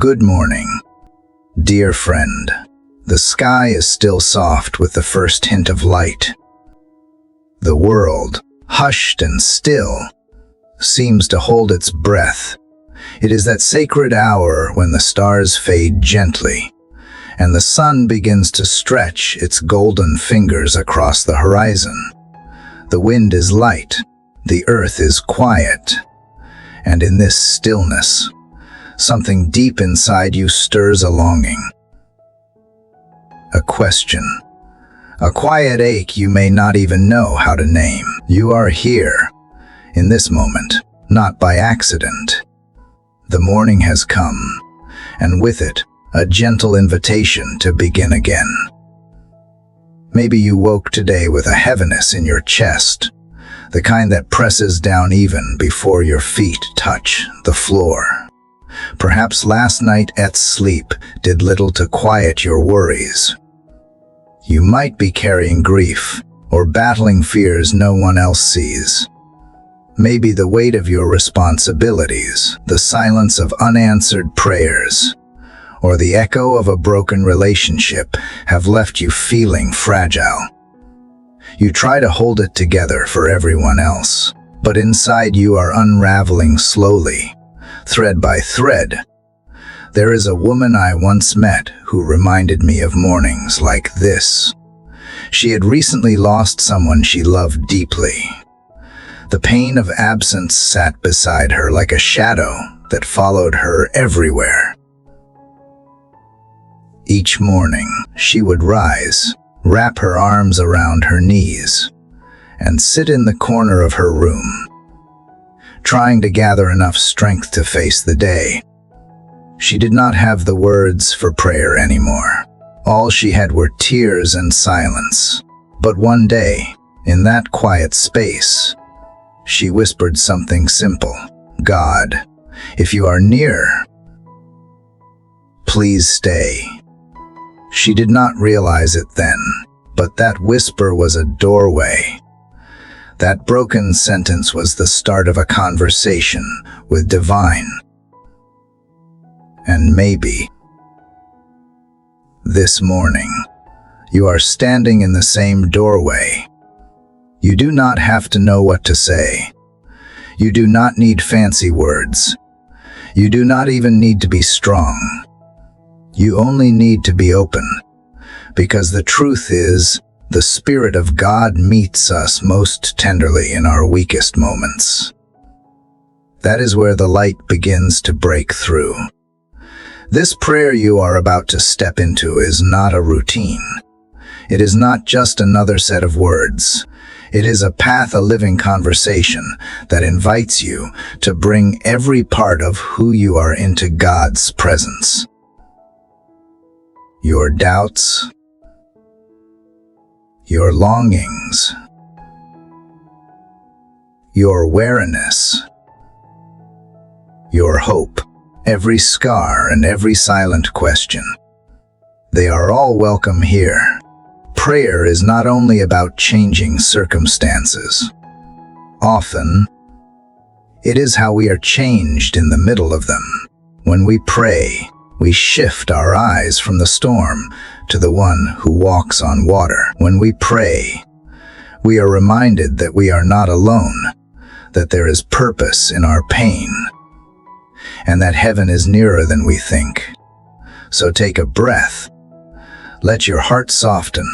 Good morning, dear friend. The sky is still soft with the first hint of light. The world, hushed and still, seems to hold its breath. It is that sacred hour when the stars fade gently, and the sun begins to stretch its golden fingers across the horizon. The wind is light, the earth is quiet, and in this stillness, something deep inside you stirs a longing. A question. A quiet ache you may not even know how to name. You are here, in this moment, not by accident. The morning has come, and with it, a gentle invitation to begin again. Maybe you woke today with a heaviness in your chest, the kind that presses down even before your feet touch the floor. Perhaps last night's sleep did little to quiet your worries. You might be carrying grief or battling fears no one else sees. Maybe the weight of your responsibilities, the silence of unanswered prayers, or the echo of a broken relationship have left you feeling fragile. You try to hold it together for everyone else, but inside you are unraveling slowly, thread by thread. There is a woman I once met who reminded me of mornings like this. She had recently lost someone she loved deeply. The pain of absence sat beside her like a shadow that followed her everywhere. Each morning, she would rise, wrap her arms around her knees, and sit in the corner of her room, trying to gather enough strength to face the day. She did not have the words for prayer anymore. All she had were tears and silence. But one day, in that quiet space, she whispered something simple. God, if you are near, please stay. She did not realize it then, but that whisper was a doorway. That broken sentence was the start of a conversation with divine. And maybe, this morning, you are standing in the same doorway. You do not have to know what to say. You do not need fancy words. You do not even need to be strong. You only need to be open, because the truth is, the Spirit of God meets us most tenderly in our weakest moments. That is where the light begins to break through. This prayer you are about to step into is not a routine. It is not just another set of words. It is a path, a living conversation that invites you to bring every part of who you are into God's presence. Your doubts, your longings, your weariness, your hope, every scar and every silent question. They are all welcome here. Prayer is not only about changing circumstances. Often, it is how we are changed in the middle of them. When we pray, we shift our eyes from the storm to the one who walks on water. When we pray, we are reminded that we are not alone, that there is purpose in our pain, and that heaven is nearer than we think. So take a breath. Let your heart soften.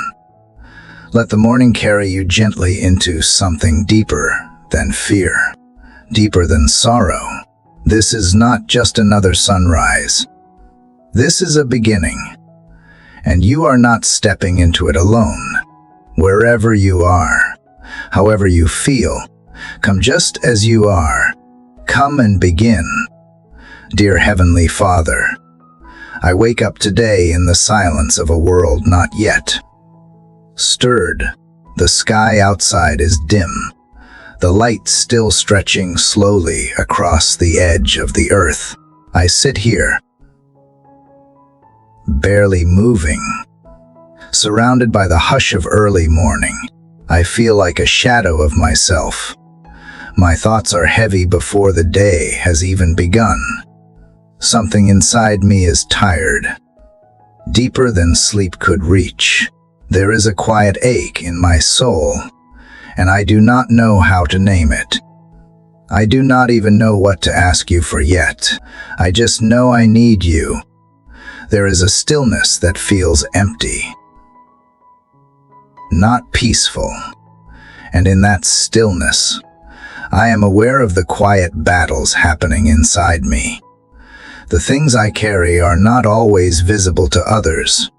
Let the morning carry you gently into something deeper than fear, deeper than sorrow. This is not just another sunrise. This is a beginning, and you are not stepping into it alone. Wherever you are, however you feel, come just as you are. Come and begin. Dear Heavenly Father, I wake up today in the silence of a world not yet stirred. The sky outside is dim, the light still stretching slowly across the edge of the earth. I sit here, barely moving, surrounded by the hush of early morning. I feel like a shadow of myself. My thoughts are heavy before the day has even begun. Something inside me is tired, deeper than sleep could reach. There is a quiet ache in my soul, and I do not know how to name it. I do not even know what to ask you for yet. I just know I need you. There is a stillness that feels empty, not peaceful. And in that stillness, I am aware of the quiet battles happening inside me. The things I carry are not always visible to others,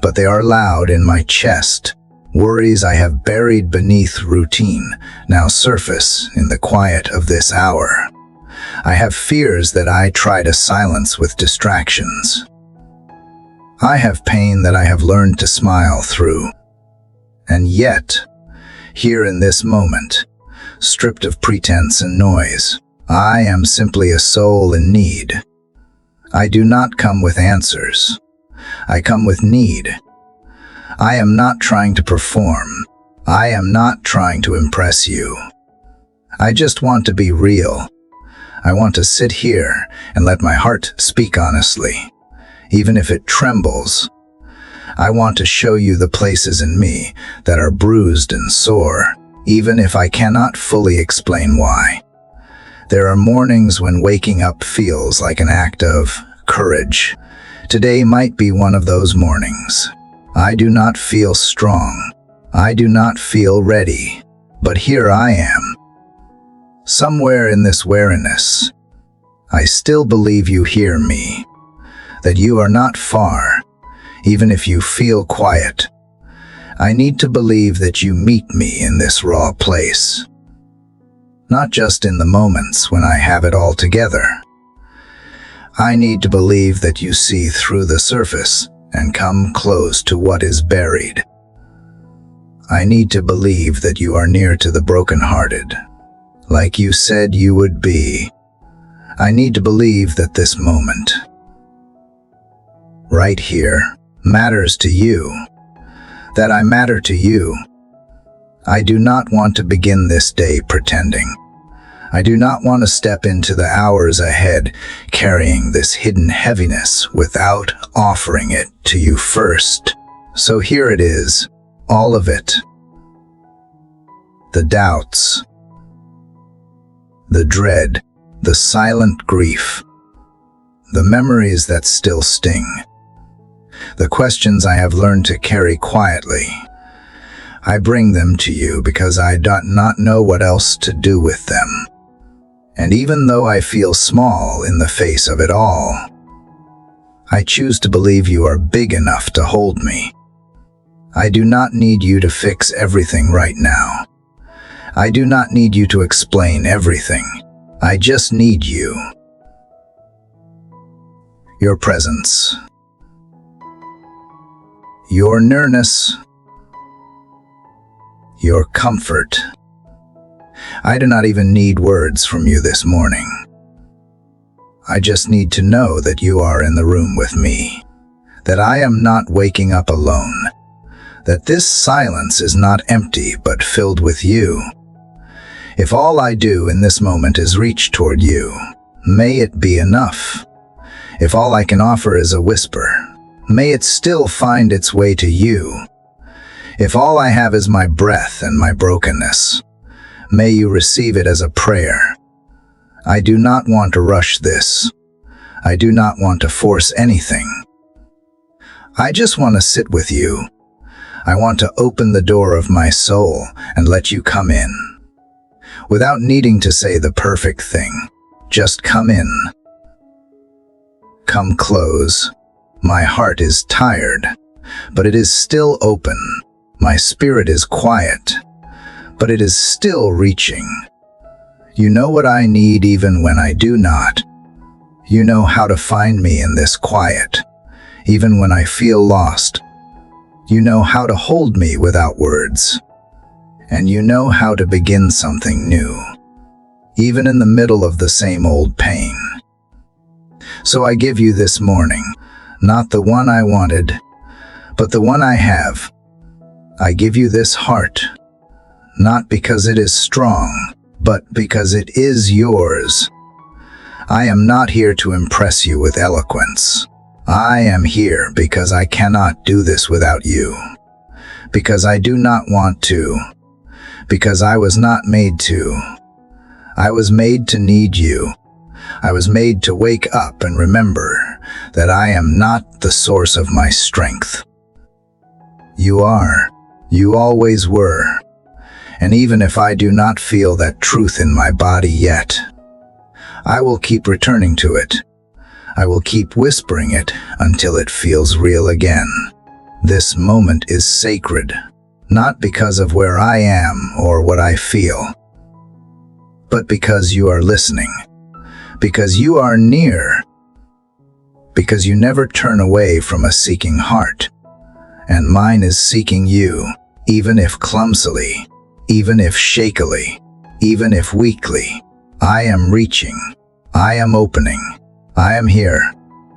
but they are loud in my chest. Worries I have buried beneath routine now surface in the quiet of this hour. I have fears that I try to silence with distractions. I have pain that I have learned to smile through. And yet, here in this moment, stripped of pretense and noise, I am simply a soul in need. I do not come with answers. I come with need. I am not trying to perform. I am not trying to impress you. I just want to be real. I want to sit here and let my heart speak honestly, even if it trembles. I want to show you the places in me that are bruised and sore, even if I cannot fully explain why. There are mornings when waking up feels like an act of courage. Today might be one of those mornings. I do not feel strong. I do not feel ready. But here I am. Somewhere in this weariness, I still believe you hear me, that you are not far, even if you feel quiet. I need to believe that you meet me in this raw place, not just in the moments when I have it all together. I need to believe that you see through the surface and come close to what is buried. I need to believe that you are near to the brokenhearted, like you said you would be. I need to believe that this moment, right here, matters to you, that I matter to you. I do not want to begin this day pretending. I do not want to step into the hours ahead carrying this hidden heaviness without offering it to you first. So here it is, all of it. The doubts, the dread, the silent grief, the memories that still sting, the questions I have learned to carry quietly. I bring them to you because I do not know what else to do with them. And even though I feel small in the face of it all, I choose to believe you are big enough to hold me. I do not need you to fix everything right now. I do not need you to explain everything. I just need you. Your presence. Your nearness. Your comfort. I do not even need words from you this morning. I just need to know that you are in the room with me, that I am not waking up alone, that this silence is not empty but filled with you. If all I do in this moment is reach toward you, may it be enough. If all I can offer is a whisper, may it still find its way to you. If all I have is my breath and my brokenness, may you receive it as a prayer. I do not want to rush this. I do not want to force anything. I just want to sit with you. I want to open the door of my soul and let you come in. Without needing to say the perfect thing, just come in. Come close. My heart is tired, but it is still open. My spirit is quiet, but it is still reaching. You know what I need even when I do not. You know how to find me in this quiet, even when I feel lost. You know how to hold me without words. And you know how to begin something new, even in the middle of the same old pain. So I give you this morning, not the one I wanted, but the one I have. I give you this heart, not because it is strong, but because it is yours. I am not here to impress you with eloquence. I am here because I cannot do this without you. Because I do not want to. Because I was not made to. I was made to need you. I was made to wake up and remember that I am not the source of my strength. You are. You always were. And even if I do not feel that truth in my body yet, I will keep returning to it. I will keep whispering it until it feels real again. This moment is sacred, not because of where I am or what I feel, but because you are listening, because you are near, because you never turn away from a seeking heart, and mine is seeking you, even if clumsily, even if shakily, even if weakly. I am reaching, I am opening, I am here.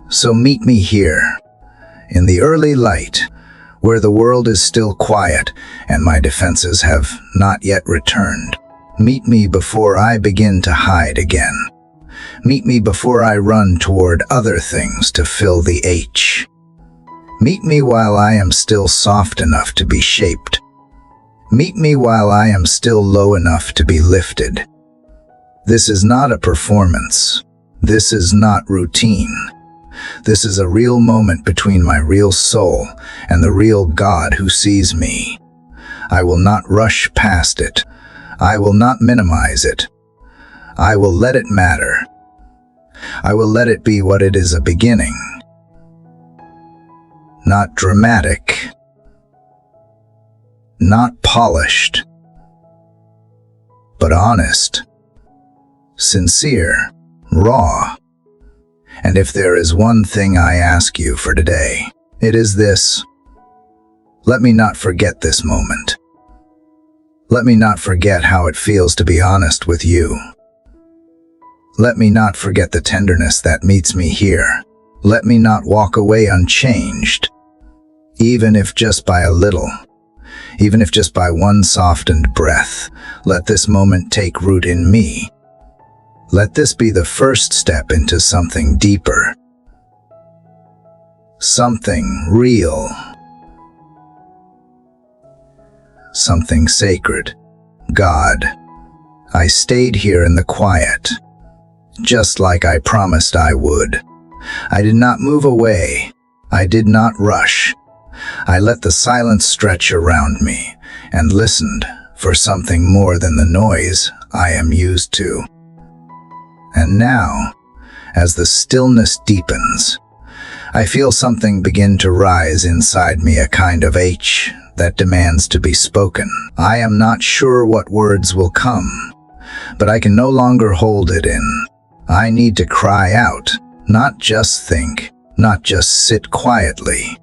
So meet me here, in the early light, where the world is still quiet and my defenses have not yet returned. Meet me before I begin to hide again. Meet me before I run toward other things to fill the H. Meet me while I am still soft enough to be shaped. Meet me while I am still low enough to be lifted. This is not a performance. This is not routine. This is a real moment between my real soul and the real God who sees me. I will not rush past it. I will not minimize it. I will let it matter. I will let it be what it is, a beginning. Not dramatic. Not polished. But honest. Sincere. Raw. And if there is one thing I ask you for today, it is this. Let me not forget this moment. Let me not forget how it feels to be honest with you. Let me not forget the tenderness that meets me here. Let me not walk away unchanged, even if just by a little, even if just by one softened breath. Let this moment take root in me. Let this be the first step into something deeper, something real, something sacred. God, I stayed here in the quiet, just like I promised I would. I did not move away. I did not rush. I let the silence stretch around me and listened for something more than the noise I am used to. And now, as the stillness deepens, I feel something begin to rise inside me, a kind of H that demands to be spoken. I am not sure what words will come, but I can no longer hold it in. I need to cry out, not just think, not just sit quietly.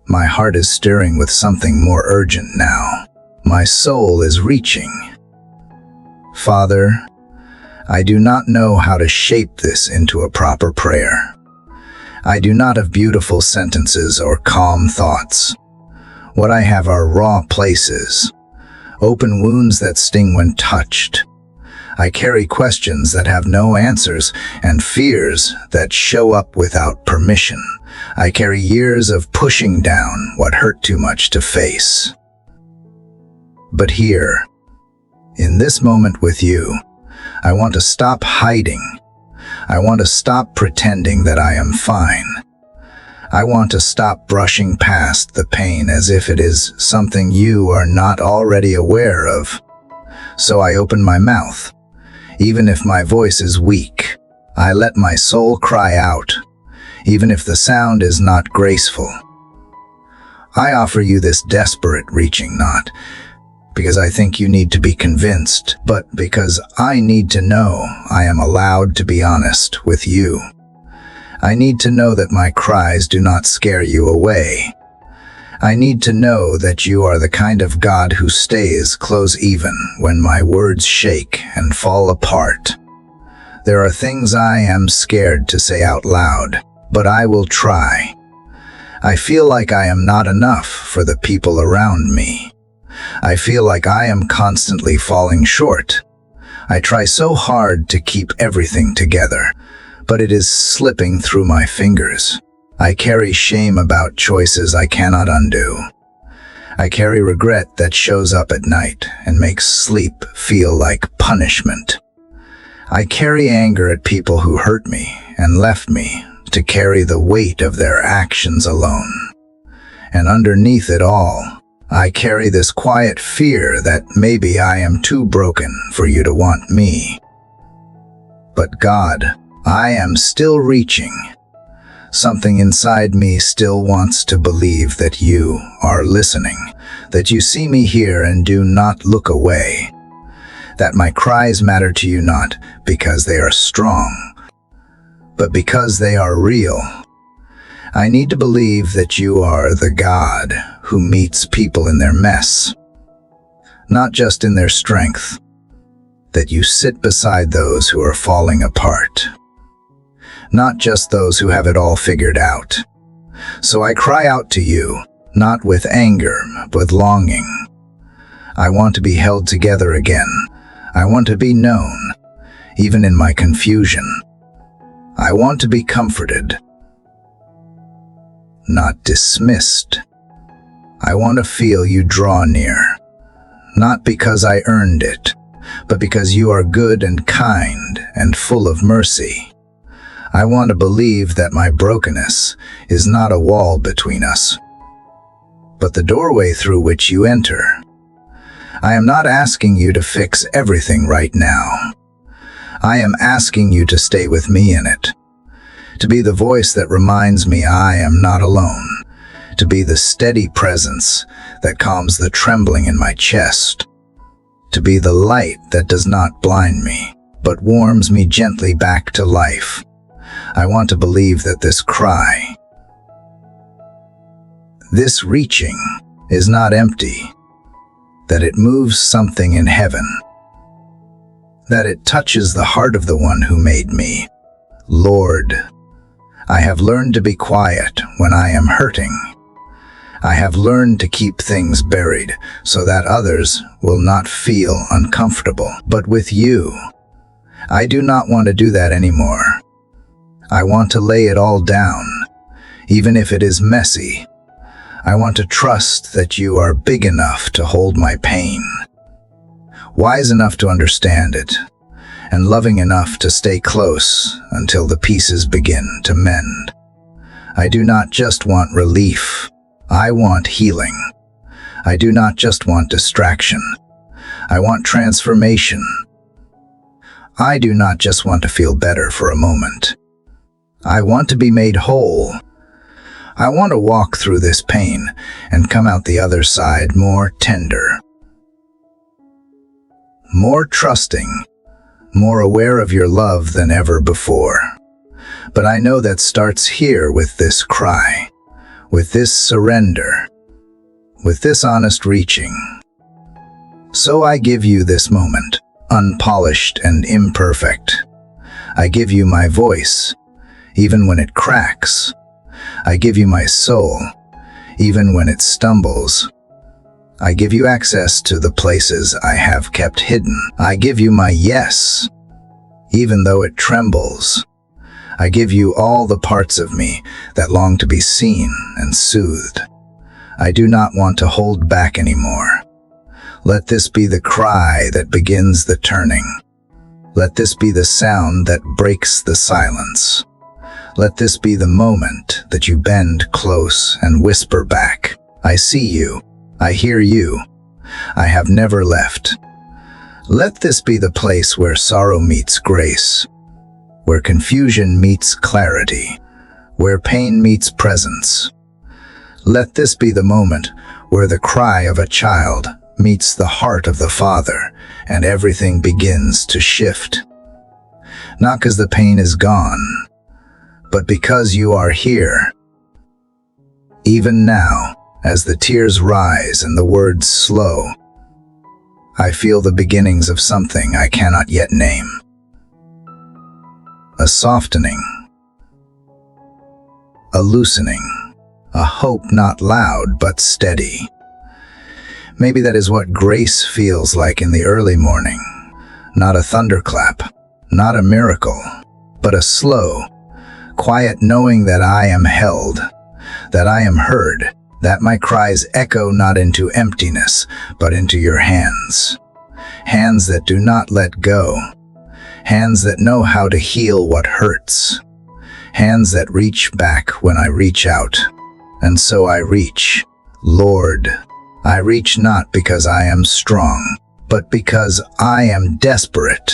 My heart is stirring with something more urgent now. My soul is reaching. Father, I do not know how to shape this into a proper prayer. I do not have beautiful sentences or calm thoughts. What I have are raw places, open wounds that sting when touched. I carry questions that have no answers and fears that show up without permission. I carry years of pushing down what hurt too much to face. But here, in this moment with you, I want to stop hiding. I want to stop pretending that I am fine. I want to stop brushing past the pain as if it is something you are not already aware of. So I open my mouth. Even if my voice is weak, I let my soul cry out, even if the sound is not graceful. I offer you this desperate reaching, not because I think you need to be convinced, but because I need to know I am allowed to be honest with you. I need to know that my cries do not scare you away. I need to know that you are the kind of God who stays close even when my words shake and fall apart. There are things I am scared to say out loud, but I will try. I feel like I am not enough for the people around me. I feel like I am constantly falling short. I try so hard to keep everything together, but it is slipping through my fingers. I carry shame about choices I cannot undo. I carry regret that shows up at night and makes sleep feel like punishment. I carry anger at people who hurt me and left me to carry the weight of their actions alone. And underneath it all, I carry this quiet fear that maybe I am too broken for you to want me. But God, I am still reaching. Something inside me still wants to believe that you are listening, that you see me here and do not look away, that my cries matter to you not because they are strong, but because they are real. I need to believe that you are the God who meets people in their mess, not just in their strength, that you sit beside those who are falling apart, not just those who have it all figured out. So I cry out to you, not with anger, but with longing. I want to be held together again. I want to be known, even in my confusion. I want to be comforted, not dismissed. I want to feel you draw near, not because I earned it, but because you are good and kind and full of mercy. I want to believe that my brokenness is not a wall between us, but the doorway through which you enter. I am not asking you to fix everything right now. I am asking you to stay with me in it, to be the voice that reminds me I am not alone, to be the steady presence that calms the trembling in my chest, to be the light that does not blind me, but warms me gently back to life. I want to believe that this cry, this reaching, is not empty, that it moves something in heaven, that it touches the heart of the one who made me. Lord, I have learned to be quiet when I am hurting. I have learned to keep things buried so that others will not feel uncomfortable. But with you, I do not want to do that anymore. I want to lay it all down, even if it is messy. I want to trust that you are big enough to hold my pain, wise enough to understand it, and loving enough to stay close until the pieces begin to mend. I do not just want relief. I want healing. I do not just want distraction. I want transformation. I do not just want to feel better for a moment. I want to be made whole. I want to walk through this pain and come out the other side more tender, more trusting, more aware of your love than ever before. But I know that starts here with this cry, with this surrender, with this honest reaching. So I give you this moment, unpolished and imperfect. I give you my voice, even when it cracks. I give you my soul, even when it stumbles. I give you access to the places I have kept hidden. I give you my yes, even though it trembles. I give you all the parts of me that long to be seen and soothed. I do not want to hold back anymore. Let this be the cry that begins the turning. Let this be the sound that breaks the silence. Let this be the moment that you bend close and whisper back, I see you, I hear you, I have never left. Let this be the place where sorrow meets grace, where confusion meets clarity, where pain meets presence. Let this be the moment where the cry of a child meets the heart of the Father and everything begins to shift. Not because the pain is gone, but because you are here. Even now, as the tears rise and the words slow, I feel the beginnings of something I cannot yet name. A softening, a loosening, a hope not loud but steady. Maybe that is what grace feels like in the early morning. Not a thunderclap, not a miracle, but a slow, quiet knowing that I am held, that I am heard, that my cries echo not into emptiness, but into your hands. Hands that do not let go. Hands that know how to heal what hurts. Hands that reach back when I reach out. And so I reach. Lord, I reach not because I am strong, but because I am desperate.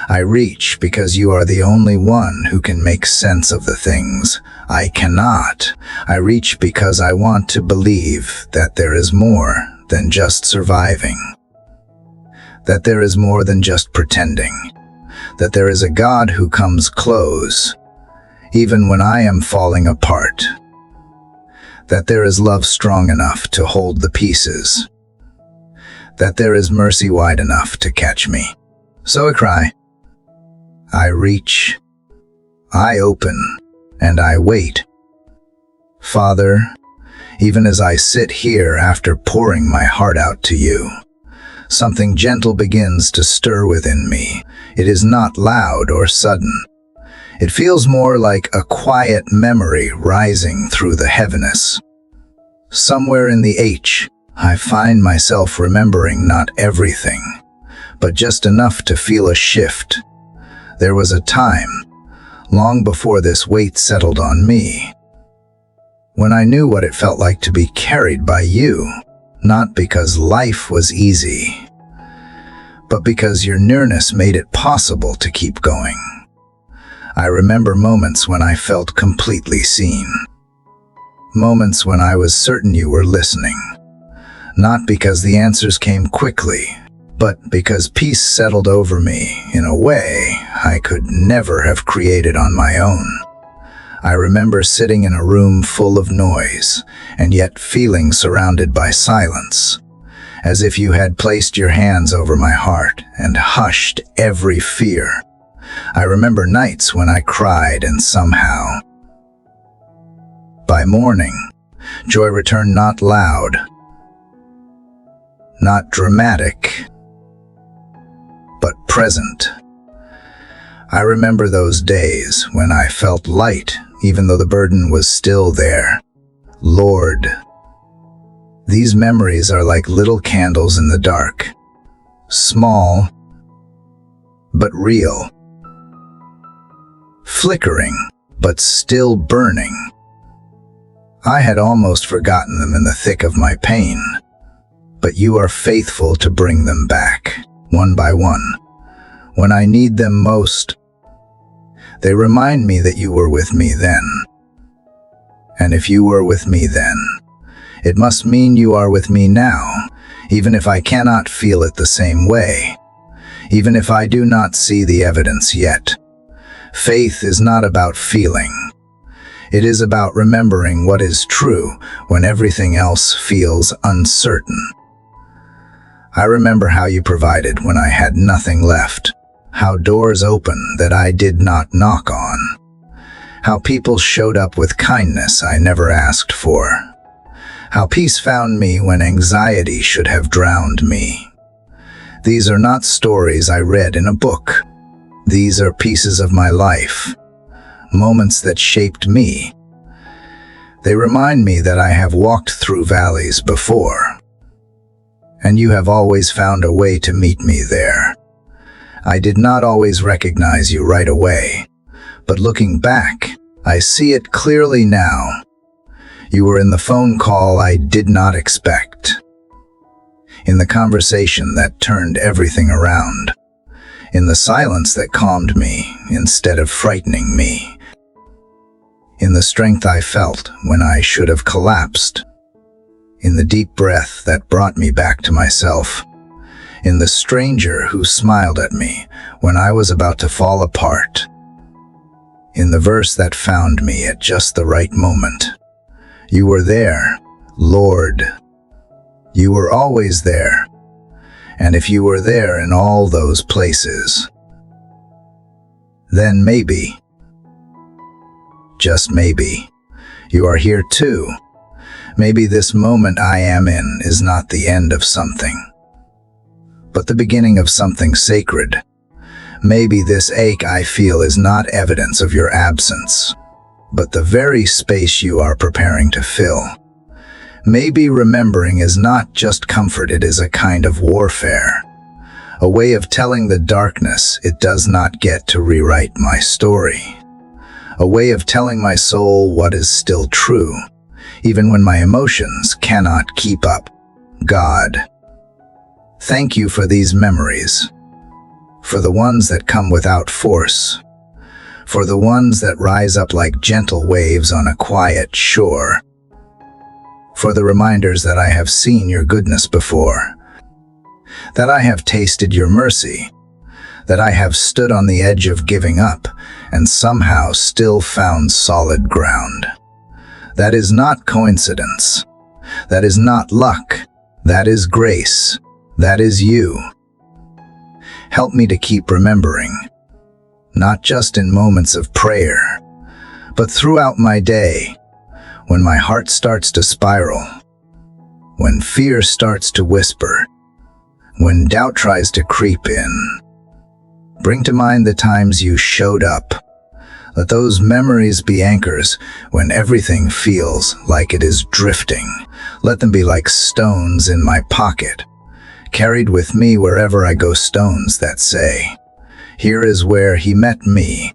I reach because you are the only one who can make sense of the things I cannot. I reach because I want to believe that there is more than just surviving. That there is more than just pretending. That there is a God who comes close, even when I am falling apart. That there is love strong enough to hold the pieces. That there is mercy wide enough to catch me. So I cry. I reach. I open. And I wait. Father, even as I sit here after pouring my heart out to you, something gentle begins to stir within me. It is not loud or sudden. It feels more like a quiet memory rising through the heaviness. Somewhere in the I find myself remembering not everything, but just enough to feel a shift. There was a time, long before this weight settled on me, when I knew what it felt like to be carried by you, not because life was easy, but because your nearness made it possible to keep going. I remember moments when I felt completely seen. Moments when I was certain you were listening. Not because the answers came quickly, but because peace settled over me in a way I could never have created on my own. I remember sitting in a room full of noise, and yet feeling surrounded by silence, as if you had placed your hands over my heart and hushed every fear. I remember nights when I cried and somehow, by morning, joy returned, not loud, not dramatic, but present. I remember those days when I felt light, even though the burden was still there. Lord, these memories are like little candles in the dark, small, but real. Flickering, but still burning. I had almost forgotten them in the thick of my pain, but you are faithful to bring them back, one by one. When I need them most, they remind me that you were with me then. And if you were with me then, it must mean you are with me now, even if I cannot feel it the same way, even if I do not see the evidence yet. Faith is not about feeling. It is about remembering what is true when everything else feels uncertain. I remember how you provided when I had nothing left, how doors opened that I did not knock on, how people showed up with kindness I never asked for, how peace found me when anxiety should have drowned me. These are not stories I read in a book. These are pieces of my life, moments that shaped me. They remind me that I have walked through valleys before, and you have always found a way to meet me there. I did not always recognize you right away, but looking back, I see it clearly now. You were in the phone call I did not expect, in the conversation that turned everything around, in the silence that calmed me instead of frightening me, in the strength I felt when I should have collapsed, in the deep breath that brought me back to myself, in the stranger who smiled at me when I was about to fall apart, in the verse that found me at just the right moment. You were there, Lord. You were always there. And if you were there in all those places, then maybe, just maybe, you are here too. Maybe this moment I am in is not the end of something, but the beginning of something sacred. Maybe this ache I feel is not evidence of your absence, but the very space you are preparing to fill. Maybe remembering is not just comfort, it is a kind of warfare. A way of telling the darkness it does not get to rewrite my story. A way of telling my soul what is still true, even when my emotions cannot keep up. God, thank you for these memories, for the ones that come without force, for the ones that rise up like gentle waves on a quiet shore, for the reminders that I have seen your goodness before, that I have tasted your mercy, that I have stood on the edge of giving up and somehow still found solid ground. That is not coincidence. That is not luck. That is grace. That is you. Help me to keep remembering, not just in moments of prayer, but throughout my day, when my heart starts to spiral, when fear starts to whisper, when doubt tries to creep in. Bring to mind the times you showed up. Let those memories be anchors when everything feels like it is drifting. Let them be like stones in my pocket, carried with me wherever I go, stones that say, here is where he met me.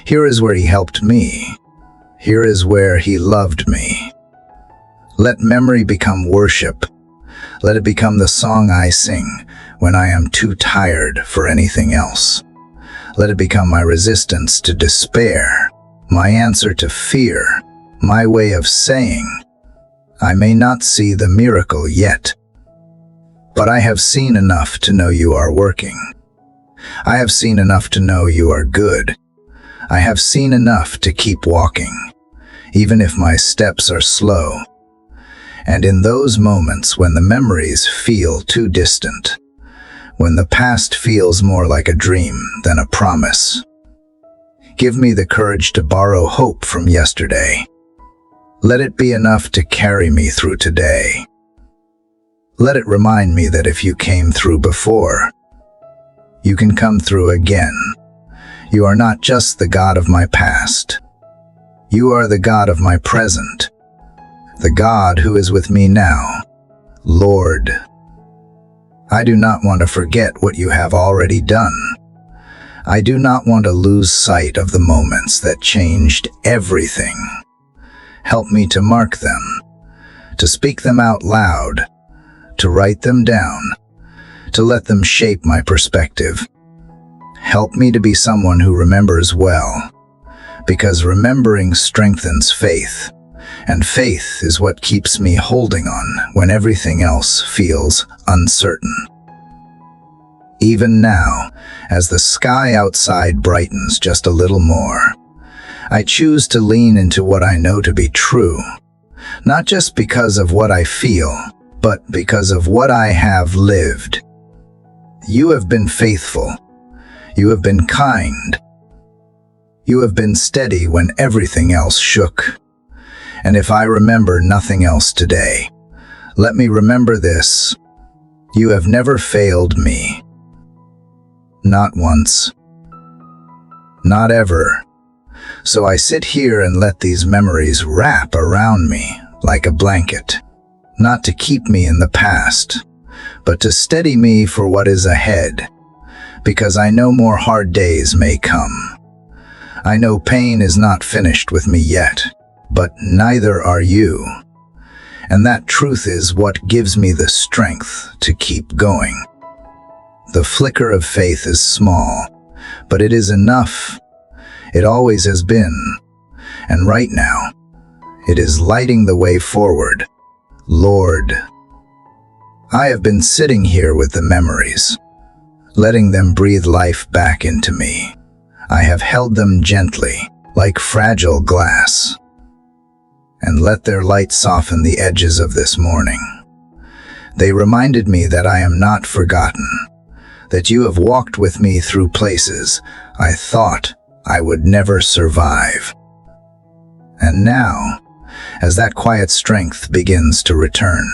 Here is where he helped me. Here is where he loved me. Let memory become worship. Let it become the song I sing when I am too tired for anything else. Let it become my resistance to despair, my answer to fear, my way of saying, I may not see the miracle yet, but I have seen enough to know you are working. I have seen enough to know you are good. I have seen enough to keep walking, even if my steps are slow. And in those moments when the memories feel too distant, when the past feels more like a dream than a promise, give me the courage to borrow hope from yesterday. Let it be enough to carry me through today. Let it remind me that if you came through before, you can come through again. You are not just the God of my past. You are the God of my present, the God who is with me now. Lord, I do not want to forget what you have already done. I do not want to lose sight of the moments that changed everything. Help me to mark them, to speak them out loud, to write them down, to let them shape my perspective. Help me to be someone who remembers well, because remembering strengthens faith, and faith is what keeps me holding on when everything else feels uncertain. Even now, as the sky outside brightens just a little more, I choose to lean into what I know to be true, not just because of what I feel, but because of what I have lived. You have been faithful. You have been kind. You have been steady when everything else shook. And if I remember nothing else today, let me remember this. You have never failed me. Not once. Not ever. So I sit here and let these memories wrap around me like a blanket, not to keep me in the past, but to steady me for what is ahead, because I know more hard days may come. I know pain is not finished with me yet, but neither are you. And that truth is what gives me the strength to keep going. The flicker of faith is small, but it is enough. It always has been. And right now, it is lighting the way forward. Lord, I have been sitting here with the memories, letting them breathe life back into me. I have held them gently, like fragile glass, and let their light soften the edges of this morning. They reminded me that I am not forgotten, that you have walked with me through places I thought I would never survive. And now, as that quiet strength begins to return,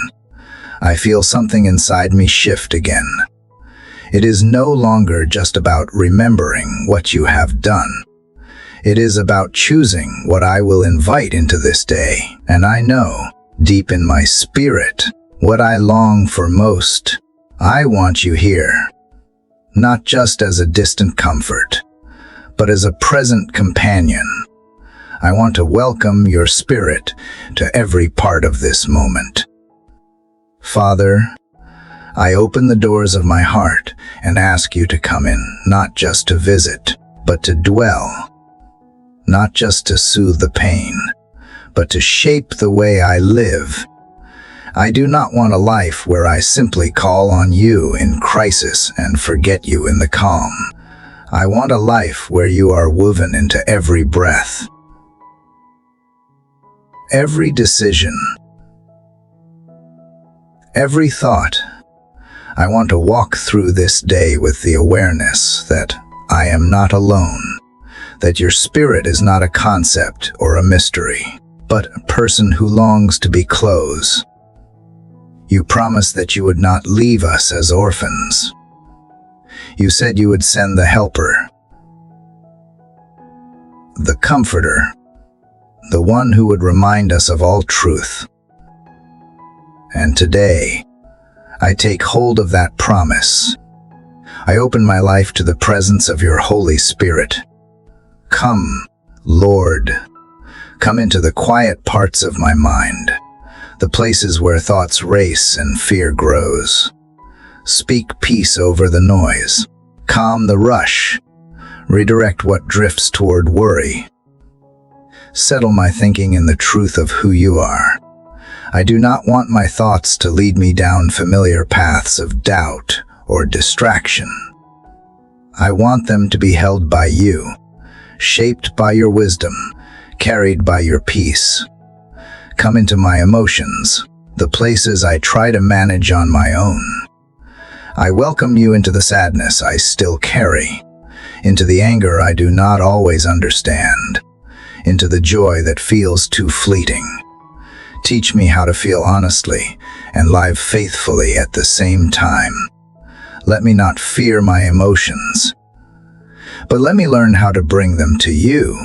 I feel something inside me shift again, It is no longer just about remembering what you have done. It is about choosing what I will invite into this day, and I know, deep in my spirit, what I long for most. I want you here, not just as a distant comfort, but as a present companion. I want to welcome your spirit to every part of this moment. Father, I open the doors of my heart and ask you to come in, not just to visit, but to dwell. Not just to soothe the pain, but to shape the way I live. I do not want a life where I simply call on you in crisis and forget you in the calm. I want a life where you are woven into every breath, every decision, every thought. I want to walk through this day with the awareness that I am not alone, that your spirit is not a concept or a mystery, but a person who longs to be close. You promised that you would not leave us as orphans. You said you would send the helper, the comforter, the one who would remind us of all truth. And today, I take hold of that promise. I open my life to the presence of your Holy Spirit. Come, Lord, come into the quiet parts of my mind, the places where thoughts race and fear grows. Speak peace over the noise, calm the rush, redirect what drifts toward worry. Settle my thinking in the truth of who you are. I do not want my thoughts to lead me down familiar paths of doubt or distraction. I want them to be held by you, shaped by your wisdom, carried by your peace. Come into my emotions, the places I try to manage on my own. I welcome you into the sadness I still carry, into the anger I do not always understand, into the joy that feels too fleeting. Teach me how to feel honestly and live faithfully at the same time. Let me not fear my emotions, but let me learn how to bring them to you.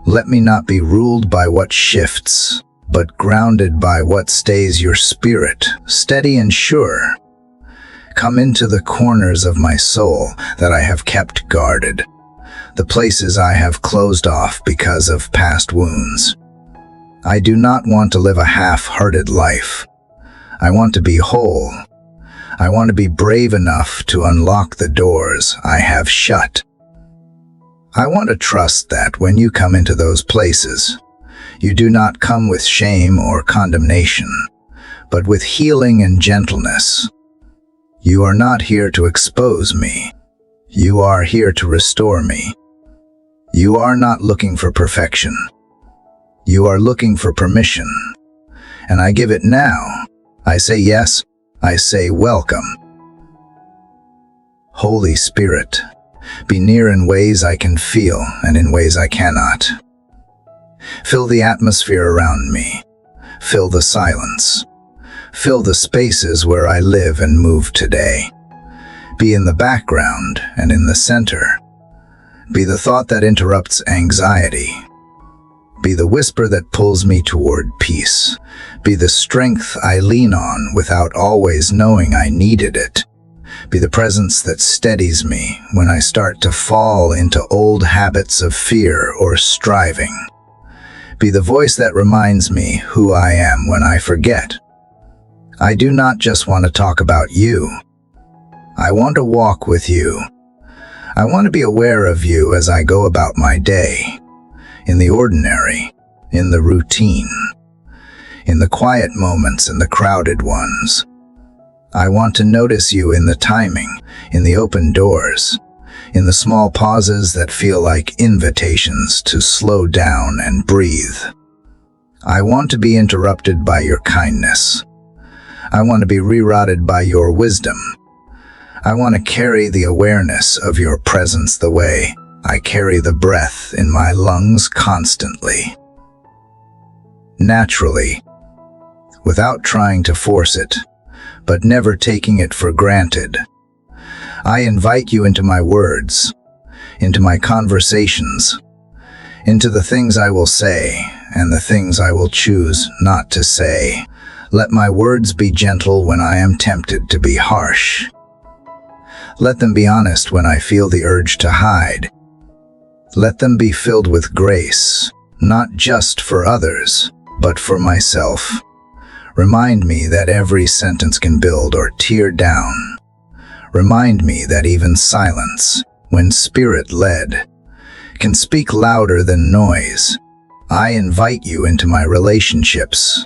Let me not be ruled by what shifts, but grounded by what stays your spirit, steady and sure. Come into the corners of my soul that I have kept guarded, the places I have closed off because of past wounds. I do not want to live a half-hearted life. I want to be whole. I want to be brave enough to unlock the doors I have shut. I want to trust that when you come into those places, you do not come with shame or condemnation, but with healing and gentleness. You are not here to expose me. You are here to restore me. You are not looking for perfection. You are looking for permission, and I give it now. I say yes, I say welcome. Holy Spirit, be near in ways I can feel and in ways I cannot. Fill the atmosphere around me. Fill the silence. Fill the spaces where I live and move today. Be in the background and in the center. Be the thought that interrupts anxiety. Be the whisper that pulls me toward peace. Be the strength I lean on without always knowing I needed it. Be the presence that steadies me when I start to fall into old habits of fear or striving. Be the voice that reminds me who I am when I forget. I do not just want to talk about you. I want to walk with you. I want to be aware of you as I go about my day. In the ordinary, in the routine, in the quiet moments and the crowded ones. I want to notice you in the timing, in the open doors, in the small pauses that feel like invitations to slow down and breathe. I want to be interrupted by your kindness. I want to be rerouted by your wisdom. I want to carry the awareness of your presence the way I carry the breath in my lungs constantly. Naturally, without trying to force it, but never taking it for granted. I invite you into my words, into my conversations, into the things I will say and the things I will choose not to say. Let my words be gentle when I am tempted to be harsh. Let them be honest when I feel the urge to hide. Let them be filled with grace, not just for others, but for myself. Remind me that every sentence can build or tear down. Remind me that even silence, when spirit-led, can speak louder than noise. I invite you into my relationships,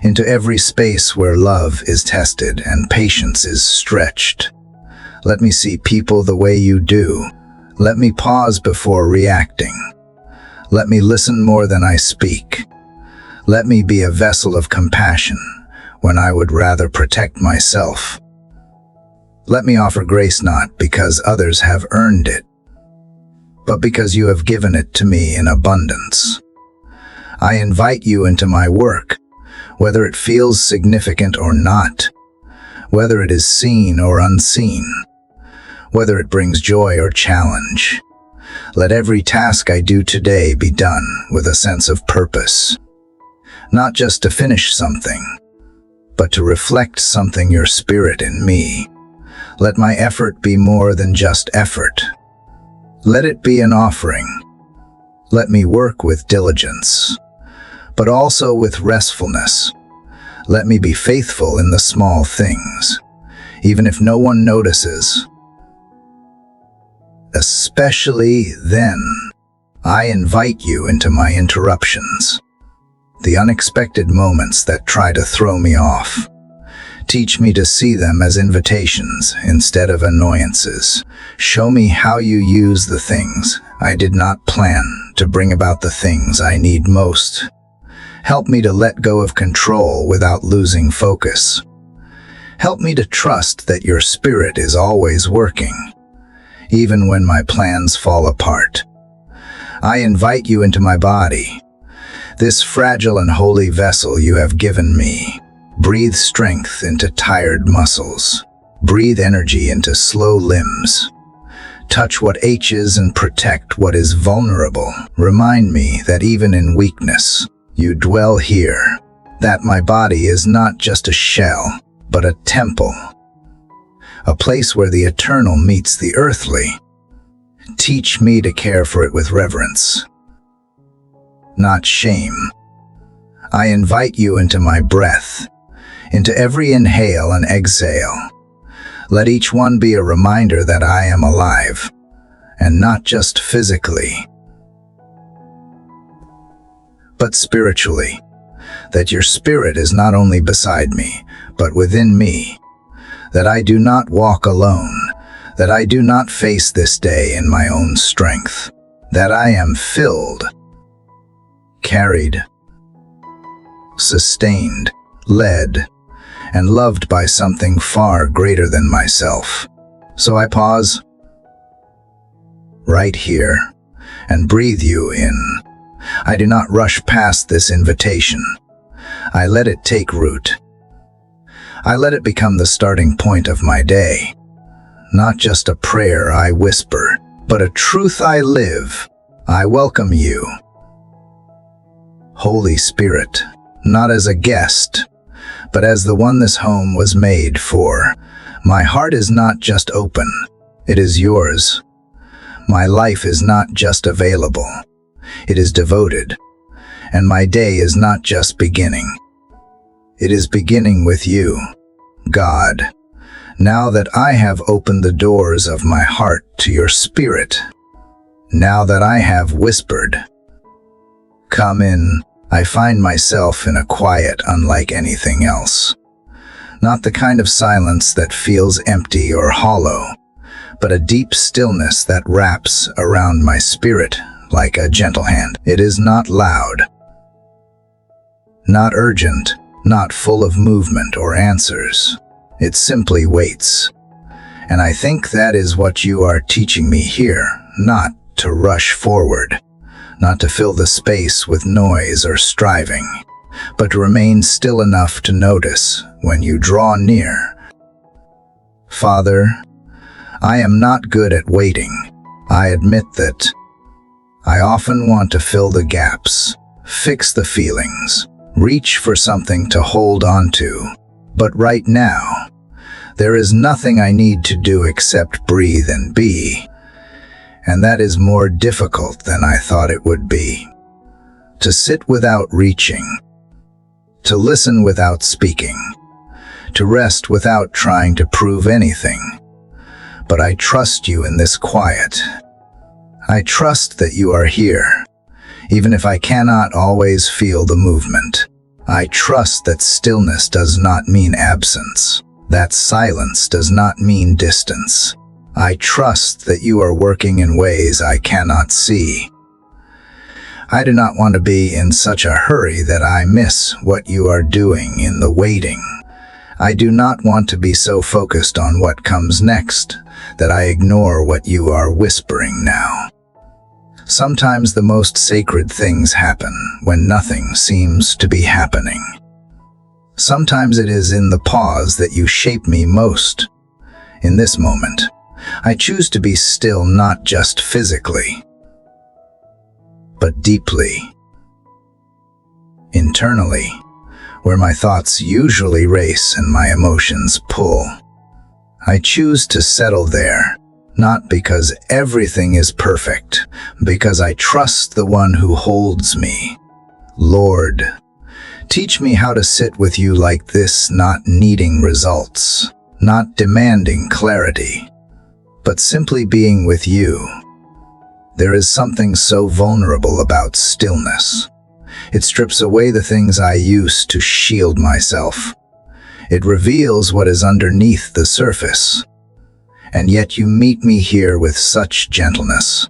into every space where love is tested and patience is stretched. Let me see people the way you do. Let me pause before reacting. Let me listen more than I speak. Let me be a vessel of compassion when I would rather protect myself. Let me offer grace not because others have earned it, but because you have given it to me in abundance. I invite you into my work, whether it feels significant or not, whether it is seen or unseen, whether it brings joy or challenge. Let every task I do today be done with a sense of purpose, not just to finish something, but to reflect something your spirit in me. Let my effort be more than just effort. Let it be an offering. Let me work with diligence, but also with restfulness. Let me be faithful in the small things, even if no one notices. Especially then, I invite you into my interruptions, the unexpected moments that try to throw me off. Teach me to see them as invitations instead of annoyances. Show me how you use the things I did not plan to bring about the things I need most. Help me to let go of control without losing focus. Help me to trust that your spirit is always working, even when my plans fall apart. I invite you into my body, this fragile and holy vessel you have given me. Breathe strength into tired muscles. Breathe energy into slow limbs. Touch what aches and protect what is vulnerable. Remind me that even in weakness, you dwell here, that my body is not just a shell, but a temple, a place where the eternal meets the earthly. Teach me to care for it with reverence, not shame. I invite you into my breath, into every inhale and exhale. Let each one be a reminder that I am alive, and not just physically, but spiritually, that your spirit is not only beside me, but within me, that I do not walk alone, that I do not face this day in my own strength, that I am filled, carried, sustained, led, and loved by something far greater than myself. So I pause right here and breathe you in. I do not rush past this invitation. I let it take root. I let it become the starting point of my day. Not just a prayer I whisper, but a truth I live. I welcome you, Holy Spirit, not as a guest, but as the one this home was made for. My heart is not just open, it is yours. My life is not just available, it is devoted. And my day is not just beginning, it is beginning with you, God. Now that I have opened the doors of my heart to your spirit, now that I have whispered, "Come in," I find myself in a quiet unlike anything else. Not the kind of silence that feels empty or hollow, but a deep stillness that wraps around my spirit like a gentle hand. It is not loud, not urgent, not full of movement or answers. It simply waits. And I think that is what you are teaching me here, not to rush forward, not to fill the space with noise or striving, but to remain still enough to notice when you draw near. Father, I am not good at waiting. I admit that. I often want to fill the gaps, fix the feelings, reach for something to hold on to. But right now, there is nothing I need to do except breathe and be. And that is more difficult than I thought it would be. To sit without reaching, to listen without speaking, to rest without trying to prove anything. But I trust you in this quiet. I trust that you are here, even if I cannot always feel the movement. I trust that stillness does not mean absence, that silence does not mean distance. I trust that you are working in ways I cannot see. I do not want to be in such a hurry that I miss what you are doing in the waiting. I do not want to be so focused on what comes next that I ignore what you are whispering now. Sometimes the most sacred things happen when nothing seems to be happening. Sometimes it is in the pause that you shape me most. In this moment, I choose to be still, not just physically, but deeply, internally, where my thoughts usually race and my emotions pull. I choose to settle there, not because everything is perfect, because I trust the one who holds me. Lord, teach me how to sit with you like this, not needing results, not demanding clarity, but simply being with you. There is something so vulnerable about stillness. It strips away the things I use to shield myself. It reveals what is underneath the surface. And yet you meet me here with such gentleness.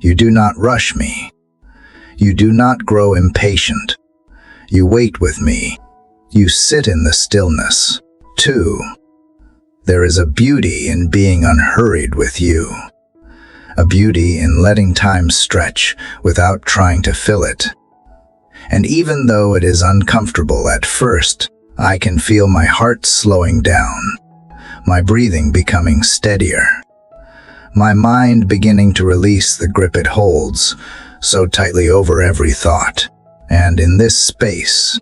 You do not rush me. You do not grow impatient. You wait with me. You sit in the stillness, too. There is a beauty in being unhurried with you. A beauty in letting time stretch without trying to fill it. And even though it is uncomfortable at first, I can feel my heart slowing down, my breathing becoming steadier, my mind beginning to release the grip it holds so tightly over every thought. And in this space,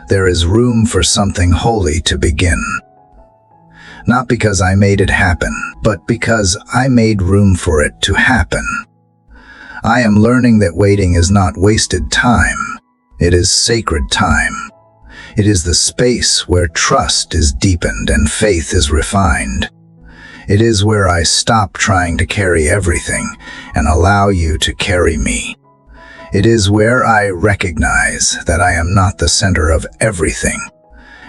there is room for something holy to begin. Not because I made it happen, but because I made room for it to happen. I am learning that waiting is not wasted time. It is sacred time. It is the space where trust is deepened and faith is refined. It is where I stop trying to carry everything and allow you to carry me. It is where I recognize that I am not the center of everything,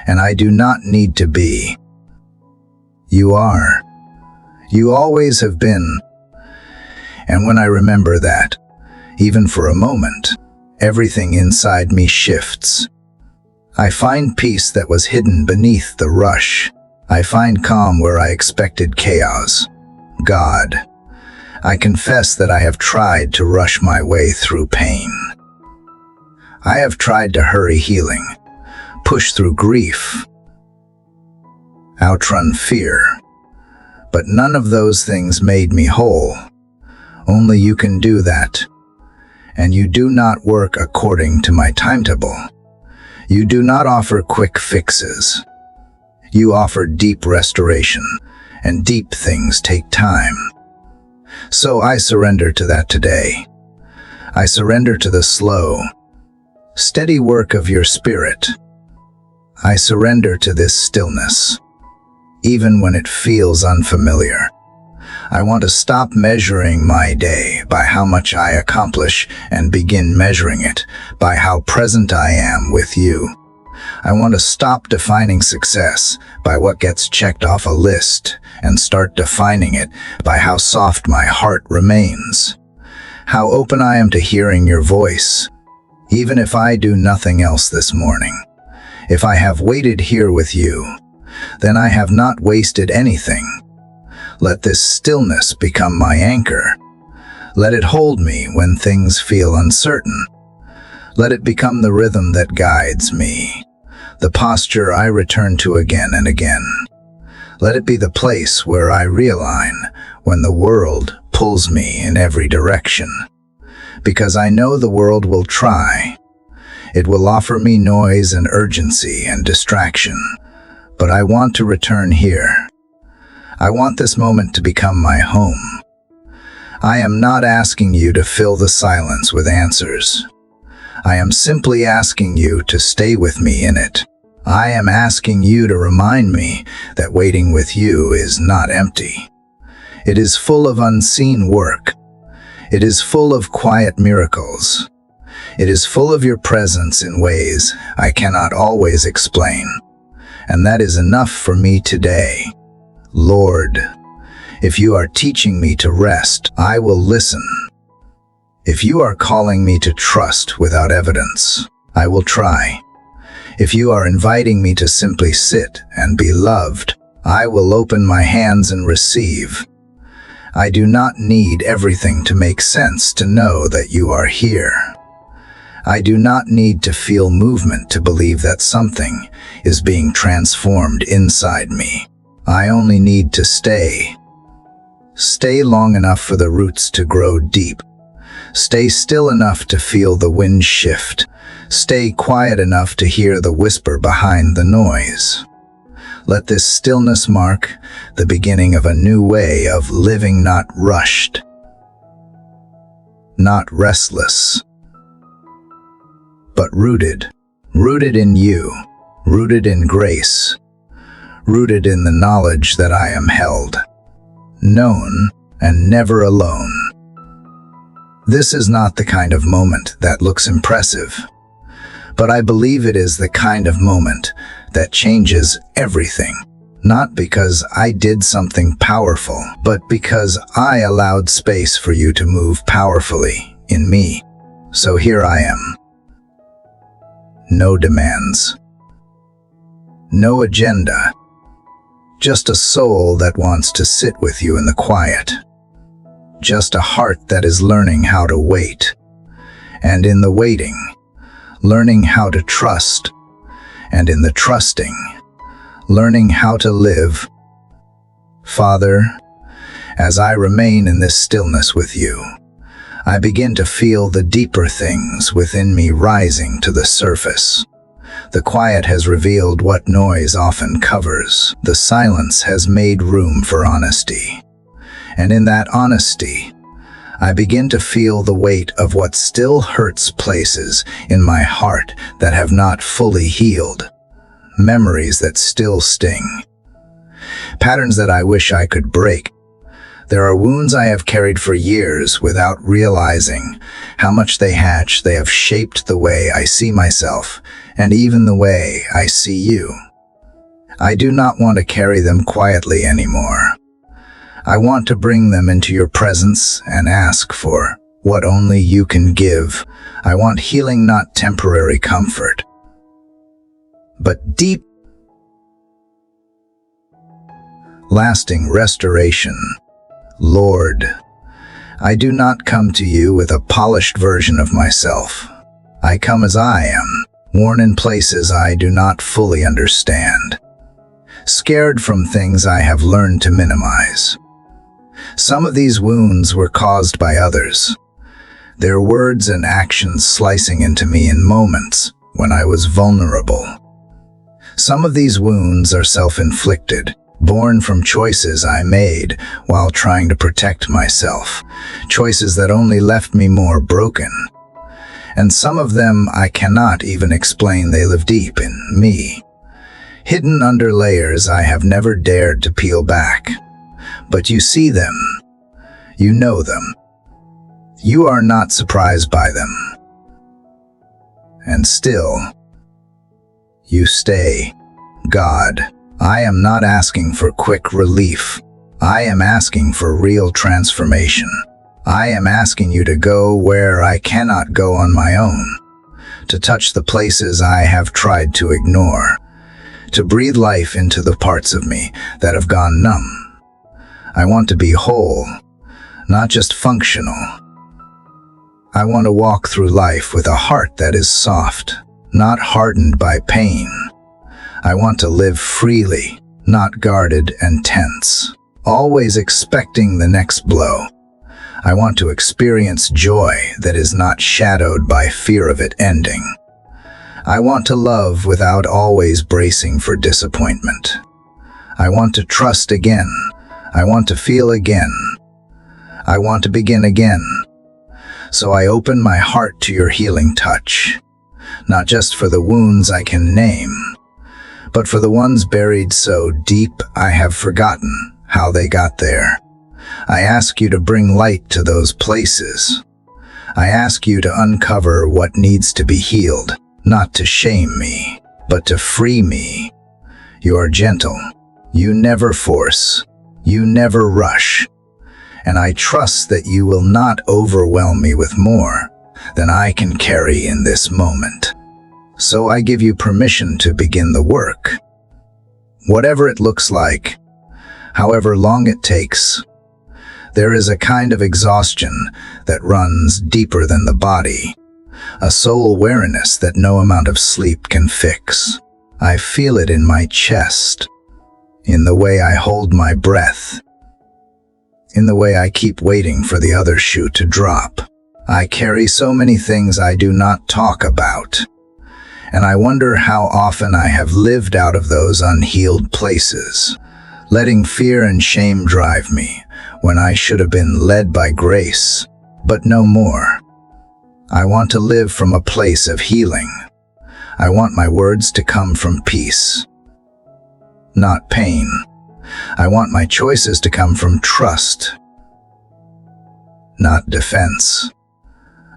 and I do not need to be. You are. You always have been. And when I remember that, even for a moment, everything inside me shifts. I find peace that was hidden beneath the rush. I find calm where I expected chaos. God, I confess that I have tried to rush my way through pain. I have tried to hurry healing, push through grief, outrun fear. But none of those things made me whole. Only you can do that. And you do not work according to my timetable. You do not offer quick fixes. You offer deep restoration, and deep things take time. So I surrender to that today. I surrender to the slow, steady work of your spirit. I surrender to this stillness, even when it feels unfamiliar. I want to stop measuring my day by how much I accomplish and begin measuring it by how present I am with you. I want to stop defining success by what gets checked off a list and start defining it by how soft my heart remains, how open I am to hearing your voice, even if I do nothing else this morning. If I have waited here with you, then I have not wasted anything. Let this stillness become my anchor. Let it hold me when things feel uncertain. Let it become the rhythm that guides me, the posture I return to again and again. Let it be the place where I realign when the world pulls me in every direction. Because I know the world will try. It will offer me noise and urgency and distraction. But I want to return here. I want this moment to become my home. I am not asking you to fill the silence with answers. I am simply asking you to stay with me in it. I am asking you to remind me that waiting with you is not empty. It is full of unseen work. It is full of quiet miracles. It is full of your presence in ways I cannot always explain. And that is enough for me today. Lord, if you are teaching me to rest, I will listen. If you are calling me to trust without evidence, I will try. If you are inviting me to simply sit and be loved, I will open my hands and receive. I do not need everything to make sense to know that you are here. I do not need to feel movement to believe that something is being transformed inside me. I only need to stay. Stay long enough for the roots to grow deep. Stay still enough to feel the wind shift. Stay quiet enough to hear the whisper behind the noise. Let this stillness mark the beginning of a new way of living, not rushed, not restless, but rooted. Rooted in you, rooted in grace, rooted in the knowledge that I am held, known, and never alone. This is not the kind of moment that looks impressive, but I believe it is the kind of moment that changes everything. Not because I did something powerful, but because I allowed space for you to move powerfully in me. So here I am. No demands. No agenda. Just a soul that wants to sit with you in the quiet. Just a heart that is learning how to wait. And in the waiting, learning how to trust, and in the trusting, learning how to live. Father, as I remain in this stillness with you, I begin to feel the deeper things within me rising to the surface. The quiet has revealed what noise often covers. The silence has made room for honesty. And in that honesty, I begin to feel the weight of what still hurts, places in my heart that have not fully healed, memories that still sting, patterns that I wish I could break. There are wounds I have carried for years without realizing how much they have shaped the way I see myself and even the way I see you. I do not want to carry them quietly anymore. I want to bring them into your presence and ask for what only you can give. I want healing, not temporary comfort, but deep, lasting restoration. Lord, I do not come to you with a polished version of myself. I come as I am, worn in places I do not fully understand, scared from things I have learned to minimize. Some of these wounds were caused by others, their words and actions slicing into me in moments when I was vulnerable. Some of these wounds are self-inflicted, born from choices I made while trying to protect myself, choices that only left me more broken. And some of them I cannot even explain. They live deep in me, hidden under layers I have never dared to peel back. But you see them, you know them, you are not surprised by them. And still, you stay. God, I am not asking for quick relief. I am asking for real transformation. I am asking you to go where I cannot go on my own, to touch the places I have tried to ignore, to breathe life into the parts of me that have gone numb. I want to be whole, not just functional. I want to walk through life with a heart that is soft, not hardened by pain. I want to live freely, not guarded and tense, always expecting the next blow. I want to experience joy that is not shadowed by fear of it ending. I want to love without always bracing for disappointment. I want to trust again. I want to feel again. I want to begin again. So I open my heart to your healing touch, not just for the wounds I can name, but for the ones buried so deep I have forgotten how they got there. I ask you to bring light to those places. I ask you to uncover what needs to be healed, not to shame me, but to free me. You are gentle. You never force. You never rush. And I trust that you will not overwhelm me with more than I can carry in this moment. So I give you permission to begin the work. Whatever it looks like, however long it takes, there is a kind of exhaustion that runs deeper than the body, a soul weariness that no amount of sleep can fix. I feel it in my chest, in the way I hold my breath, in the way I keep waiting for the other shoe to drop. I carry so many things I do not talk about, and I wonder how often I have lived out of those unhealed places, letting fear and shame drive me when I should have been led by grace, but no more. I want to live from a place of healing. I want my words to come from peace, not pain. I want my choices to come from trust, not defense.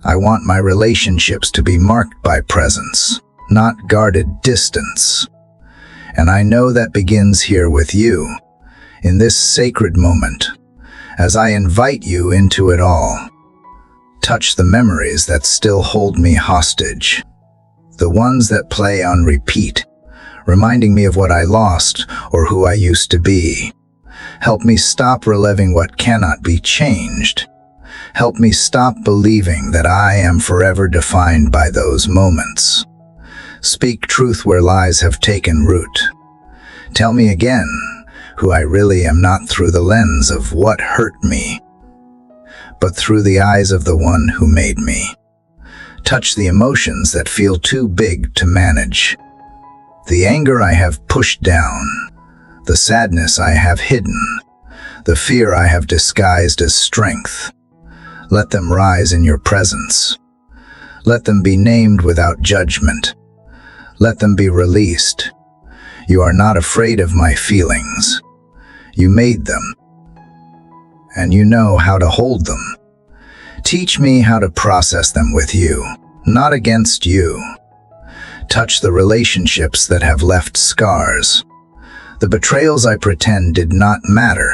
I want my relationships to be marked by presence, not guarded distance. And I know that begins here with you, in this sacred moment, as I invite you into it all. Touch the memories that still hold me hostage, the ones that play on repeat, reminding me of what I lost or who I used to be. Help me stop reliving what cannot be changed. Help me stop believing that I am forever defined by those moments. Speak truth where lies have taken root. Tell me again who I really am, not through the lens of what hurt me, but through the eyes of the one who made me. Touch the emotions that feel too big to manage. The anger I have pushed down, the sadness I have hidden, the fear I have disguised as strength. Let them rise in your presence. Let them be named without judgment. Let them be released. You are not afraid of my feelings. You made them, and you know how to hold them. Teach me how to process them with you, not against you. Touch the relationships that have left scars, the betrayals I pretend did not matter,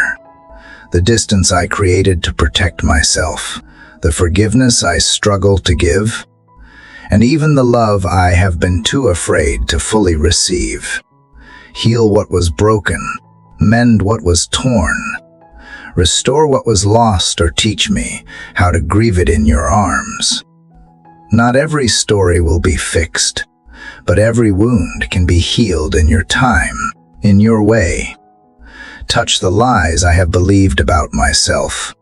the distance I created to protect myself, the forgiveness I struggle to give, and even the love I have been too afraid to fully receive. Heal what was broken, mend what was torn, restore what was lost, or teach me how to grieve it in your arms. Not every story will be fixed, but every wound can be healed in your time, in your way. Touch the lies I have believed about myself,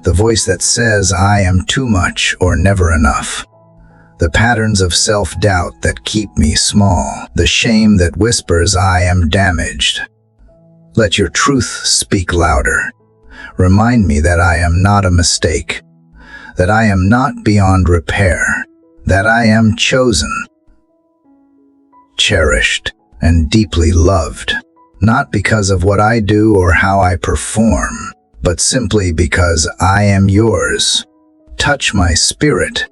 the voice that says I am too much or never enough, the patterns of self-doubt that keep me small, the shame that whispers I am damaged. Let your truth speak louder. Remind me that I am not a mistake, that I am not beyond repair, that I am chosen, cherished, and deeply loved, not because of what I do or how I perform, but simply because I am yours. Touch my spirit,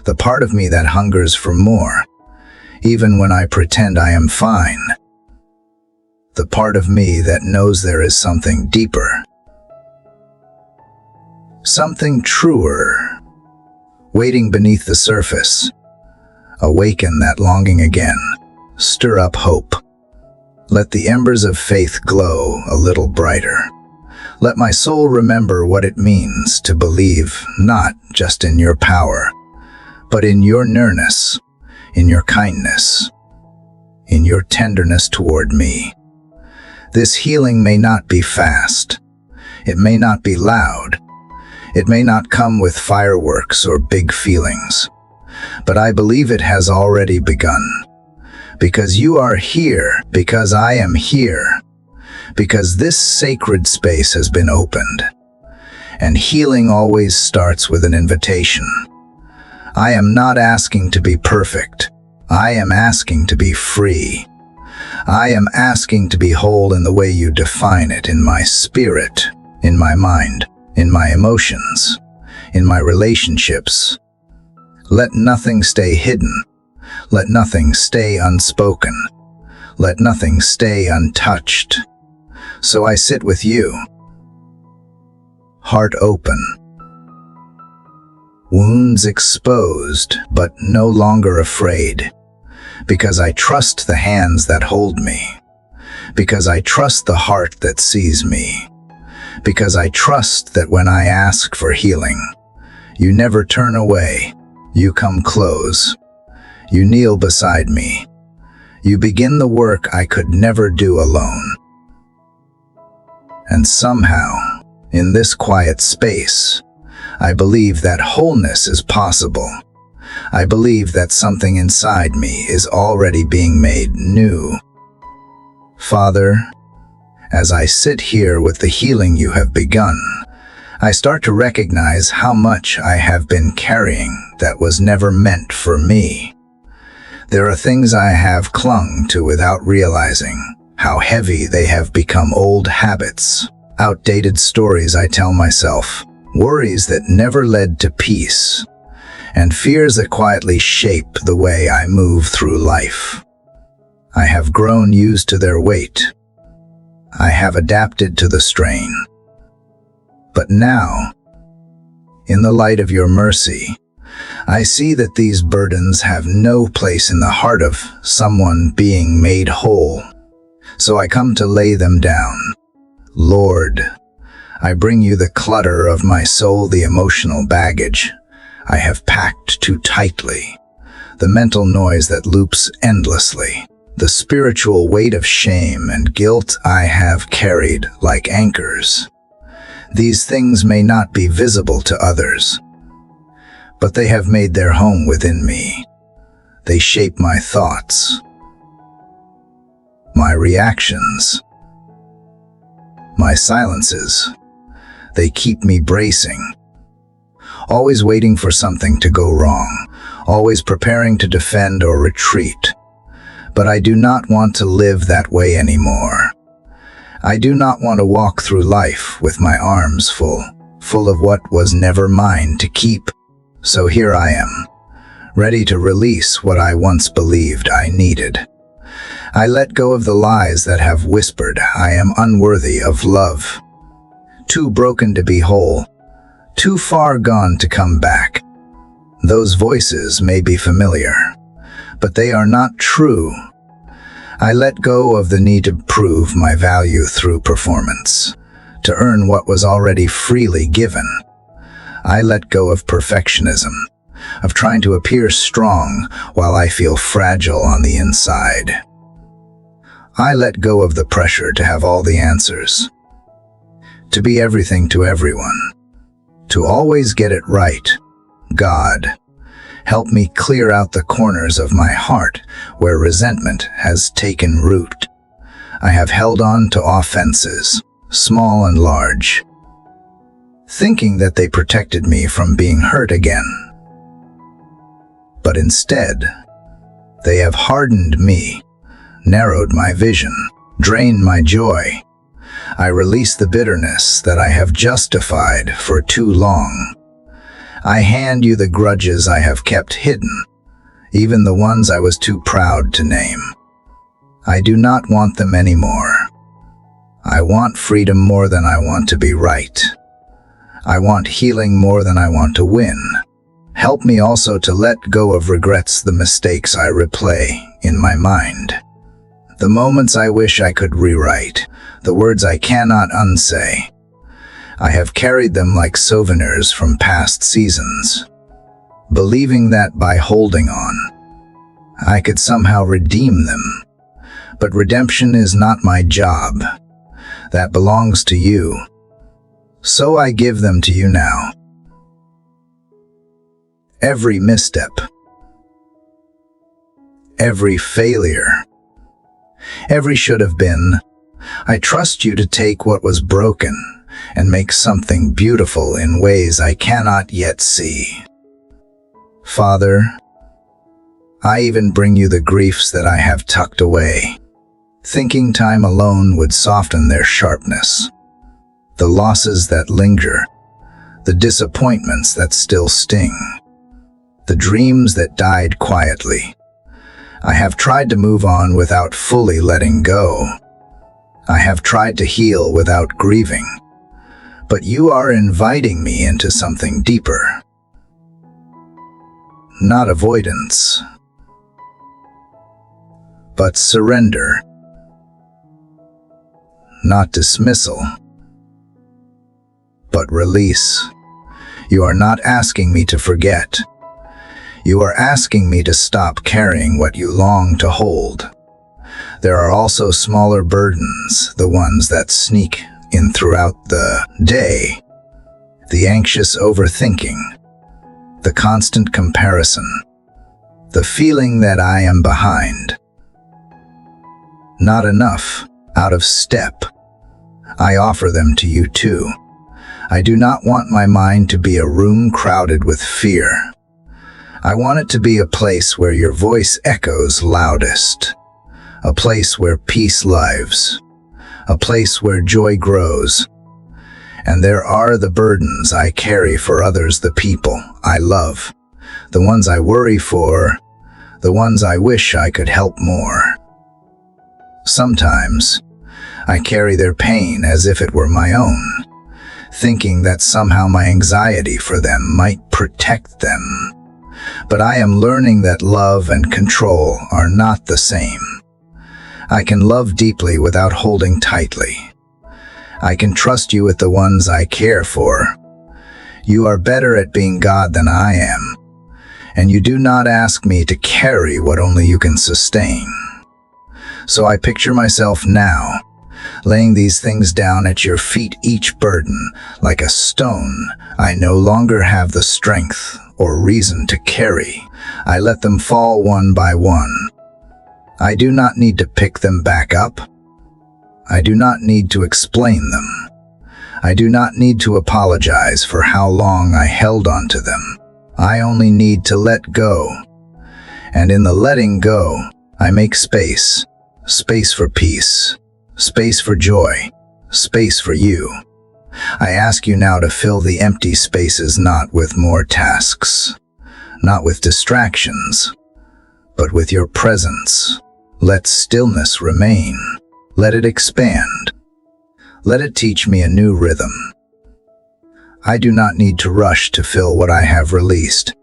the part of me that hungers for more, even when I pretend I am fine. The part of me that knows there is something deeper, something truer, waiting beneath the surface. Awaken that longing again. Stir up hope. Let the embers of faith glow a little brighter. Let my soul remember what it means to believe not just in your power, but in your nearness, in your kindness, in your tenderness toward me. This healing may not be fast. It may not be loud. It may not come with fireworks or big feelings. But I believe it has already begun. Because you are here, because I am here, because this sacred space has been opened. And healing always starts with an invitation. I am not asking to be perfect. I am asking to be free. I am asking to be whole in the way you define it, in my spirit, in my mind, in my emotions, in my relationships. Let nothing stay hidden. Let nothing stay unspoken. Let nothing stay untouched. So I sit with you, heart open, wounds exposed, but no longer afraid, because I trust the hands that hold me, because I trust the heart that sees me, because I trust that when I ask for healing, you never turn away, you come close, you kneel beside me, you begin the work I could never do alone. And somehow, in this quiet space, I believe that wholeness is possible. I believe that something inside me is already being made new. Father, as I sit here with the healing you have begun, I start to recognize how much I have been carrying that was never meant for me. There are things I have clung to without realizing how heavy they have become: old habits, outdated stories I tell myself, worries that never led to peace, and fears that quietly shape the way I move through life. I have grown used to their weight. I have adapted to the strain. But now, in the light of your mercy, I see that these burdens have no place in the heart of someone being made whole. So I come to lay them down. Lord, I bring you the clutter of my soul, the emotional baggage I have packed too tightly, the mental noise that loops endlessly, the spiritual weight of shame and guilt I have carried like anchors. These things may not be visible to others, but they have made their home within me. They shape my thoughts, my reactions, my silences. They keep me bracing, always waiting for something to go wrong, always preparing to defend or retreat. But I do not want to live that way anymore. I do not want to walk through life with my arms full of what was never mine to keep. So here I am, ready to release what I once believed I needed. I let go of the lies that have whispered I am unworthy of love, too broken to be whole, too far gone to come back. Those voices may be familiar, but they are not true. I let go of the need to prove my value through performance, to earn what was already freely given. I let go of perfectionism, of trying to appear strong while I feel fragile on the inside. I let go of the pressure to have all the answers, to be everything to everyone, to always get it right. God, help me clear out the corners of my heart where resentment has taken root. I have held on to offenses, small and large, thinking that they protected me from being hurt again. But instead, they have hardened me, narrowed my vision, drained my joy. I release the bitterness that I have justified for too long. I hand you the grudges I have kept hidden, even the ones I was too proud to name. I do not want them anymore. I want freedom more than I want to be right. I want healing more than I want to win. Help me also to let go of regrets, the mistakes I replay in my mind, the moments I wish I could rewrite, the words I cannot unsay. I have carried them like souvenirs from past seasons, believing that by holding on, I could somehow redeem them. But redemption is not my job. That belongs to you. So I give them to you now. Every misstep, every failure, every should have been, I trust you to take what was broken and make something beautiful in ways I cannot yet see. Father, I even bring you the griefs that I have tucked away, thinking time alone would soften their sharpness. The losses that linger, the disappointments that still sting, the dreams that died quietly. I have tried to move on without fully letting go. I have tried to heal without grieving. But you are inviting me into something deeper. Not avoidance, but surrender. Not dismissal, but release. You are not asking me to forget. You are asking me to stop carrying what you long to hold. There are also smaller burdens, the ones that sneak in throughout the day. The anxious overthinking, the constant comparison, the feeling that I am behind. Not enough, out of step. I offer them to you too. I do not want my mind to be a room crowded with fear. I want it to be a place where your voice echoes loudest, a place where peace lives, a place where joy grows. And there are the burdens I carry for others, the people I love, the ones I worry for, the ones I wish I could help more. Sometimes, I carry their pain as if it were my own, thinking that somehow my anxiety for them might protect them. But I am learning that love and control are not the same. I can love deeply without holding tightly. I can trust you with the ones I care for. You are better at being God than I am, and you do not ask me to carry what only you can sustain. So I picture myself now, laying these things down at your feet, each burden like a stone I no longer have the strength or reason to carry. I let them fall one by one. I do not need to pick them back up. I do not need to explain them. I do not need to apologize for how long I held on to them. I only need to let go. And in the letting go, I make space. Space for peace. Space for joy. Space for you. I ask you now to fill the empty spaces, not with more tasks, not with distractions, but with your presence. Let stillness remain. Let it expand. Let it teach me a new rhythm. I do not need to rush to fill what I have released.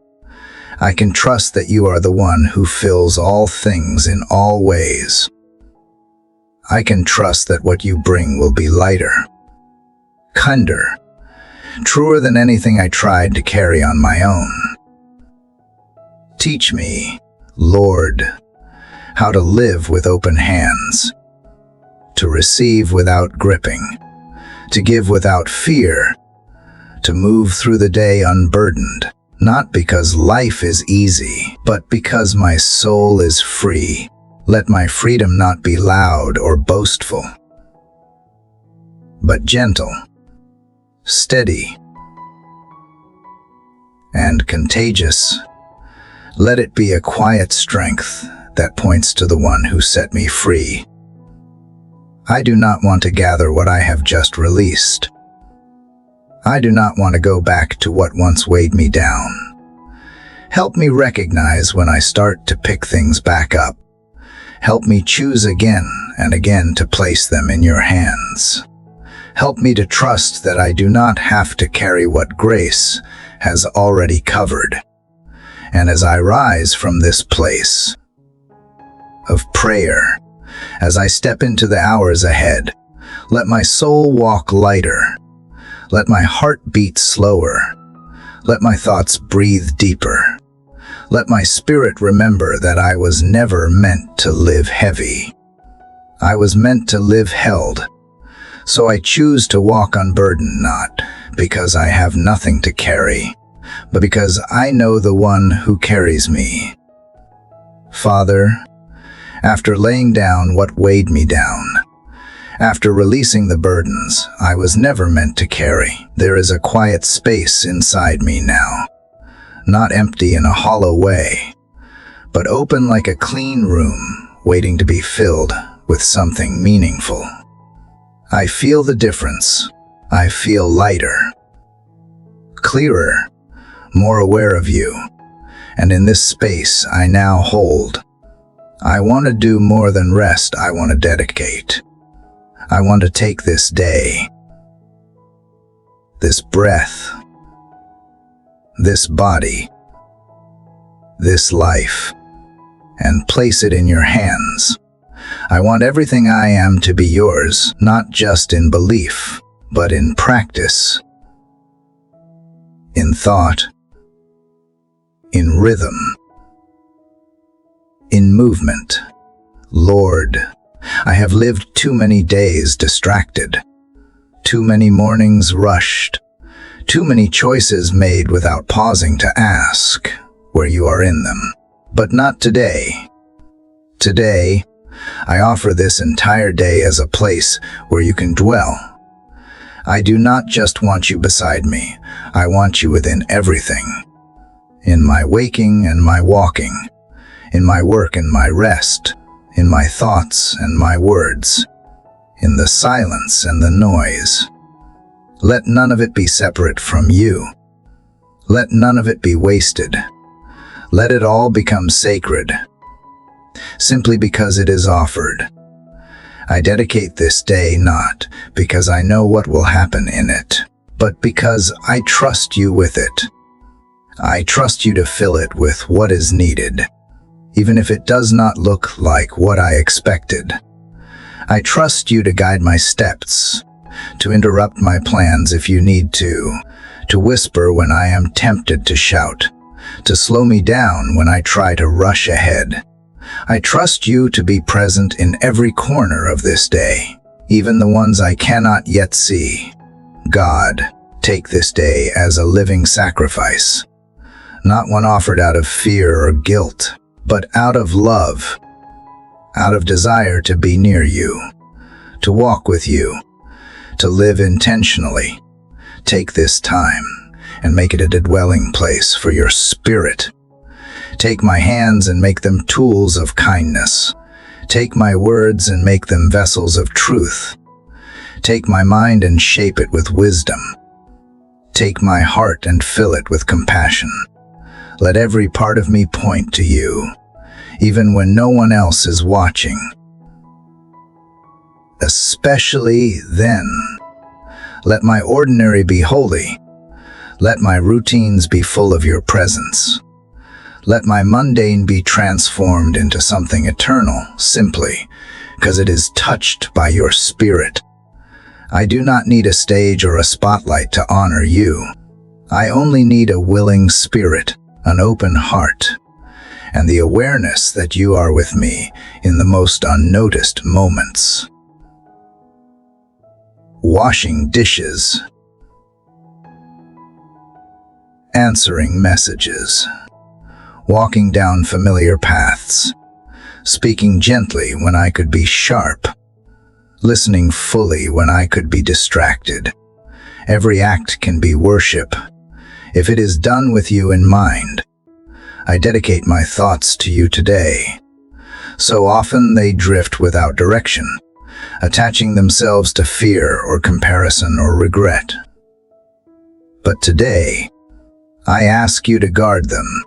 I can trust that you are the one who fills all things in all ways. I can trust that what you bring will be lighter, kinder, truer than anything I tried to carry on my own. Teach me, Lord, how to live with open hands, to receive without gripping, to give without fear, to move through the day unburdened, not because life is easy, but because my soul is free. Let my freedom not be loud or boastful, but gentle, steady, and contagious. Let it be a quiet strength that points to the one who set me free. I do not want to gather what I have just released. I do not want to go back to what once weighed me down. Help me recognize when I start to pick things back up. Help me choose again and again to place them in your hands. Help me to trust that I do not have to carry what grace has already covered. And as I rise from this place of prayer, as I step into the hours ahead, let my soul walk lighter. Let my heart beat slower. Let my thoughts breathe deeper. Let my spirit remember that I was never meant to live heavy. I was meant to live held. So I choose to walk unburdened, not because I have nothing to carry, but because I know the one who carries me. Father, after laying down what weighed me down, after releasing the burdens I was never meant to carry, there is a quiet space inside me now, not empty in a hollow way, but open like a clean room, waiting to be filled with something meaningful. I feel the difference. I feel lighter, clearer, more aware of you, and in this space I now hold. I want to do more than rest. I want to dedicate. I want to take this day, this breath, this body, this life, and place it in your hands. I want everything I am to be yours, not just in belief, but in practice, in thought, in rhythm, in movement. Lord, I have lived too many days distracted, too many mornings rushed, too many choices made without pausing to ask where you are in them. But not today. Today, I offer this entire day as a place where you can dwell. I do not just want you beside me, I want you within everything. In my waking and my walking, in my work and my rest, in my thoughts and my words, in the silence and the noise. Let none of it be separate from you. Let none of it be wasted. Let it all become sacred, simply because it is offered. I dedicate this day not because I know what will happen in it, but because I trust you with it. I trust you to fill it with what is needed, even if it does not look like what I expected. I trust you to guide my steps, to interrupt my plans if you need to whisper when I am tempted to shout, to slow me down when I try to rush ahead. I trust you to be present in every corner of this day, even the ones I cannot yet see. God, take this day as a living sacrifice, not one offered out of fear or guilt, but out of love, out of desire to be near you, to walk with you, to live intentionally. Take this time and make it a dwelling place for your spirit. Take my hands and make them tools of kindness. Take my words and make them vessels of truth. Take my mind and shape it with wisdom. Take my heart and fill it with compassion. Let every part of me point to you, even when no one else is watching. Especially then, let my ordinary be holy. Let my routines be full of your presence. Let my mundane be transformed into something eternal, simply because it is touched by your spirit. I do not need a stage or a spotlight to honor you. I only need a willing spirit, an open heart, and the awareness that you are with me in the most unnoticed moments. Washing dishes, answering messages, walking down familiar paths, speaking gently when I could be sharp, listening fully when I could be distracted. Every act can be worship, if it is done with you in mind. I dedicate my thoughts to you today. So often they drift without direction, attaching themselves to fear or comparison or regret. But today, I ask you to guard them,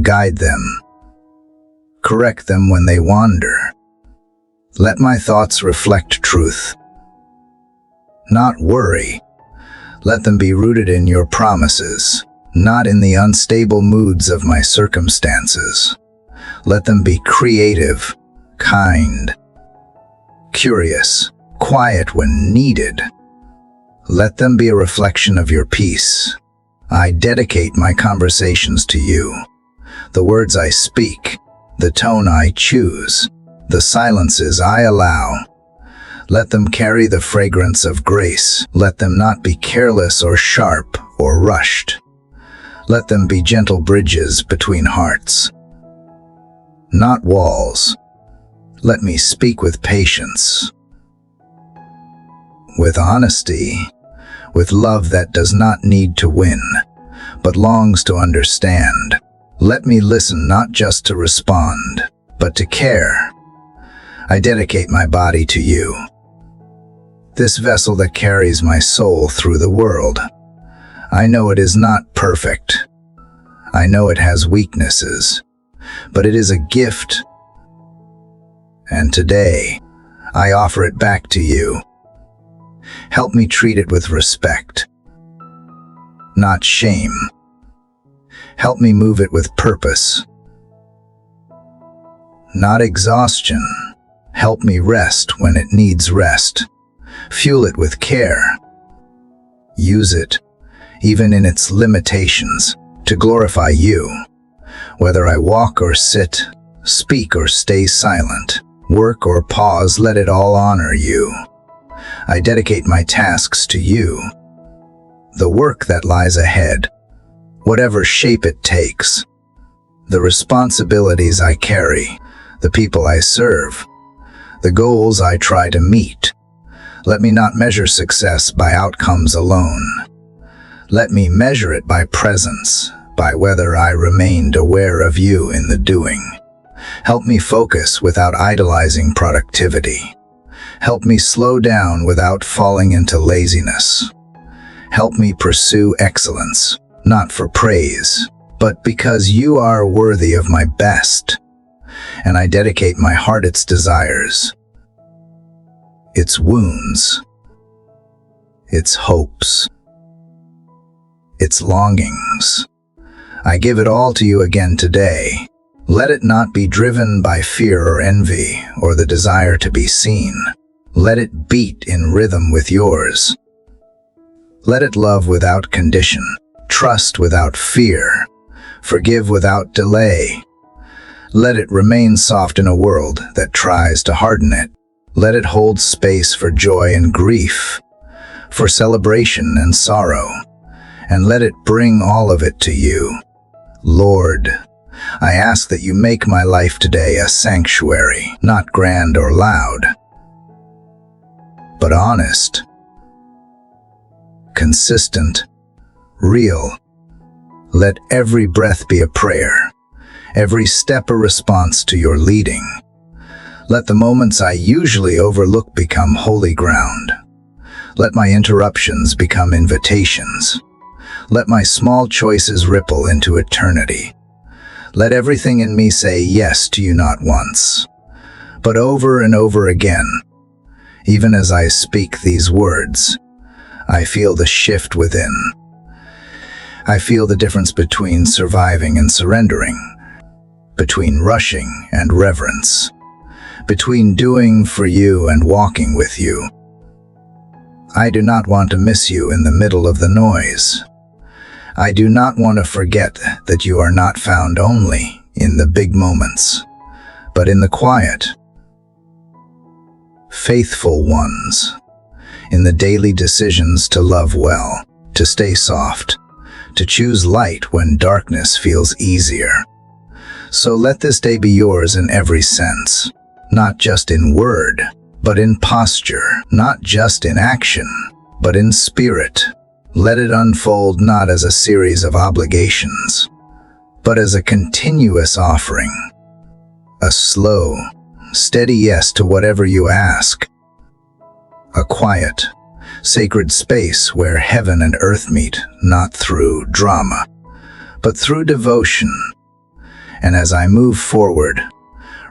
guide them, correct them when they wander. Let my thoughts reflect truth, not worry. Let them be rooted in your promises, not in the unstable moods of my circumstances. Let them be creative, kind, curious, quiet when needed. Let them be a reflection of your peace. I dedicate my conversations to you. The words I speak, the tone I choose, The silences I allow, let them carry the fragrance of grace. Let them not be careless or sharp or rushed. Let them be gentle bridges between hearts, not walls. Let me speak with patience, with honesty, with love that does not need to win, but longs to understand. Let me listen not just to respond, but to care. I dedicate my body to you, this vessel that carries my soul through the world. I know it is not perfect. I know it has weaknesses, but it is a gift. And today, I offer it back to you. Help me treat it with respect, not shame. Help me move it with purpose, not exhaustion. Help me rest when it needs rest. Fuel it with care. Use it, even in its limitations, to glorify you. Whether I walk or sit, speak or stay silent, work or pause, let it all honor you. I dedicate my tasks to you, the work that lies ahead, whatever shape it takes, the responsibilities I carry, the people I serve, the goals I try to meet. Let me not measure success by outcomes alone. Let me measure it by presence, by whether I remained aware of you in the doing. Help me focus without idolizing productivity. Help me slow down without falling into laziness. Help me pursue excellence, not for praise, but because you are worthy of my best. And I dedicate my heart, its desires, its wounds, its hopes, its longings. I give it all to you again today. Let it not be driven by fear or envy or the desire to be seen. Let it beat in rhythm with yours. Let it love without condition, trust without fear, forgive without delay. Let it remain soft in a world that tries to harden it. Let it hold space for joy and grief, for celebration and sorrow, and let it bring all of it to you. Lord, I ask that you make my life today a sanctuary, not grand or loud, but honest, consistent, real. Let every breath be a prayer, every step a response to your leading. Let the moments I usually overlook become holy ground. Let my interruptions become invitations. Let my small choices ripple into eternity. Let everything in me say yes to you not once, but over and over again. Even as I speak these words, I feel the shift within. I feel the difference between surviving and surrendering, between rushing and reverence, between doing for you and walking with you. I do not want to miss you in the middle of the noise. I do not want to forget that you are not found only in the big moments, but in the quiet, faithful ones, in the daily decisions to love well, to stay soft, to choose light when darkness feels easier. So let this day be yours in every sense, not just in word, but in posture, not just in action, but in spirit. Let it unfold not as a series of obligations, but as a continuous offering, a slow, steady yes to whatever you ask, a quiet, sacred space where heaven and earth meet, not through drama, but through devotion. And as I move forward,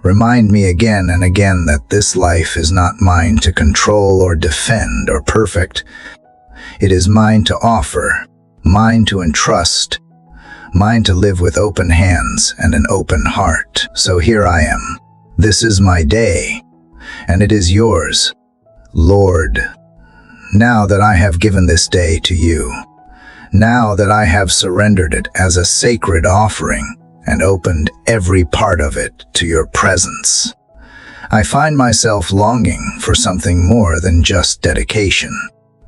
remind me again and again that this life is not mine to control or defend or perfect. It is mine to offer, mine to entrust, mine to live with open hands and an open heart. So here I am. This is my day, and it is yours, Lord. Now that I have given this day to you, now that I have surrendered it as a sacred offering and opened every part of it to your presence, I find myself longing for something more than just dedication.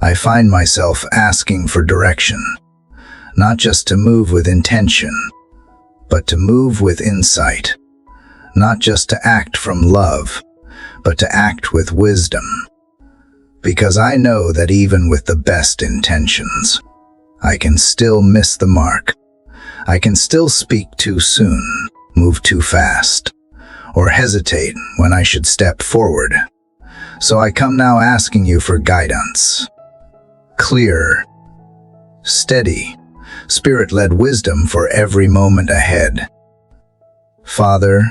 I find myself asking for direction, not just to move with intention, but to move with insight, not just to act from love, but to act with wisdom. Because I know that even with the best intentions, I can still miss the mark. I can still speak too soon, move too fast, or hesitate when I should step forward. So I come now asking you for guidance. Clear, steady, Spirit-led wisdom for every moment ahead. Father,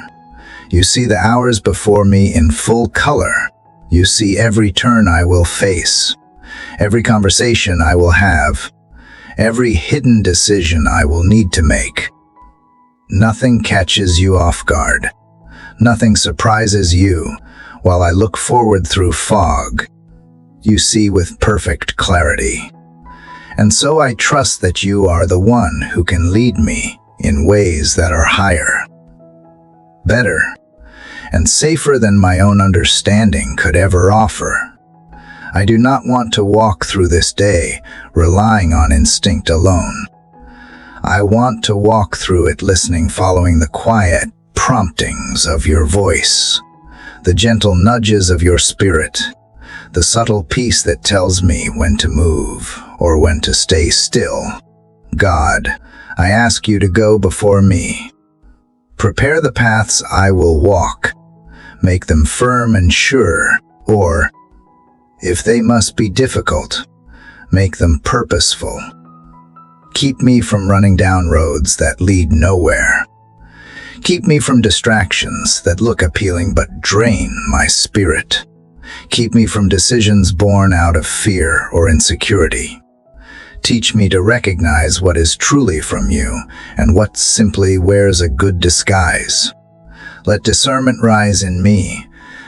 you see the hours before me in full color. You see every turn I will face, every conversation I will have, every hidden decision I will need to make. Nothing catches you off guard. Nothing surprises you while I look forward through fog. You see with perfect clarity. And so I trust that you are the one who can lead me in ways that are higher, better, and safer than my own understanding could ever offer. I do not want to walk through this day relying on instinct alone. I want to walk through it listening, following the quiet promptings of your voice, the gentle nudges of your spirit, the subtle peace that tells me when to move or when to stay still. God, I ask you to go before me. Prepare the paths I will walk. Make them firm and sure, or, if they must be difficult, make them purposeful. Keep me from running down roads that lead nowhere. Keep me from distractions that look appealing but drain my spirit. Keep me from decisions born out of fear or insecurity. Teach me to recognize what is truly from you and what simply wears a good disguise. Let discernment rise in me,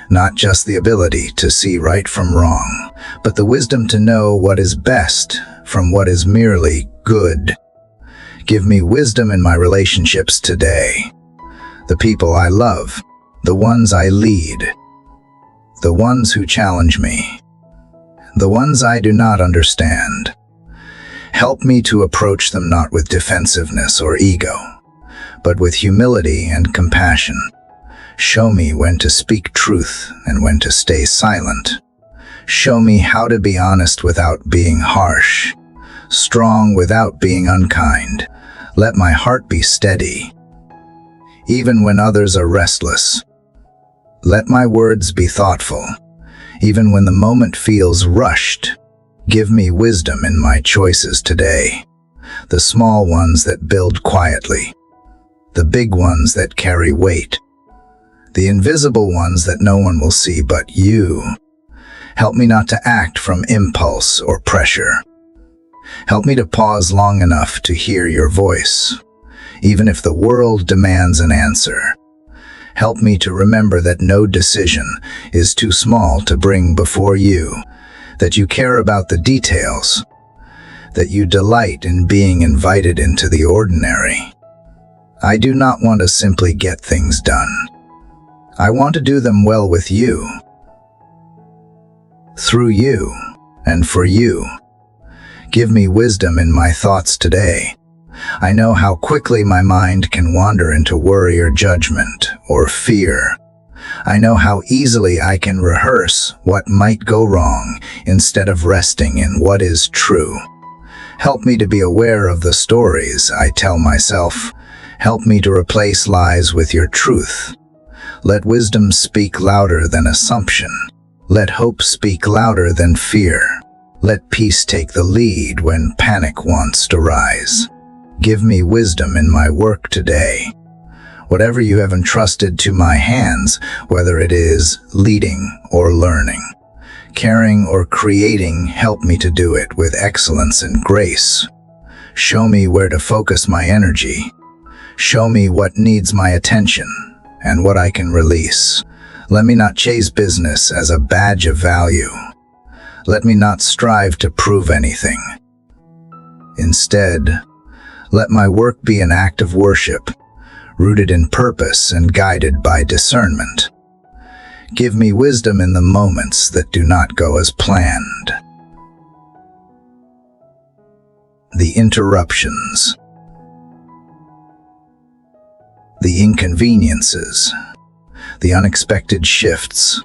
not just the ability to see right from wrong, but the wisdom to know what is best from what is merely good. Give me wisdom in my relationships today. The people I love, the ones I lead, the ones who challenge me, the ones I do not understand. Help me to approach them not with defensiveness or ego, but with humility and compassion. Show me when to speak truth and when to stay silent. Show me how to be honest without being harsh, strong without being unkind. Let my heart be steady, even when others are restless. Let my words be thoughtful, even when the moment feels rushed. Give me wisdom in my choices today, the small ones that build quietly, the big ones that carry weight, the invisible ones that no one will see but you. Help me not to act from impulse or pressure. Help me to pause long enough to hear your voice, even if the world demands an answer. Help me to remember that no decision is too small to bring before you, that you care about the details, that you delight in being invited into the ordinary. I do not want to simply get things done. I want to do them well with you, through you, and for you. Give me wisdom in my thoughts today. I know how quickly my mind can wander into worry or judgment or fear. I know how easily I can rehearse what might go wrong instead of resting in what is true. Help me to be aware of the stories I tell myself. Help me to replace lies with your truth. Let wisdom speak louder than assumption. Let hope speak louder than fear. Let peace take the lead when panic wants to rise. Give me wisdom in my work today. Whatever you have entrusted to my hands, whether it is leading or learning, caring or creating, help me to do it with excellence and grace. Show me where to focus my energy. Show me what needs my attention and what I can release. Let me not chase business as a badge of value. Let me not strive to prove anything. Instead, let my work be an act of worship, rooted in purpose and guided by discernment. Give me wisdom in the moments that do not go as planned. The interruptions. The inconveniences. The unexpected shifts.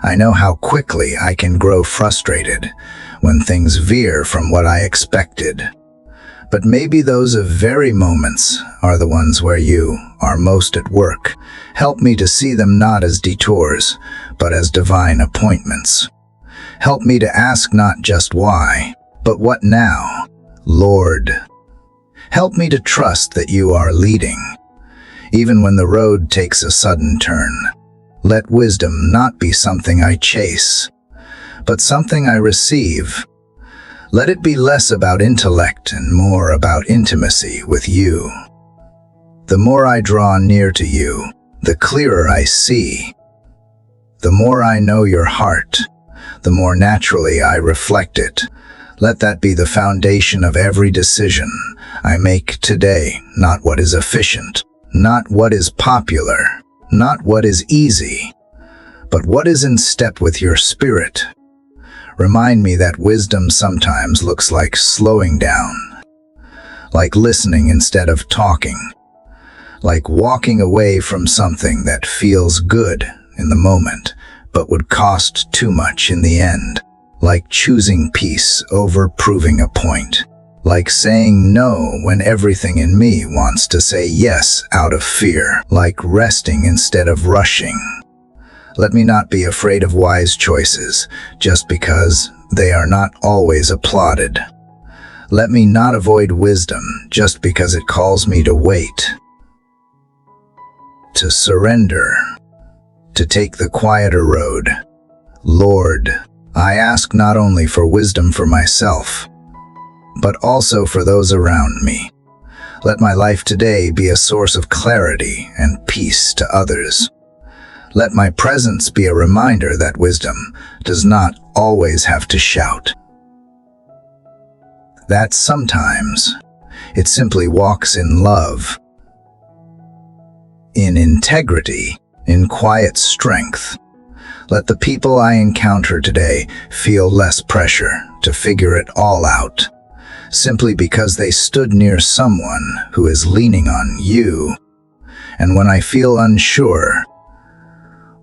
I know how quickly I can grow frustrated when things veer from what I expected. But maybe those very moments are the ones where you are most at work. Help me to see them not as detours, but as divine appointments. Help me to ask not just why, but what now, Lord. Help me to trust that you are leading, even when the road takes a sudden turn. Let wisdom not be something I chase, but something I receive. Let it be less about intellect and more about intimacy with you. The more I draw near to you, the clearer I see. The more I know your heart, the more naturally I reflect it. Let that be the foundation of every decision I make today, not what is efficient, not what is popular, not what is easy, but what is in step with your spirit. Remind me that wisdom sometimes looks like slowing down, like listening instead of talking, like walking away from something that feels good in the moment, but would cost too much in the end, like choosing peace over proving a point, like saying no when everything in me wants to say yes out of fear, like resting instead of rushing. Let me not be afraid of wise choices just because they are not always applauded. Let me not avoid wisdom just because it calls me to wait, to surrender, to take the quieter road. Lord, I ask not only for wisdom for myself, but also for those around me. Let my life today be a source of clarity and peace to others. Let my presence be a reminder that wisdom does not always have to shout. That sometimes it simply walks in love, in integrity, in quiet strength. Let the people I encounter today feel less pressure to figure it all out, simply because they stood near someone who is leaning on you. And when I feel unsure,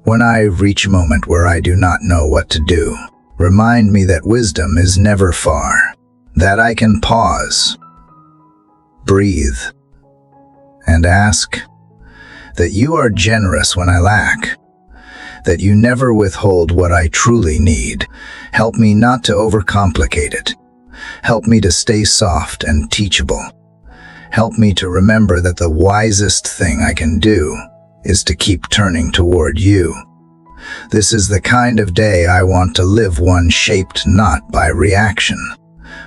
when I reach a moment where I do not know what to do, remind me that wisdom is never far, that I can pause, breathe, and ask, that you are generous when I lack, that you never withhold what I truly need. Help me not to overcomplicate it. Help me to stay soft and teachable. Help me to remember that the wisest thing I can do is to keep turning toward you. This is the kind of day I want to live, one shaped not by reaction,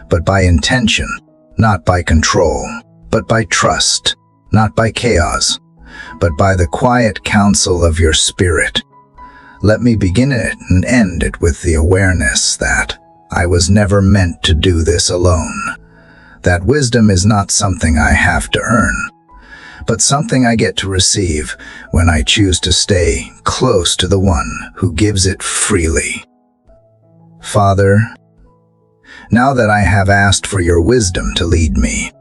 but by intention, not by control, but by trust, not by chaos, but by the quiet counsel of your spirit. Let me begin it and end it with the awareness that I was never meant to do this alone, that wisdom is not something I have to earn, but something I get to receive when I choose to stay close to the one who gives it freely. Father, now that I have asked for your wisdom to lead me,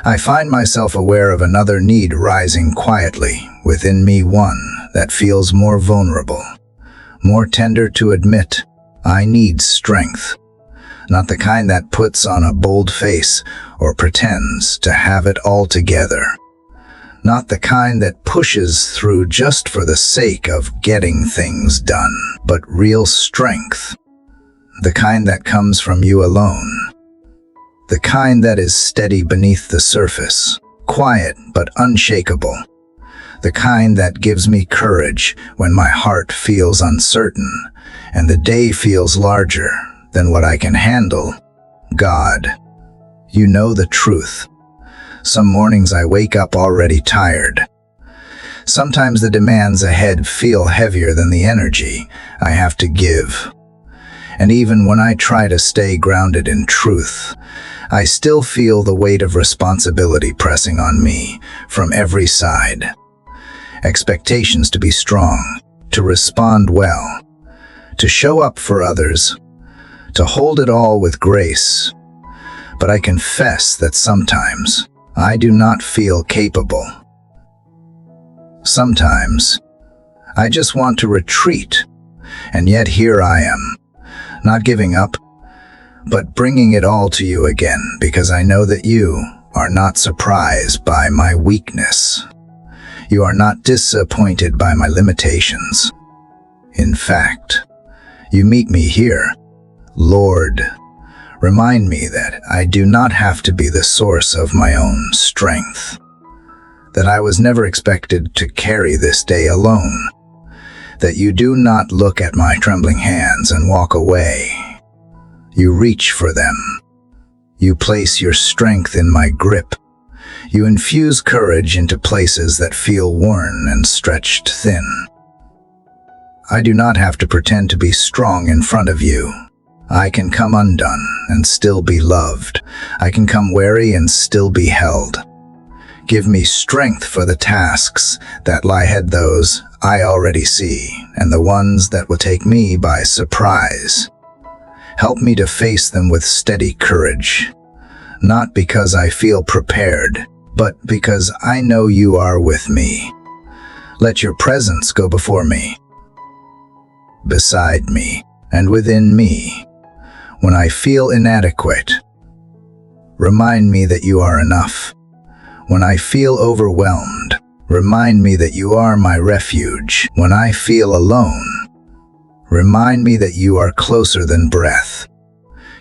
I find myself aware of another need rising quietly within me, one that feels more vulnerable, more tender to admit. I need strength, not the kind that puts on a bold face or pretends to have it all together. Not the kind that pushes through just for the sake of getting things done, but real strength. The kind that comes from you alone. The kind that is steady beneath the surface, quiet but unshakable. The kind that gives me courage when my heart feels uncertain and the day feels larger than what I can handle. God, you know the truth. Some mornings I wake up already tired. Sometimes the demands ahead feel heavier than the energy I have to give. And even when I try to stay grounded in truth, I still feel the weight of responsibility pressing on me from every side. Expectations to be strong, to respond well, to show up for others, to hold it all with grace. But I confess that sometimes I do not feel capable. Sometimes I just want to retreat, and yet here I am, not giving up, but bringing it all to you again, because I know that you are not surprised by my weakness. You are not disappointed by my limitations. In fact, you meet me here. Lord, remind me that I do not have to be the source of my own strength, that I was never expected to carry this day alone, that you do not look at my trembling hands and walk away. You reach for them. You place your strength in my grip. You infuse courage into places that feel worn and stretched thin. I do not have to pretend to be strong in front of you. I can come undone and still be loved. I can come weary and still be held. Give me strength for the tasks that lie ahead, those I already see, and the ones that will take me by surprise. Help me to face them with steady courage, not because I feel prepared, but because I know you are with me. Let your presence go before me, beside me, and within me. When I feel inadequate, remind me that you are enough. When I feel overwhelmed, remind me that you are my refuge. When I feel alone, remind me that you are closer than breath.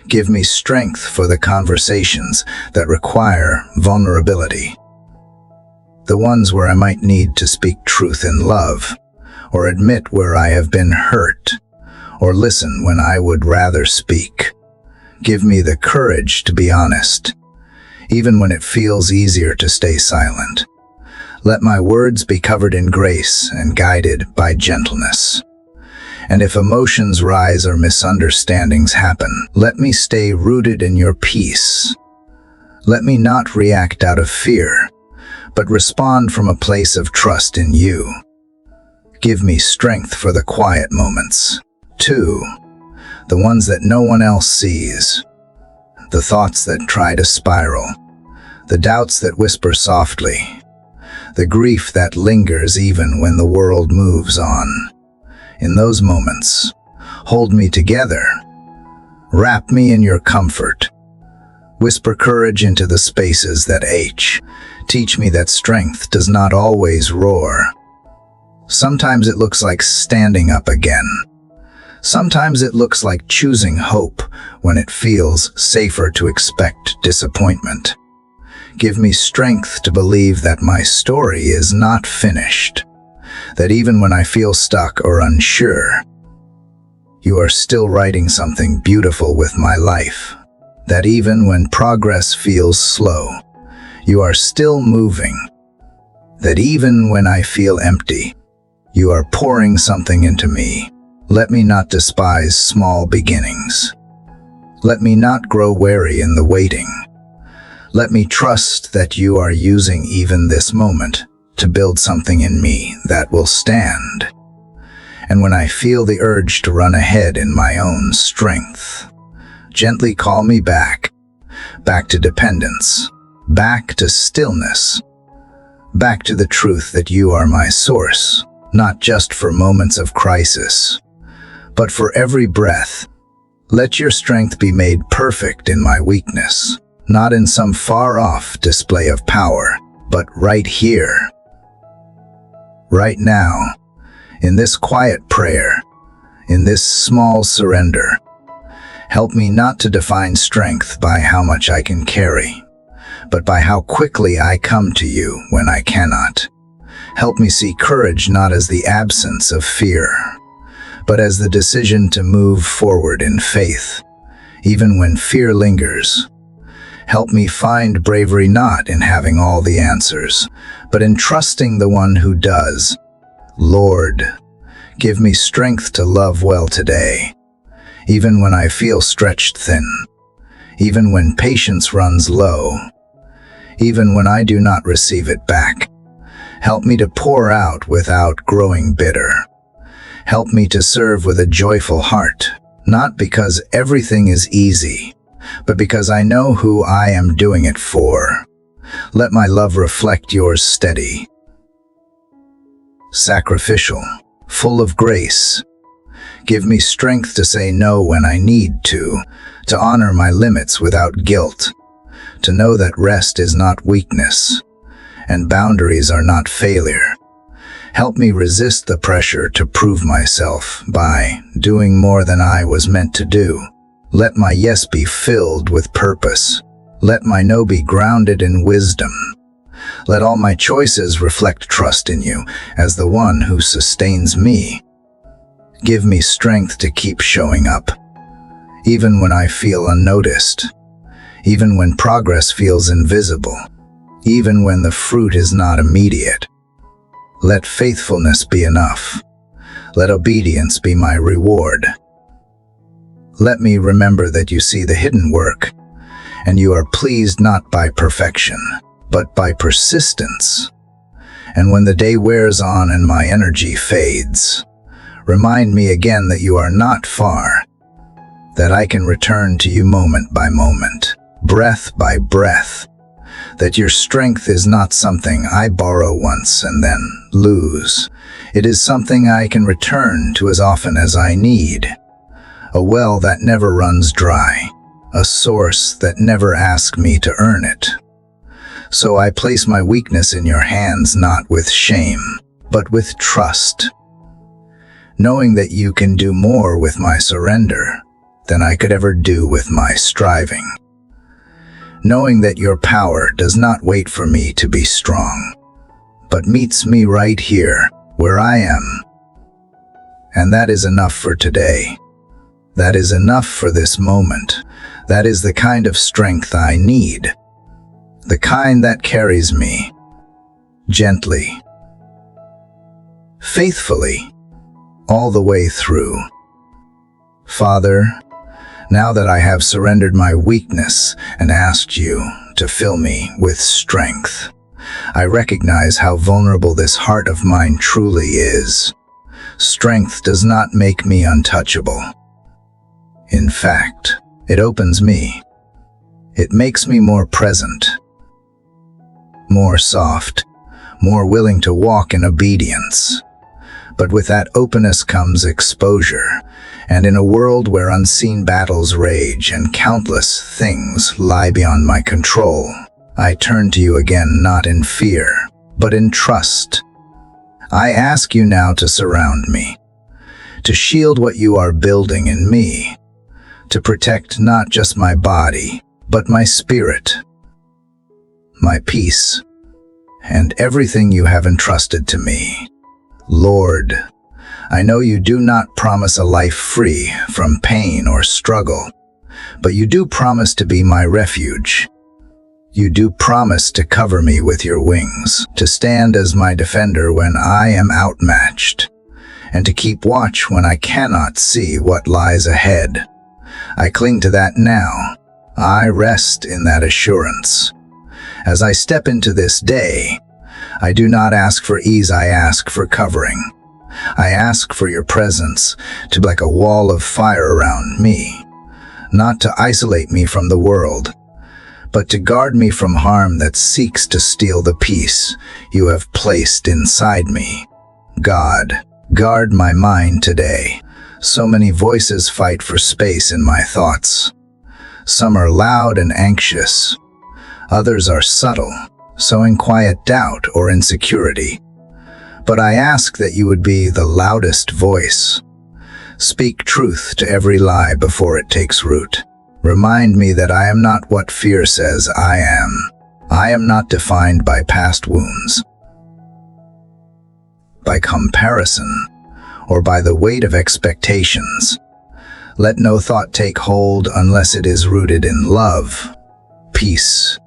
Give me strength for the conversations that require vulnerability, the ones where I might need to speak truth in love, or admit where I have been hurt, or listen when I would rather speak. Give me the courage to be honest, even when it feels easier to stay silent. Let my words be covered in grace and guided by gentleness. And if emotions rise or misunderstandings happen, let me stay rooted in your peace. Let me not react out of fear, but respond from a place of trust in you. Give me strength for the quiet moments, too, the ones that no one else sees, the thoughts that try to spiral, the doubts that whisper softly, the grief that lingers even when the world moves on. In those moments, hold me together. Wrap me in your comfort. Whisper courage into the spaces that ache. Teach me that strength does not always roar. Sometimes it looks like standing up again. Sometimes it looks like choosing hope when it feels safer to expect disappointment. Give me strength to believe that my story is not finished, that even when I feel stuck or unsure, you are still writing something beautiful with my life, that even when progress feels slow, you are still moving, that even when I feel empty, you are pouring something into me. Let me not despise small beginnings. Let me not grow weary in the waiting. Let me trust that you are using even this moment to build something in me that will stand. And when I feel the urge to run ahead in my own strength, gently call me back to dependence, back to stillness, back to the truth that you are my source, not just for moments of crisis, but for every breath. Let your strength be made perfect in my weakness, not in some far-off display of power, but right here, right now, in this quiet prayer, in this small surrender. Help me not to define strength by how much I can carry, but by how quickly I come to you when I cannot. Help me see courage not as the absence of fear, but as the decision to move forward in faith, even when fear lingers. Help me find bravery not in having all the answers, but in trusting the one who does. Lord, give me strength to love well today, even when I feel stretched thin, even when patience runs low, even when I do not receive it back. Help me to pour out without growing bitter. Help me to serve with a joyful heart, not because everything is easy, but because I know who I am doing it for. Let my love reflect yours steady, sacrificial, full of grace. Give me strength to say no when I need to honor my limits without guilt, to know that rest is not weakness, and boundaries are not failure. Help me resist the pressure to prove myself by doing more than I was meant to do. Let my yes be filled with purpose. Let my no be grounded in wisdom. Let all my choices reflect trust in you as the one who sustains me. Give me strength to keep showing up, even when I feel unnoticed, even when progress feels invisible, even when the fruit is not immediate. Let faithfulness be enough. Let obedience be my reward. Let me remember that you see the hidden work, and you are pleased not by perfection, but by persistence. And when the day wears on and my energy fades, remind me again that you are not far, that I can return to you moment by moment, breath by breath, that your strength is not something I borrow once and then lose. It is something I can return to as often as I need, a well that never runs dry, a source that never asks me to earn it. So I place my weakness in your hands, not with shame, but with trust, knowing that you can do more with my surrender than I could ever do with my striving. Knowing that your power does not wait for me to be strong, but meets me right here, where I am. And that is enough for today. That is enough for this moment. That is the kind of strength I need. The kind that carries me gently, faithfully, all the way through. Father, now that I have surrendered my weakness and asked you to fill me with strength, I recognize how vulnerable this heart of mine truly is. Strength does not make me untouchable. In fact, it opens me. It makes me more present, more soft, more willing to walk in obedience. But with that openness comes exposure, and in a world where unseen battles rage and countless things lie beyond my control, I turn to you again, not in fear, but in trust. I ask you now to surround me, to shield what you are building in me, to protect not just my body, but my spirit, my peace, and everything you have entrusted to me. Lord, I know you do not promise a life free from pain or struggle, but you do promise to be my refuge. You do promise to cover me with your wings, to stand as my defender when I am outmatched, and to keep watch when I cannot see what lies ahead. I cling to that now. I rest in that assurance. As I step into this day, I do not ask for ease, I ask for covering. I ask for your presence to be like a wall of fire around me, not to isolate me from the world, but to guard me from harm that seeks to steal the peace you have placed inside me. God, guard my mind today. So many voices fight for space in my thoughts. Some are loud and anxious. Others are subtle, sowing quiet doubt or insecurity. But I ask that you would be the loudest voice. Speak truth to every lie before it takes root. Remind me that I am not what fear says I am. I am not defined by past wounds, by comparison, or by the weight of expectations. Let no thought take hold unless it is rooted in love, peace,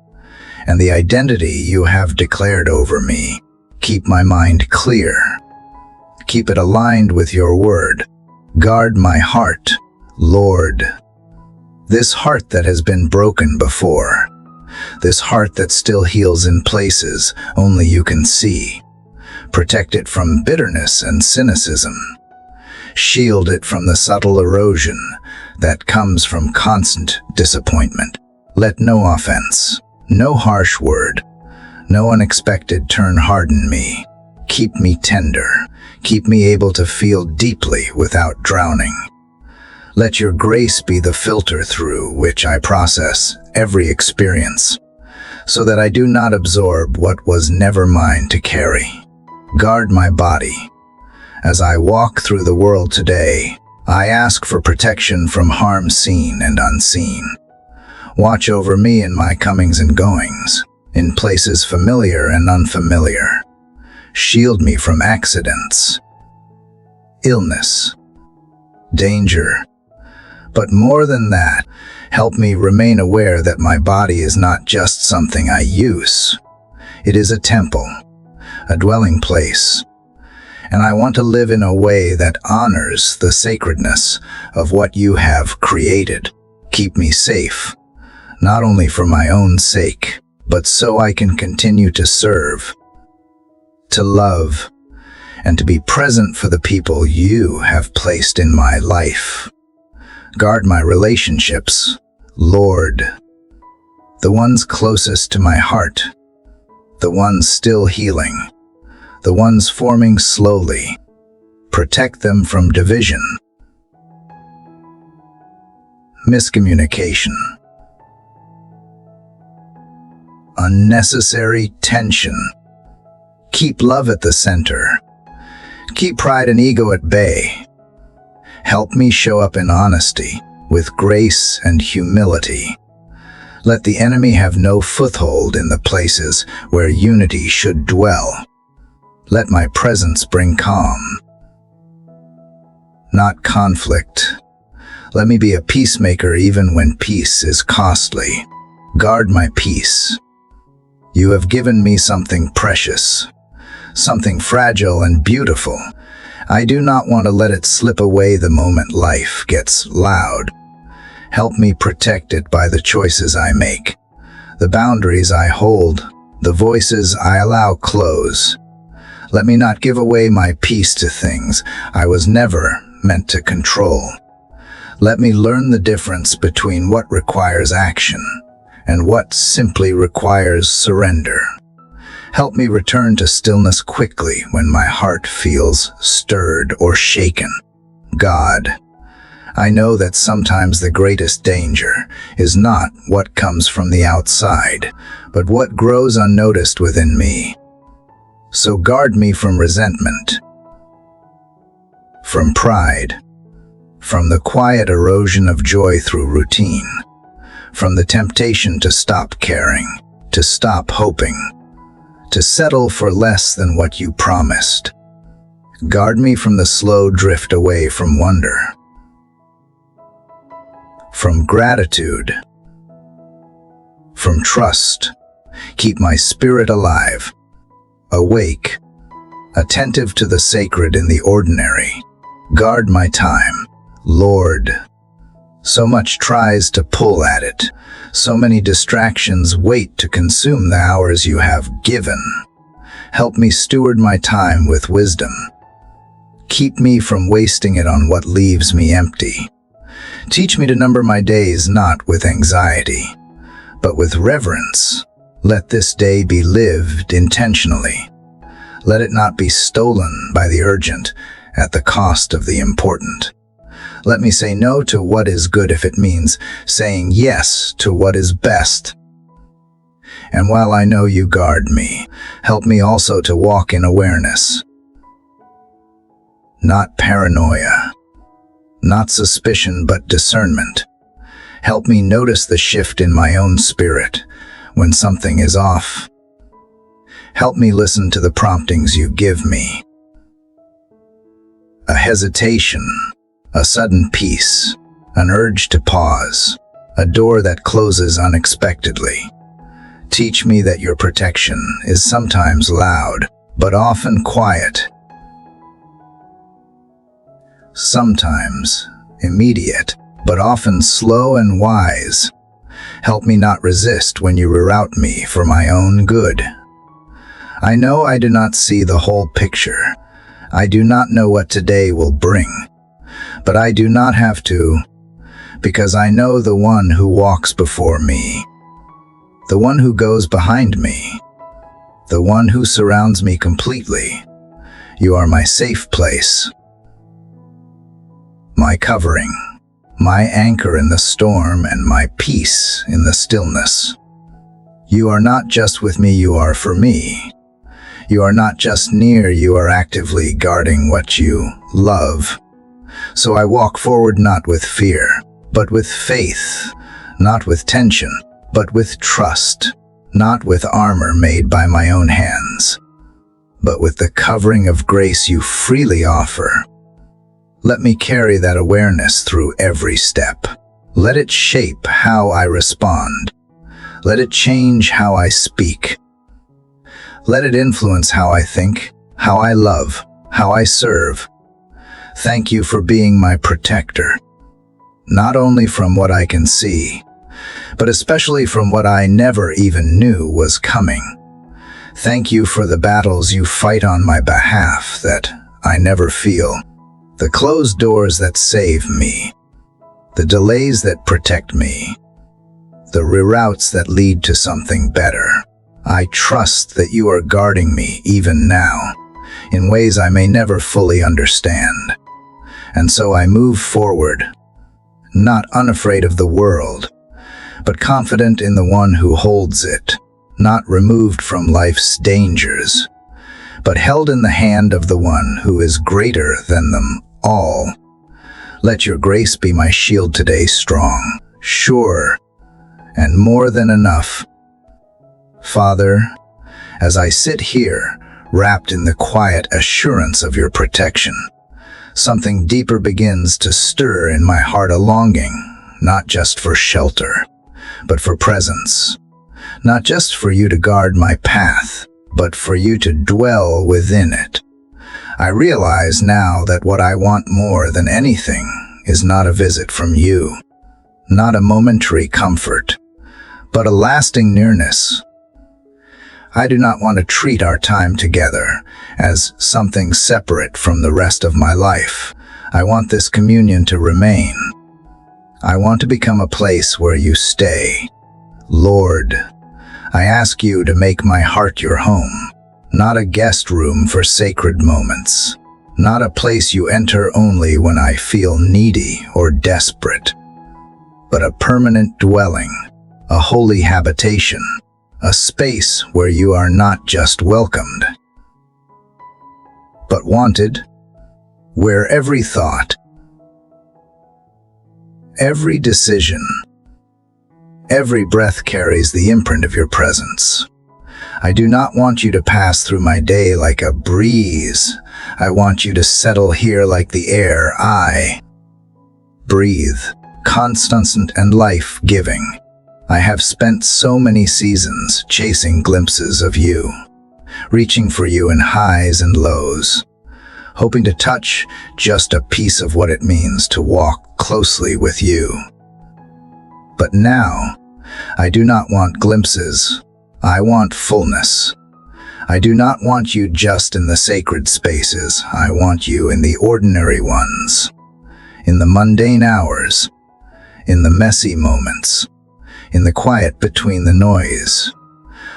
and the identity you have declared over me. Keep my mind clear. Keep it aligned with your word. Guard my heart, Lord. This heart that has been broken before. This heart that still heals in places only you can see. Protect it from bitterness and cynicism. Shield it from the subtle erosion that comes from constant disappointment. Let no offense, no harsh word, no unexpected turn harden me. Keep me tender. Keep me able to feel deeply without drowning. Let your grace be the filter through which I process every experience, so that I do not absorb what was never mine to carry. Guard my body. As I walk through the world today, I ask for protection from harm seen and unseen. Watch over me in my comings and goings, in places familiar and unfamiliar. Shield me from accidents, illness, danger. But more than that, help me remain aware that my body is not just something I use. It is a temple, a dwelling place, and I want to live in a way that honors the sacredness of what you have created. Keep me safe, not only for my own sake, but so I can continue to serve, to love, and to be present for the people you have placed in my life. Guard my relationships, Lord, the ones closest to my heart, the ones still healing, the ones forming slowly. Protect them from division, miscommunication, unnecessary tension. Keep love at the center. Keep pride and ego at bay. Help me show up in honesty, with grace and humility. Let the enemy have no foothold in the places where unity should dwell. Let my presence bring calm, not conflict. Let me be a peacemaker even when peace is costly. Guard my peace. You have given me something precious, something fragile and beautiful. I do not want to let it slip away the moment life gets loud. Help me protect it by the choices I make, the boundaries I hold, the voices I allow close. Let me not give away my peace to things I was never meant to control. Let me learn the difference between what requires action and what simply requires surrender. Help me return to stillness quickly when my heart feels stirred or shaken. God, I know that sometimes the greatest danger is not what comes from the outside, but what grows unnoticed within me. So guard me from resentment, from pride, from the quiet erosion of joy through routine, from the temptation to stop caring, to stop hoping, to settle for less than what you promised. Guard me from the slow drift away from wonder, from gratitude, from trust. Keep my spirit alive, awake, attentive to the sacred in the ordinary. Guard my time, Lord. So much tries to pull at it. So many distractions wait to consume the hours you have given. Help me steward my time with wisdom. Keep me from wasting it on what leaves me empty. Teach me to number my days not with anxiety, but with reverence. Let this day be lived intentionally. Let it not be stolen by the urgent at the cost of the important. Let me say no to what is good if it means saying yes to what is best. And while I know you guard me, help me also to walk in awareness, not paranoia, not suspicion but discernment. Help me notice the shift in my own spirit when something is off. Help me listen to the promptings you give me. A hesitation, a sudden peace, an urge to pause, a door that closes unexpectedly. Teach me that your protection is sometimes loud, but often quiet. Sometimes immediate, but often slow and wise. Help me not resist when you reroute me for my own good. I know I do not see the whole picture. I do not know what today will bring, But I do not have to, because I know the one who walks before me, the one who goes behind me, the one who surrounds me completely. You are my safe place, my covering, my anchor in the storm, and my peace in the stillness. You are not just with me, you are for me. You are not just near, you are actively guarding what you love. So I walk forward not with fear, but with faith, not with tension, but with trust, not with armor made by my own hands, but with the covering of grace you freely offer. Let me carry that awareness through every step. Let it shape how I respond. Let it change how I speak. Let it influence how I think, how I love, how I serve. Thank you for being my protector, not only from what I can see, but especially from what I never even knew was coming. Thank you for the battles you fight on my behalf that I never feel, the closed doors that save me, the delays that protect me, the reroutes that lead to something better. I trust that you are guarding me even now, in ways I may never fully understand. And so I move forward, not unafraid of the world, but confident in the one who holds it, not removed from life's dangers, but held in the hand of the one who is greater than them all. Let your grace be my shield today, strong, sure, and more than enough. Father, as I sit here, wrapped in the quiet assurance of your protection, something deeper begins to stir in my heart, a longing, not just for shelter, but for presence. Not just for you to guard my path, but for you to dwell within it. I realize now that what I want more than anything is not a visit from you, not a momentary comfort, but a lasting nearness. I do not want to treat our time together as something separate from the rest of my life. I want this communion to remain. I want to become a place where you stay. Lord, I ask you to make my heart your home, not a guest room for sacred moments, not a place you enter only when I feel needy or desperate, but a permanent dwelling, a holy habitation, a space where you are not just welcomed, but wanted, where every thought, every decision, every breath carries the imprint of your presence. I do not want you to pass through my day like a breeze. I want you to settle here like the air I breathe, constant and life-giving. I have spent so many seasons chasing glimpses of you, reaching for you in highs and lows, hoping to touch just a piece of what it means to walk closely with you. But now, I do not want glimpses. I want fullness. I do not want you just in the sacred spaces. I want you in the ordinary ones, in the mundane hours, in the messy moments, in the quiet between the noise.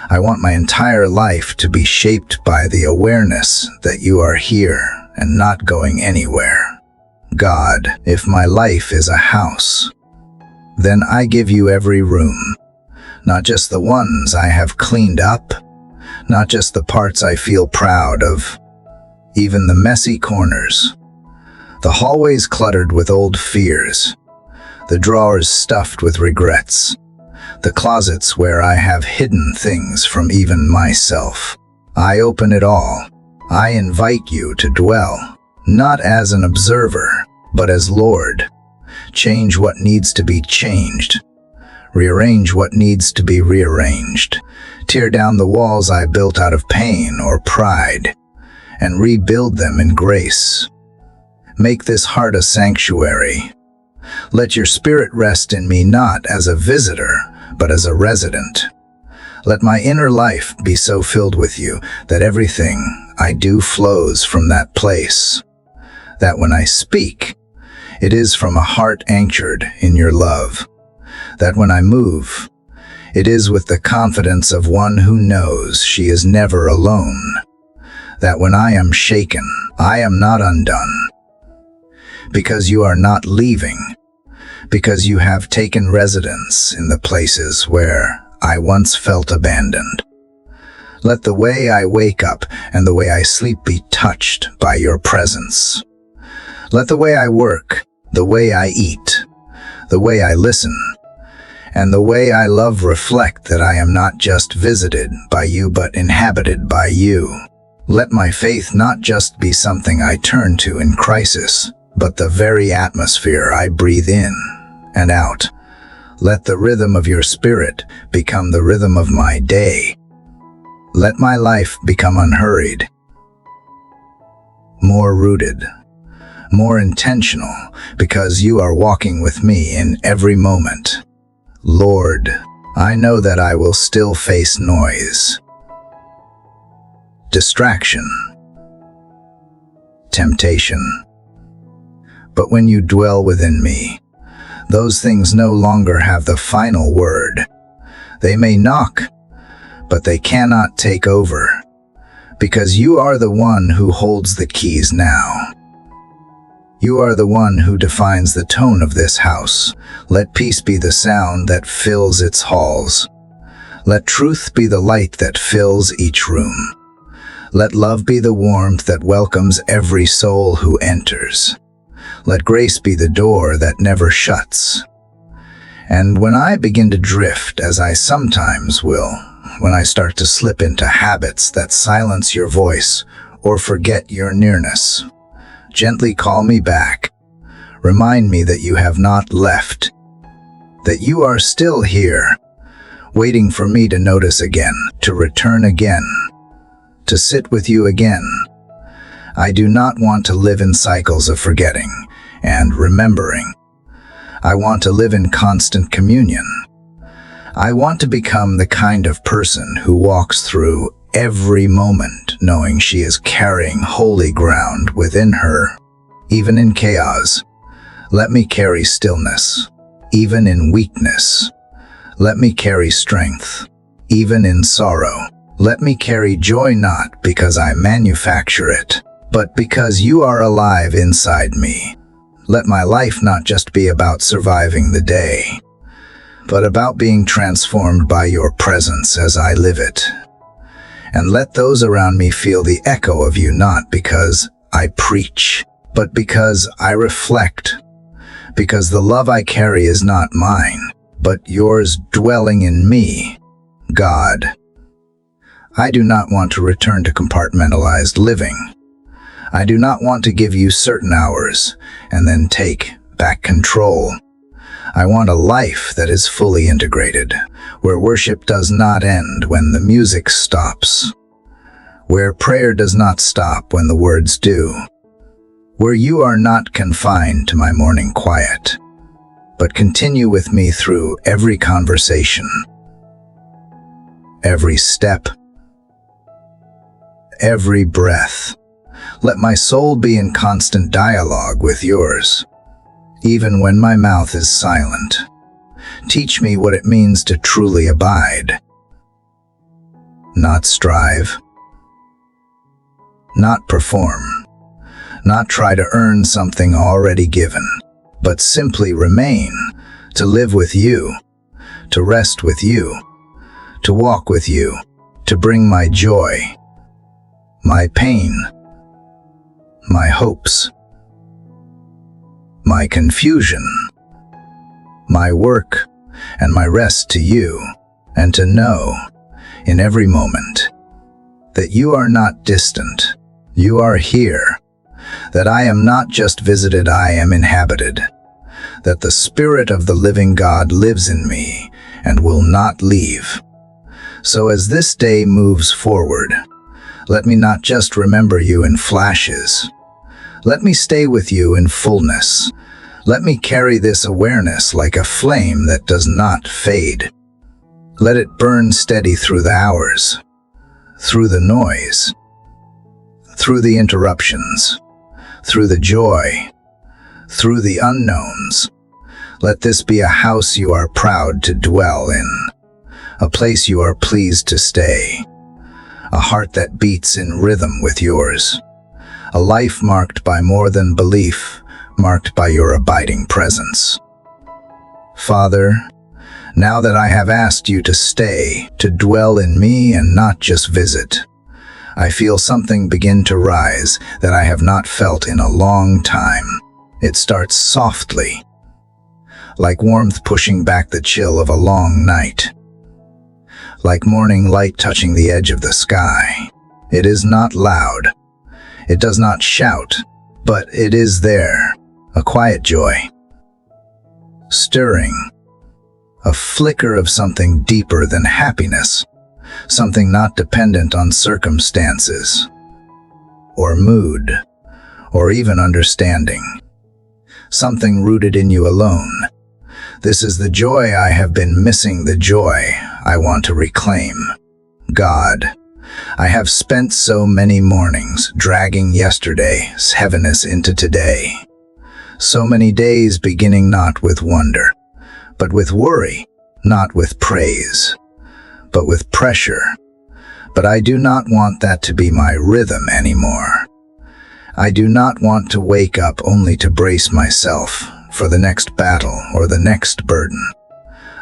I want my entire life to be shaped by the awareness that you are here and not going anywhere. God, if my life is a house, then I give you every room, not just the ones I have cleaned up, not just the parts I feel proud of, even the messy corners, the hallways cluttered with old fears, the drawers stuffed with regrets, the closets where I have hidden things from even myself. I open it all. I invite you to dwell, not as an observer, but as Lord. Change what needs to be changed. Rearrange what needs to be rearranged. Tear down the walls I built out of pain or pride, and rebuild them in grace. Make this heart a sanctuary. Let your spirit rest in me not as a visitor, but as a resident. Let my inner life be so filled with you that everything I do flows from that place. That when I speak, It is from a heart anchored in your love, that when I move, it is with the confidence of one who knows she is never alone, that when I am shaken, I am not undone, because you are not leaving, because you have taken residence in the places where I once felt abandoned. Let the way I wake up and the way I sleep be touched by your presence. Let the way I work, the way I eat, the way I listen, and the way I love reflect that I am not just visited by you but inhabited by you. Let my faith not just be something I turn to in crisis, but the very atmosphere I breathe in and out. Let the rhythm of your spirit become the rhythm of my day. Let my life become unhurried, more rooted, more intentional, because you are walking with me in every moment. Lord, I know that I will still face noise, distraction, temptation. But when you dwell within me, those things no longer have the final word. They may knock, but they cannot take over, because you are the one who holds the keys now. You are the one who defines the tone of this house. Let peace be the sound that fills its halls. Let truth be the light that fills each room. Let love be the warmth that welcomes every soul who enters. Let grace be the door that never shuts. And when I begin to drift, as I sometimes will, when I start to slip into habits that silence your voice or forget your nearness, gently call me back. Remind me that you have not left, that you are still here, waiting for me to notice again, to return again, to sit with you again. I do not want to live in cycles of forgetting and remembering. I want to live in constant communion. I want to become the kind of person who walks through every moment knowing she is carrying holy ground within her. Even in chaos, let me carry stillness. Even in weakness, let me carry strength. Even in sorrow, let me carry joy, not because I manufacture it, but because you are alive inside me. Let my life not just be about surviving the day, but about being transformed by your presence as I live it. And let those around me feel the echo of you, not because I preach, but because I reflect, because the love I carry is not mine, but yours dwelling in me. God, I do not want to return to compartmentalized living. I do not want to give you certain hours and then take back control. I want a life that is fully integrated, where worship does not end when the music stops, where prayer does not stop when the words do, where you are not confined to my morning quiet, but continue with me through every conversation, every step, every breath. Let my soul be in constant dialogue with yours, even when my mouth is silent. Teach me what it means to truly abide, not strive, not perform, not try to earn something already given, but simply remain, to live with you, to rest with you, to walk with you, to bring my joy, my pain, my hopes, my confusion, my work, and my rest to you, and to know, in every moment, that you are not distant, you are here, that I am not just visited, I am inhabited, that the Spirit of the living God lives in me and will not leave. So as this day moves forward, let me not just remember you in flashes. Let me stay with you in fullness. Let me carry this awareness like a flame that does not fade. Let it burn steady through the hours, through the noise, through the interruptions, through the joy, through the unknowns. Let this be a house you are proud to dwell in, a place you are pleased to stay, a heart that beats in rhythm with yours, a life marked by more than belief, marked by your abiding presence. Father, now that I have asked you to stay, to dwell in me and not just visit, I feel something begin to rise that I have not felt in a long time. It starts softly, like warmth pushing back the chill of a long night, like morning light touching the edge of the sky. It is not loud. It does not shout, but it is there, a quiet joy, stirring, a flicker of something deeper than happiness, something not dependent on circumstances, or mood, or even understanding, something rooted in you alone. This is the joy I have been missing, the joy I want to reclaim. God, I have spent so many mornings dragging yesterday's heaviness into today. So many days beginning not with wonder, but with worry, not with praise, but with pressure. But I do not want that to be my rhythm anymore. I do not want to wake up only to brace myself for the next battle or the next burden.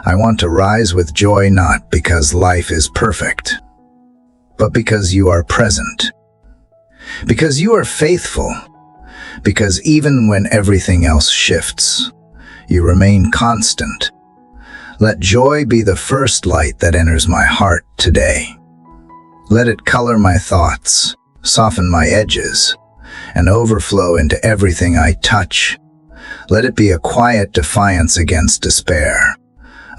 I want to rise with joy, not because life is perfect, but because you are present, because you are faithful, because even when everything else shifts, you remain constant. Let joy be the first light that enters my heart today. Let it color my thoughts, soften my edges, and overflow into everything I touch. Let it be a quiet defiance against despair,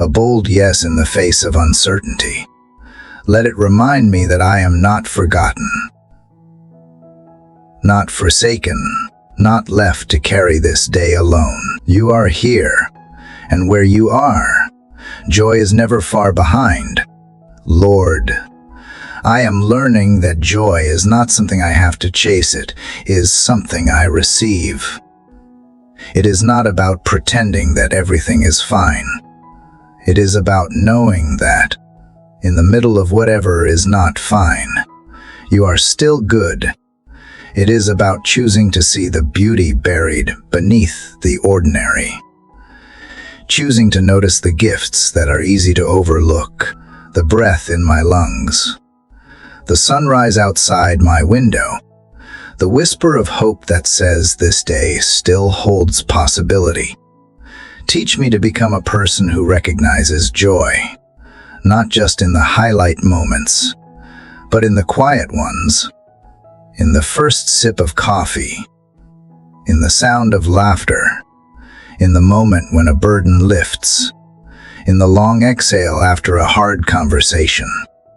a bold yes in the face of uncertainty. Let it remind me that I am not forgotten, not forsaken, not left to carry this day alone. You are here, and where you are, joy is never far behind. Lord, I am learning that joy is not something I have to chase, it is something I receive. It is not about pretending that everything is fine. It is about knowing that, in the middle of whatever is not fine, you are still good. It is about choosing to see the beauty buried beneath the ordinary, choosing to notice the gifts that are easy to overlook, the breath in my lungs, the sunrise outside my window, the whisper of hope that says this day still holds possibility. Teach me to become a person who recognizes joy, not just in the highlight moments, but in the quiet ones, in the first sip of coffee, in the sound of laughter, in the moment when a burden lifts, in the long exhale after a hard conversation,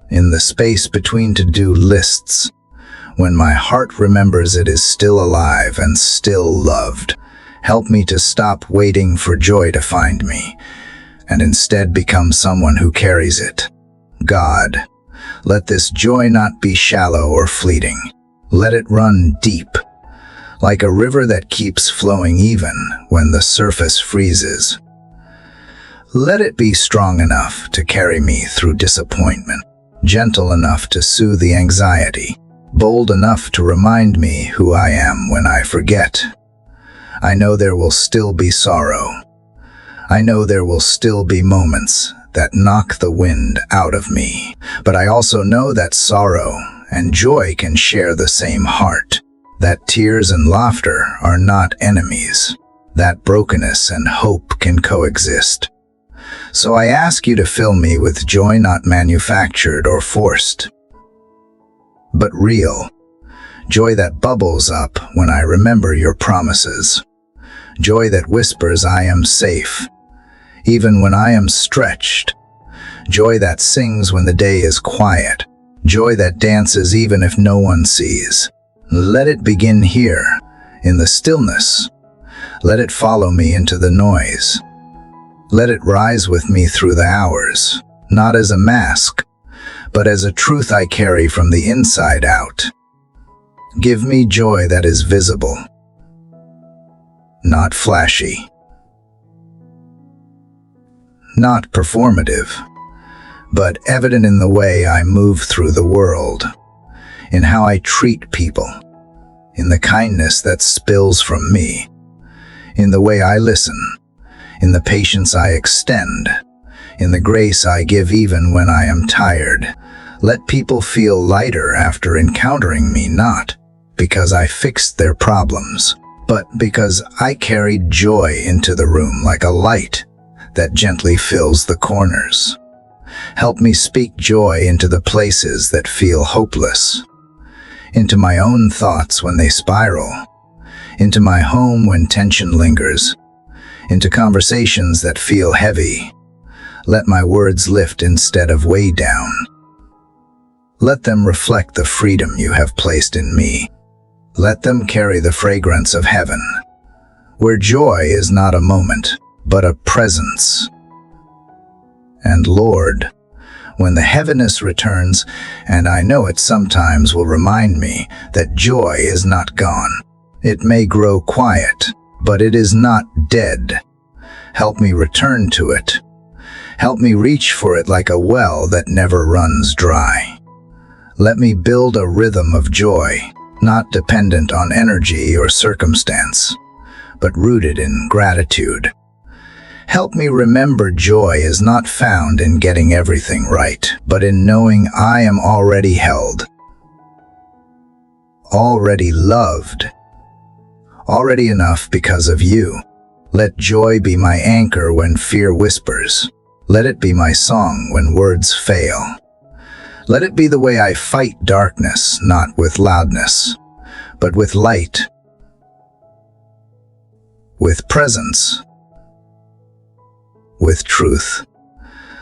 in the space between to-do lists, when my heart remembers it is still alive and still loved. Help me to stop waiting for joy to find me, and instead become someone who carries it. God, let this joy not be shallow or fleeting. Let it run deep, like a river that keeps flowing even when the surface freezes. Let it be strong enough to carry me through disappointment, gentle enough to soothe the anxiety, bold enough to remind me who I am when I forget. I know there will still be sorrow. I know there will still be moments that knock the wind out of me, but I also know that sorrow and joy can share the same heart, that tears and laughter are not enemies, that brokenness and hope can coexist. So I ask you to fill me with joy not manufactured or forced, but real, joy that bubbles up when I remember your promises, joy that whispers I am safe, even when I am stretched, joy that sings when the day is quiet, joy that dances even if no one sees. Let it begin here, in the stillness. Let it follow me into the noise. Let it rise with me through the hours, not as a mask, but as a truth I carry from the inside out. Give me joy that is visible, not flashy, not performative, but evident in the way I move through the world, in how I treat people, in the kindness that spills from me, in the way I listen, in the patience I extend, in the grace I give even when I am tired. Let people feel lighter after encountering me, not because I fixed their problems, but because I carried joy into the room like a light that gently fills the corners. Help me speak joy into the places that feel hopeless, into my own thoughts when they spiral, into my home when tension lingers, into conversations that feel heavy. Let my words lift instead of weigh down. Let them reflect the freedom you have placed in me. Let them carry the fragrance of heaven, where joy is not a moment, but a presence. And Lord, when the heaviness returns, and I know it sometimes will remind me that joy is not gone. It may grow quiet, but it is not dead. Help me return to it. Help me reach for it like a well that never runs dry. Let me build a rhythm of joy, not dependent on energy or circumstance, but rooted in gratitude. Help me remember joy is not found in getting everything right, but in knowing I am already held, already loved, already enough because of you. Let joy be my anchor when fear whispers. Let it be my song when words fail. Let it be the way I fight darkness, not with loudness, but with light, with presence, with truth.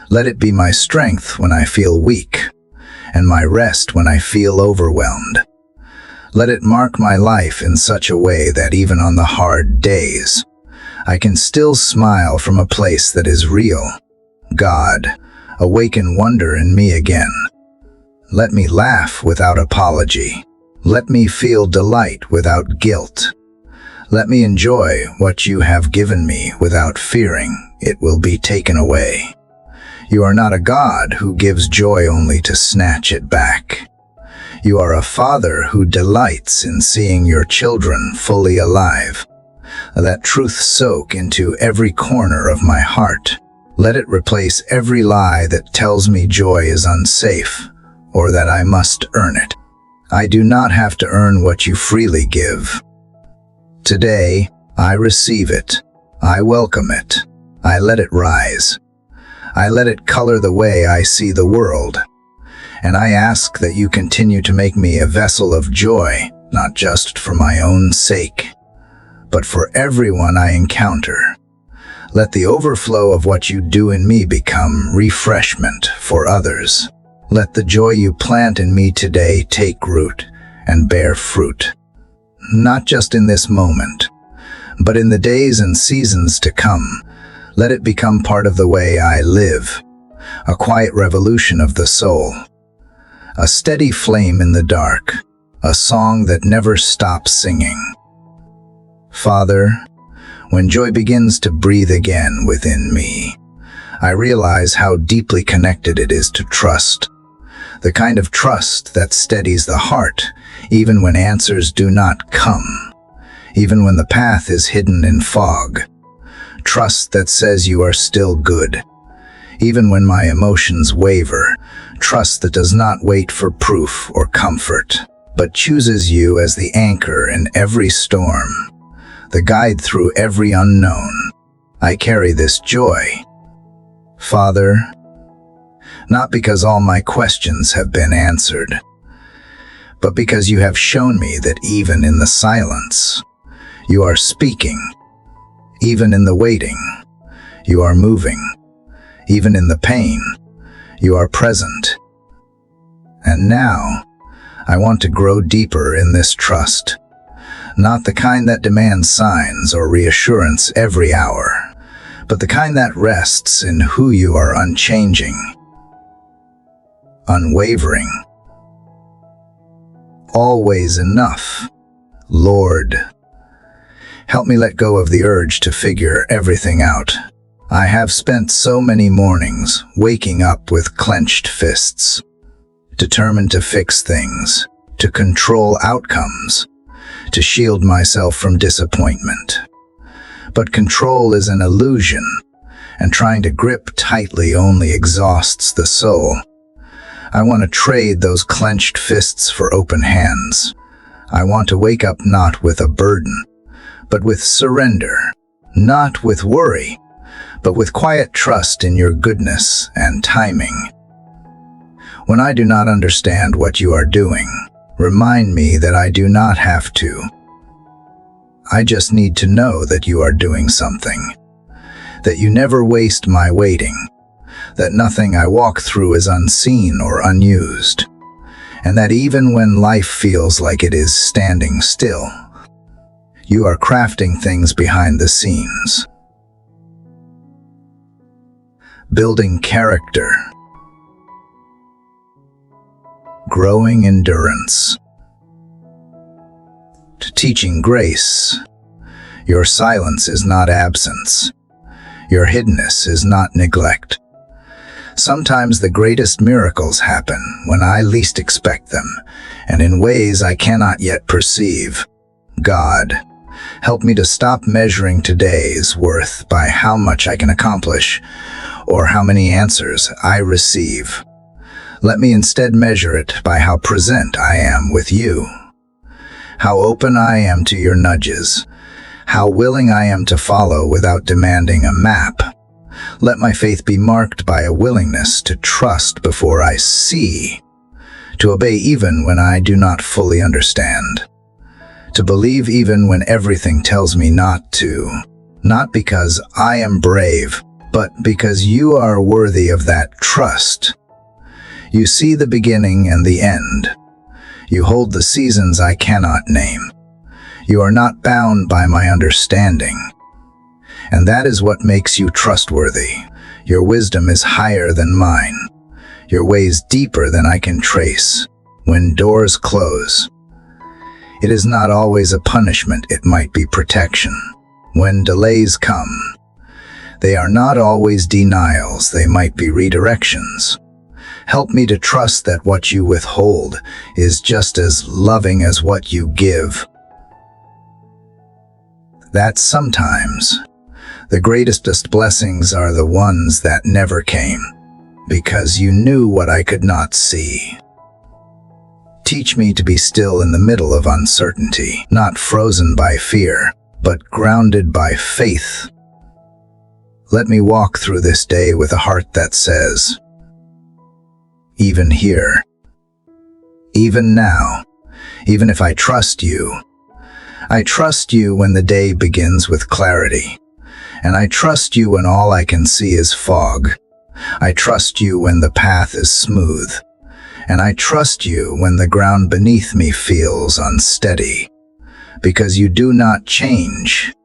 Let it be my strength when I feel weak, and my rest when I feel overwhelmed. Let it mark my life in such a way that even on the hard days, I can still smile from a place that is real. God, awaken wonder in me again. Let me laugh without apology. Let me feel delight without guilt. Let me enjoy what you have given me without fearing it will be taken away. You are not a God who gives joy only to snatch it back. You are a Father who delights in seeing your children fully alive. Let truth soak into every corner of my heart. Let it replace every lie that tells me joy is unsafe, or that I must earn it. I do not have to earn what you freely give. Today, I receive it. I welcome it. I let it rise. I let it color the way I see the world. And I ask that you continue to make me a vessel of joy, not just for my own sake, but for everyone I encounter. Let the overflow of what you do in me become refreshment for others. Let the joy you plant in me today take root and bear fruit, not just in this moment, but in the days and seasons to come. Let it become part of the way I live, a quiet revolution of the soul, a steady flame in the dark, a song that never stops singing. Father, when joy begins to breathe again within me, I realize how deeply connected it is to trust, the kind of trust that steadies the heart even when answers do not come, even when the path is hidden in fog. Trust that says you are still good, even when my emotions waver. Trust that does not wait for proof or comfort, but chooses you as the anchor in every storm, the guide through every unknown. I carry this joy, Father, not because all my questions have been answered, but because you have shown me that even in the silence, you are speaking. Even in the waiting, you are moving. Even in the pain, you are present. And now, I want to grow deeper in this trust, not the kind that demands signs or reassurance every hour, but the kind that rests in who you are, unchanging, unwavering, always enough. Lord, Help me let go of the urge to figure everything out. I have spent so many mornings waking up with clenched fists, determined to fix things, to control outcomes, to shield myself from disappointment. But control is an illusion, and trying to grip tightly only exhausts the soul. I want to trade those clenched fists for open hands. I want to wake up not with a burden, but with surrender, not with worry, but with quiet trust in your goodness and timing. When I do not understand what you are doing, remind me that I do not have to. I just need to know that you are doing something, that you never waste my waiting, that nothing I walk through is unseen or unused, and that even when life feels like it is standing still, you are crafting things behind the scenes. Building character. Growing endurance. To teaching grace. Your silence is not absence. Your hiddenness is not neglect. Sometimes the greatest miracles happen when I least expect them, and in ways I cannot yet perceive. God, help me to stop measuring today's worth by how much I can accomplish or how many answers I receive. Let me instead measure it by how present I am with you, how open I am to your nudges, how willing I am to follow without demanding a map. Let my faith be marked by a willingness to trust before I see, to obey even when I do not fully understand, to believe even when everything tells me not to, not because I am brave, but because you are worthy of that trust. You see the beginning and the end. You hold the seasons I cannot name. You are not bound by my understanding. And that is what makes you trustworthy. Your wisdom is higher than mine. Your ways deeper than I can trace. When doors close, it is not always a punishment, it might be protection. When delays come, they are not always denials, they might be redirections. Help me to trust that what you withhold is just as loving as what you give. That sometimes the greatest blessings are the ones that never came, because you knew what I could not see. Teach me to be still in the middle of uncertainty, not frozen by fear, but grounded by faith. Let me walk through this day with a heart that says, even here, even now, even if I trust you when the day begins with clarity. And I trust you when all I can see is fog. I trust you when the path is smooth. And I trust you when the ground beneath me feels unsteady. Because you do not change,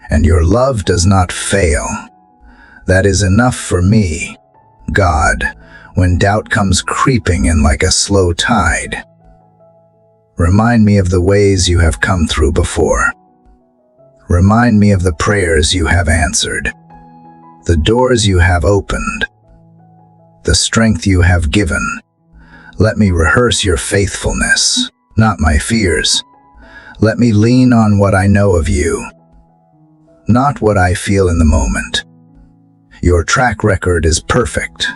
and your love does not fail. That is enough for me, God, when doubt comes creeping in like a slow tide. Remind me of the ways you have come through before. Remind me of the prayers you have answered, the doors you have opened, the strength you have given. Let me rehearse your faithfulness, not my fears. Let me lean on what I know of you, not what I feel in the moment. Your track record is perfect,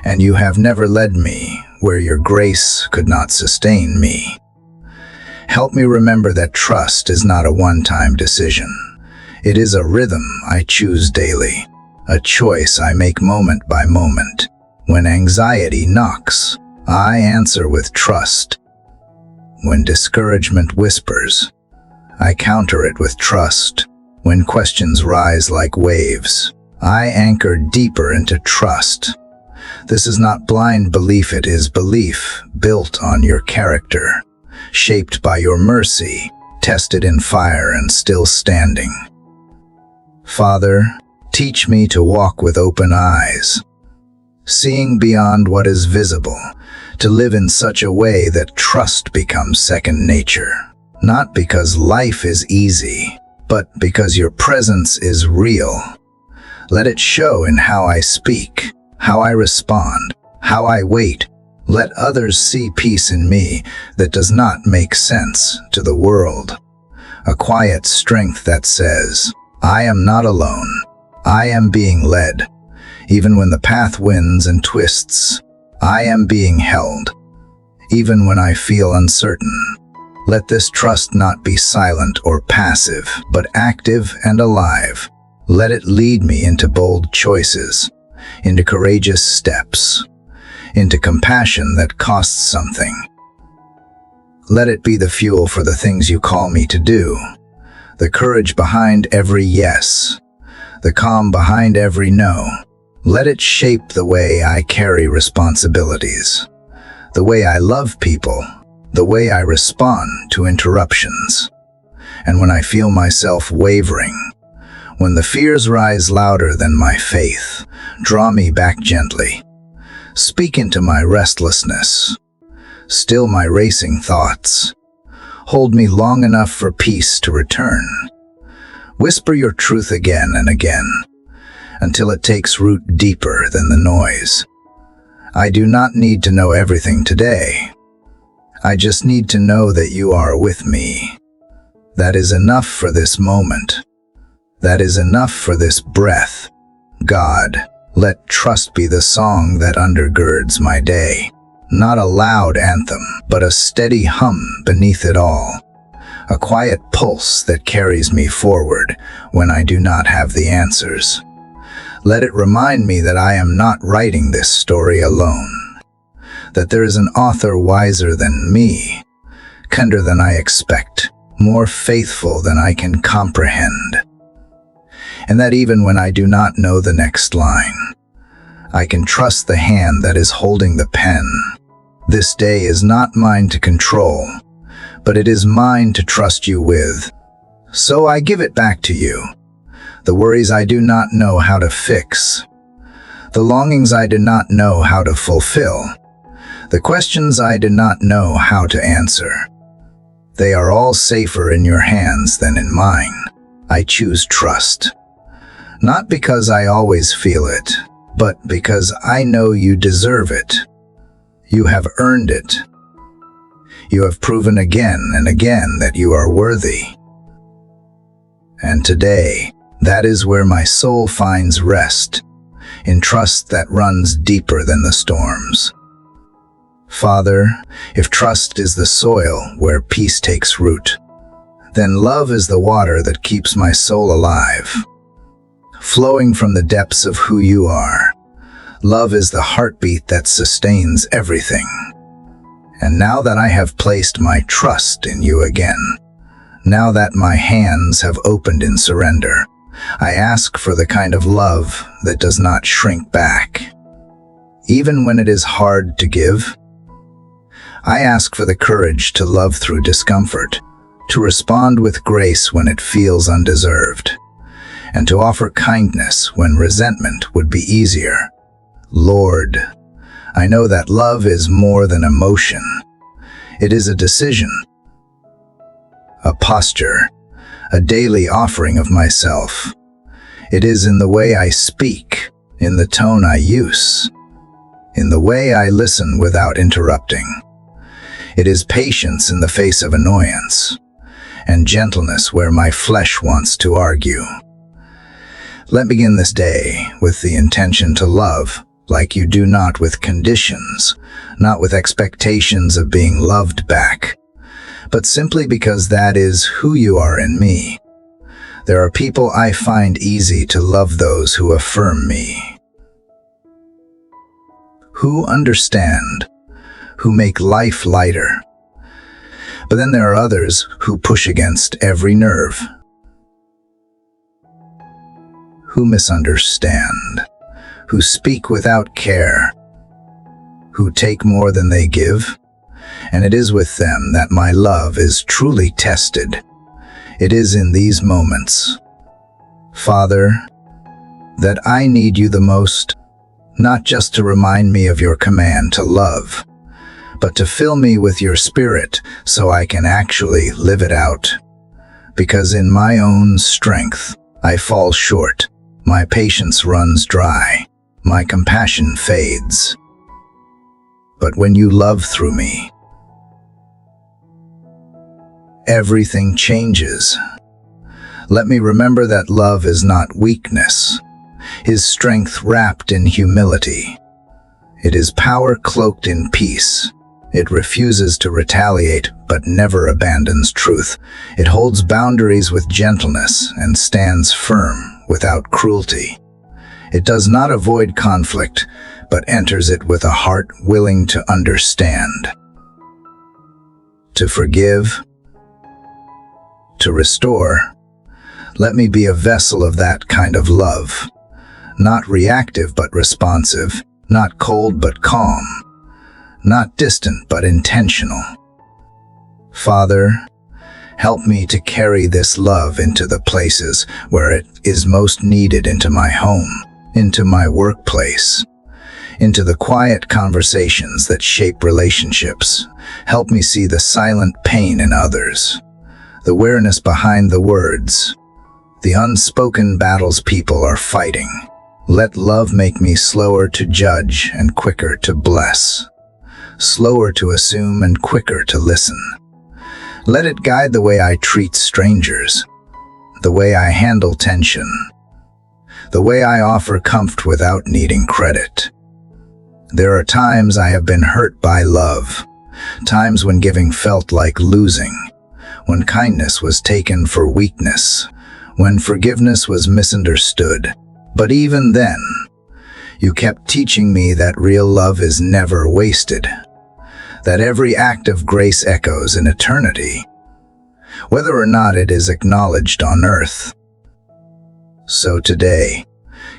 and you have never led me where your grace could not sustain me. Help me remember that trust is not a one-time decision. It is a rhythm I choose daily, a choice I make moment by moment. When anxiety knocks, I answer with trust. When discouragement whispers, I counter it with trust. When questions rise like waves, I anchor deeper into trust. This is not blind belief, it is belief built on your character, shaped by your mercy, tested in fire and still standing. Father, teach me to walk with open eyes, seeing beyond what is visible, to live in such a way that trust becomes second nature, not because life is easy, but because your presence is real. Let it show in how I speak, how I respond, how I wait. Let others see peace in me that does not make sense to the world. A quiet strength that says, I am not alone. I am being led. Even when the path winds and twists, I am being held. Even when I feel uncertain, let this trust not be silent or passive, but active and alive. Let it lead me into bold choices, into courageous steps, into compassion that costs something. Let it be the fuel for the things you call me to do, the courage behind every yes, the calm behind every no. Let it shape the way I carry responsibilities, the way I love people, the way I respond to interruptions. And when I feel myself wavering, when the fears rise louder than my faith, draw me back gently. Speak into my restlessness. Still my racing thoughts. Hold me long enough for peace to return. Whisper your truth again and again, until it takes root deeper than the noise. I do not need to know everything today. I just need to know that you are with me. That is enough for this moment. That is enough for this breath. God, let trust be the song that undergirds my day. Not a loud anthem, but a steady hum beneath it all. A quiet pulse that carries me forward when I do not have the answers. Let it remind me that I am not writing this story alone, that there is an author wiser than me, kinder than I expect, more faithful than I can comprehend. And that even when I do not know the next line, I can trust the hand that is holding the pen. This day is not mine to control, but it is mine to trust you with. So I give it back to you. The worries I do not know how to fix, the longings I do not know how to fulfill, the questions I do not know how to answer. They are all safer in your hands than in mine. I choose trust, not because I always feel it, but because I know you deserve it. You have earned it. You have proven again and again that you are worthy. And today, that is where my soul finds rest, in trust that runs deeper than the storms. Father, if trust is the soil where peace takes root, then love is the water that keeps my soul alive. Flowing from the depths of who you are, love is the heartbeat that sustains everything. And now that I have placed my trust in you again, now that my hands have opened in surrender, I ask for the kind of love that does not shrink back. Even when it is hard to give, I ask for the courage to love through discomfort, to respond with grace when it feels undeserved, and to offer kindness when resentment would be easier. Lord, I know that love is more than emotion. It is a decision, a posture, a daily offering of myself. It is in the way I speak, in the tone I use, in the way I listen without interrupting. It is patience in the face of annoyance, and gentleness where my flesh wants to argue. Let me begin this day with the intention to love like you do, not with conditions, not with expectations of being loved back, but simply because that is who you are in me. There are people I find easy to love, those who affirm me, who understand, who make life lighter. But then there are others who push against every nerve, who misunderstand, who speak without care, who take more than they give. And it is with them that my love is truly tested. It is in these moments, Father, that I need you the most, not just to remind me of your command to love, but to fill me with your spirit so I can actually live it out. because in my own strength I fall short. My patience runs dry. My compassion fades. But when you love through me, everything changes. Let me remember that love is not weakness, His strength wrapped in humility. It is power cloaked in peace. It refuses to retaliate, but never abandons truth. It holds boundaries with gentleness and stands firm without cruelty. It does not avoid conflict, but enters it with a heart willing to understand, to forgive, to restore. Let me be a vessel of that kind of love, not reactive but responsive, not cold but calm, not distant but intentional. Father, help me to carry this love into the places where it is most needed, into my home, into my workplace, into the quiet conversations that shape relationships. Help me see the silent pain in others, the awareness behind the words, the unspoken battles people are fighting. Let love make me slower to judge and quicker to bless, slower to assume and quicker to listen. Let it guide the way I treat strangers, the way I handle tension, the way I offer comfort without needing credit. There are times I have been hurt by love, times when giving felt like losing, when kindness was taken for weakness, when forgiveness was misunderstood. But even then, you kept teaching me that real love is never wasted, that every act of grace echoes in eternity, whether or not it is acknowledged on earth. So today,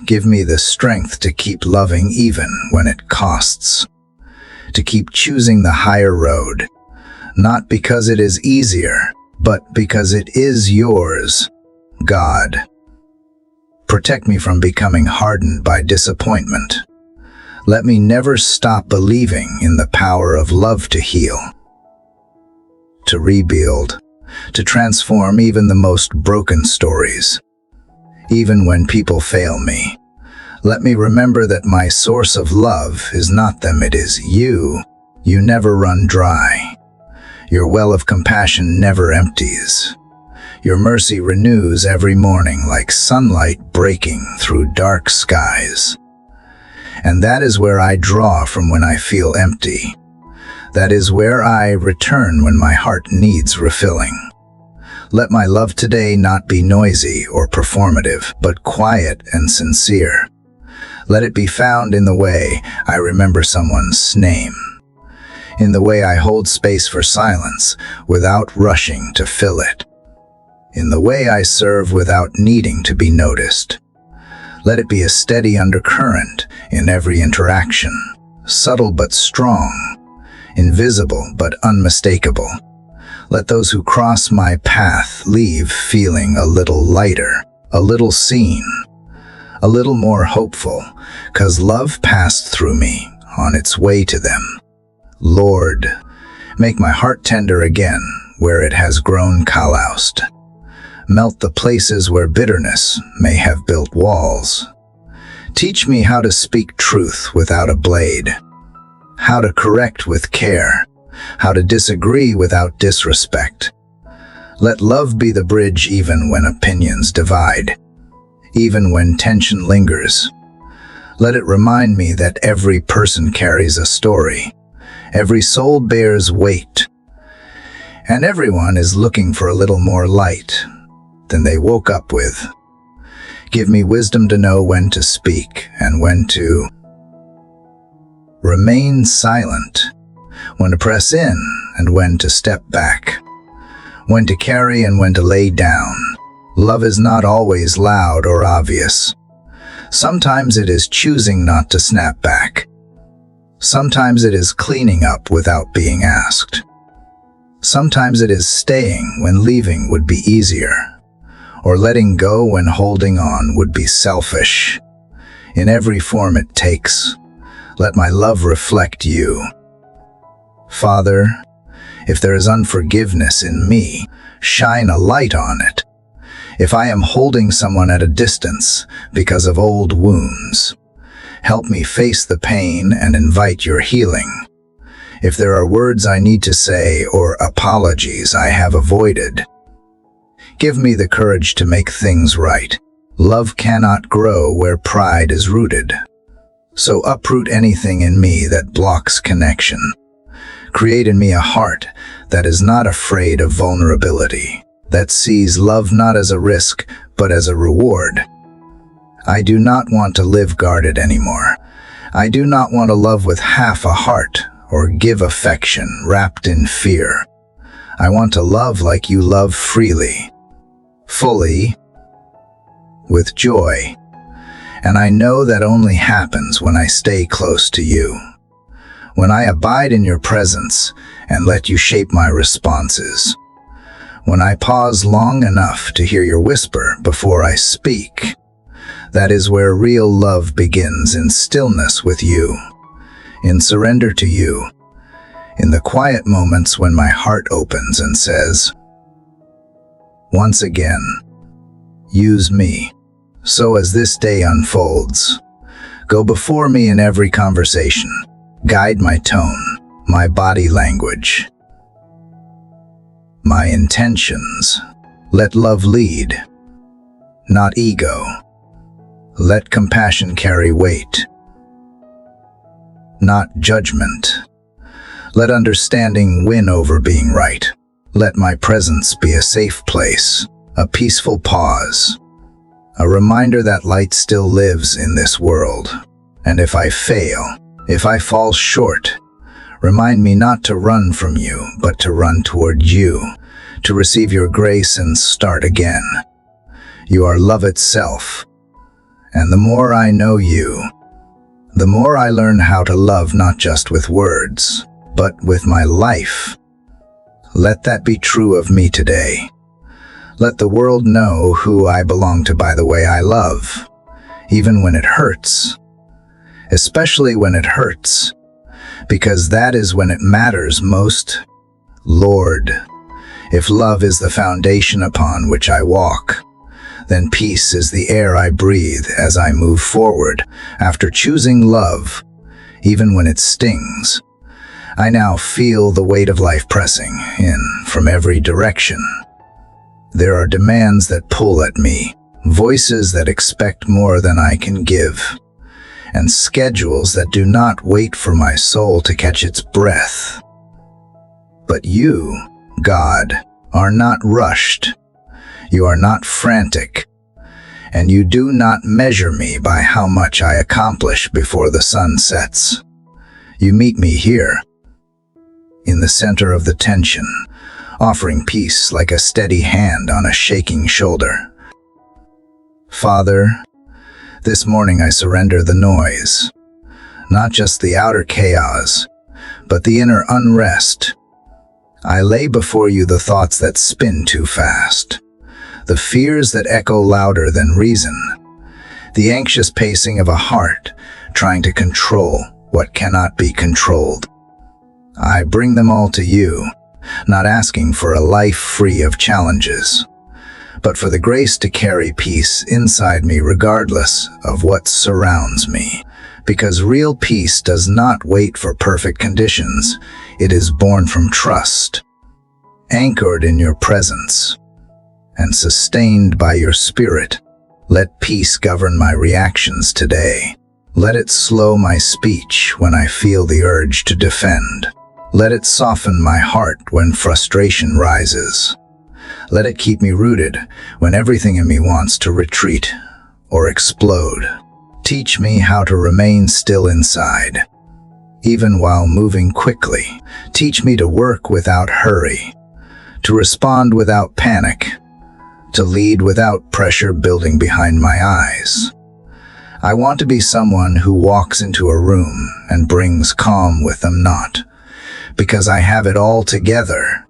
give me the strength to keep loving even when it costs, to keep choosing the higher road, not because it is easier, but because it is yours, God. Protect me from becoming hardened by disappointment. Let me never stop believing in the power of love to heal, to rebuild, to transform even the most broken stories. Even when people fail me, let me remember that my source of love is not them, it is you. You never run dry. Your well of compassion never empties. Your mercy renews every morning like sunlight breaking through dark skies. And that is where I draw from when I feel empty. That is where I return when my heart needs refilling. Let my love today not be noisy or performative, but quiet and sincere. Let it be found in the way I remember someone's name, in the way I hold space for silence without rushing to fill it, in the way I serve without needing to be noticed. Let it be a steady undercurrent in every interaction, subtle but strong, invisible but unmistakable. Let those who cross my path leave feeling a little lighter, a little seen, a little more hopeful, 'cause love passed through me on its way to them. Lord, make my heart tender again where it has grown calloused. Melt the places where bitterness may have built walls. Teach me how to speak truth without a blade, how to correct with care, how to disagree without disrespect. Let love be the bridge even when opinions divide, even when tension lingers. Let it remind me that every person carries a story, every soul bears weight, and everyone is looking for a little more light than they woke up with. Give me wisdom to know when to speak and when to remain silent, when to press in and when to step back, when to carry and when to lay down. Love is not always loud or obvious. Sometimes it is choosing not to snap back. Sometimes it is cleaning up without being asked. Sometimes it is staying when leaving would be easier, or letting go when holding on would be selfish. In every form it takes, let my love reflect you. Father, If there is unforgiveness in me, shine a light on it. If I am holding someone at a distance because of old wounds, help me face the pain and invite your healing. If there are words I need to say or apologies I have avoided, give me the courage to make things right. Love cannot grow where pride is rooted. So uproot anything in me that blocks connection. Create in me a heart that is not afraid of vulnerability, that sees love not as a risk, but as a reward. I do not want to live guarded anymore. I do not want to love with half a heart or give affection wrapped in fear. I want to love like you love freely, fully, with joy. And I know that only happens when I stay close to you, when I abide in your presence and let you shape my responses, when I pause long enough to hear your whisper before I speak. That is where real love begins, in stillness with you, in surrender to you, in the quiet moments when my heart opens and says, once again, use me. So as this day unfolds, go before me in every conversation, guide my tone, my body language, my intentions. Let love lead, not ego. Let compassion carry weight, not judgment. Let understanding win over being right. Let my presence be a safe place, a peaceful pause, a reminder that light still lives in this world. And if I fail, if I fall short, remind me not to run from you, but to run toward you, to receive your grace and start again. You are love itself. And the more I know you, the more I learn how to love not just with words, but with my life. Let that be true of me today. Let the world know who I belong to by the way I love, even when it hurts, especially when it hurts, because that is when it matters most. Lord, if love is the foundation upon which I walk, then peace is the air I breathe as I move forward. After choosing love, even when it stings, I now feel the weight of life pressing in from every direction. There are demands that pull at me, voices that expect more than I can give, and schedules that do not wait for my soul to catch its breath. But you, God, are not rushed. You are not frantic, and you do not measure me by how much I accomplish before the sun sets. You meet me here, in the center of the tension, offering peace like a steady hand on a shaking shoulder. Father, this morning I surrender the noise, not just the outer chaos, but the inner unrest. I lay before you the thoughts that spin too fast, the fears that echo louder than reason, the anxious pacing of a heart trying to control what cannot be controlled. I bring them all to you, not asking for a life free of challenges, but for the grace to carry peace inside me regardless of what surrounds me. Because real peace does not wait for perfect conditions. It is born from trust, anchored in your presence, and sustained by your spirit. Let peace govern my reactions today. Let it slow my speech when I feel the urge to defend. Let it soften my heart when frustration rises. Let it keep me rooted when everything in me wants to retreat or explode. Teach me how to remain still inside, even while moving quickly. Teach me to work without hurry, to respond without panic, to lead without pressure building behind my eyes. I want to be someone who walks into a room and brings calm with them, not because I have it all together,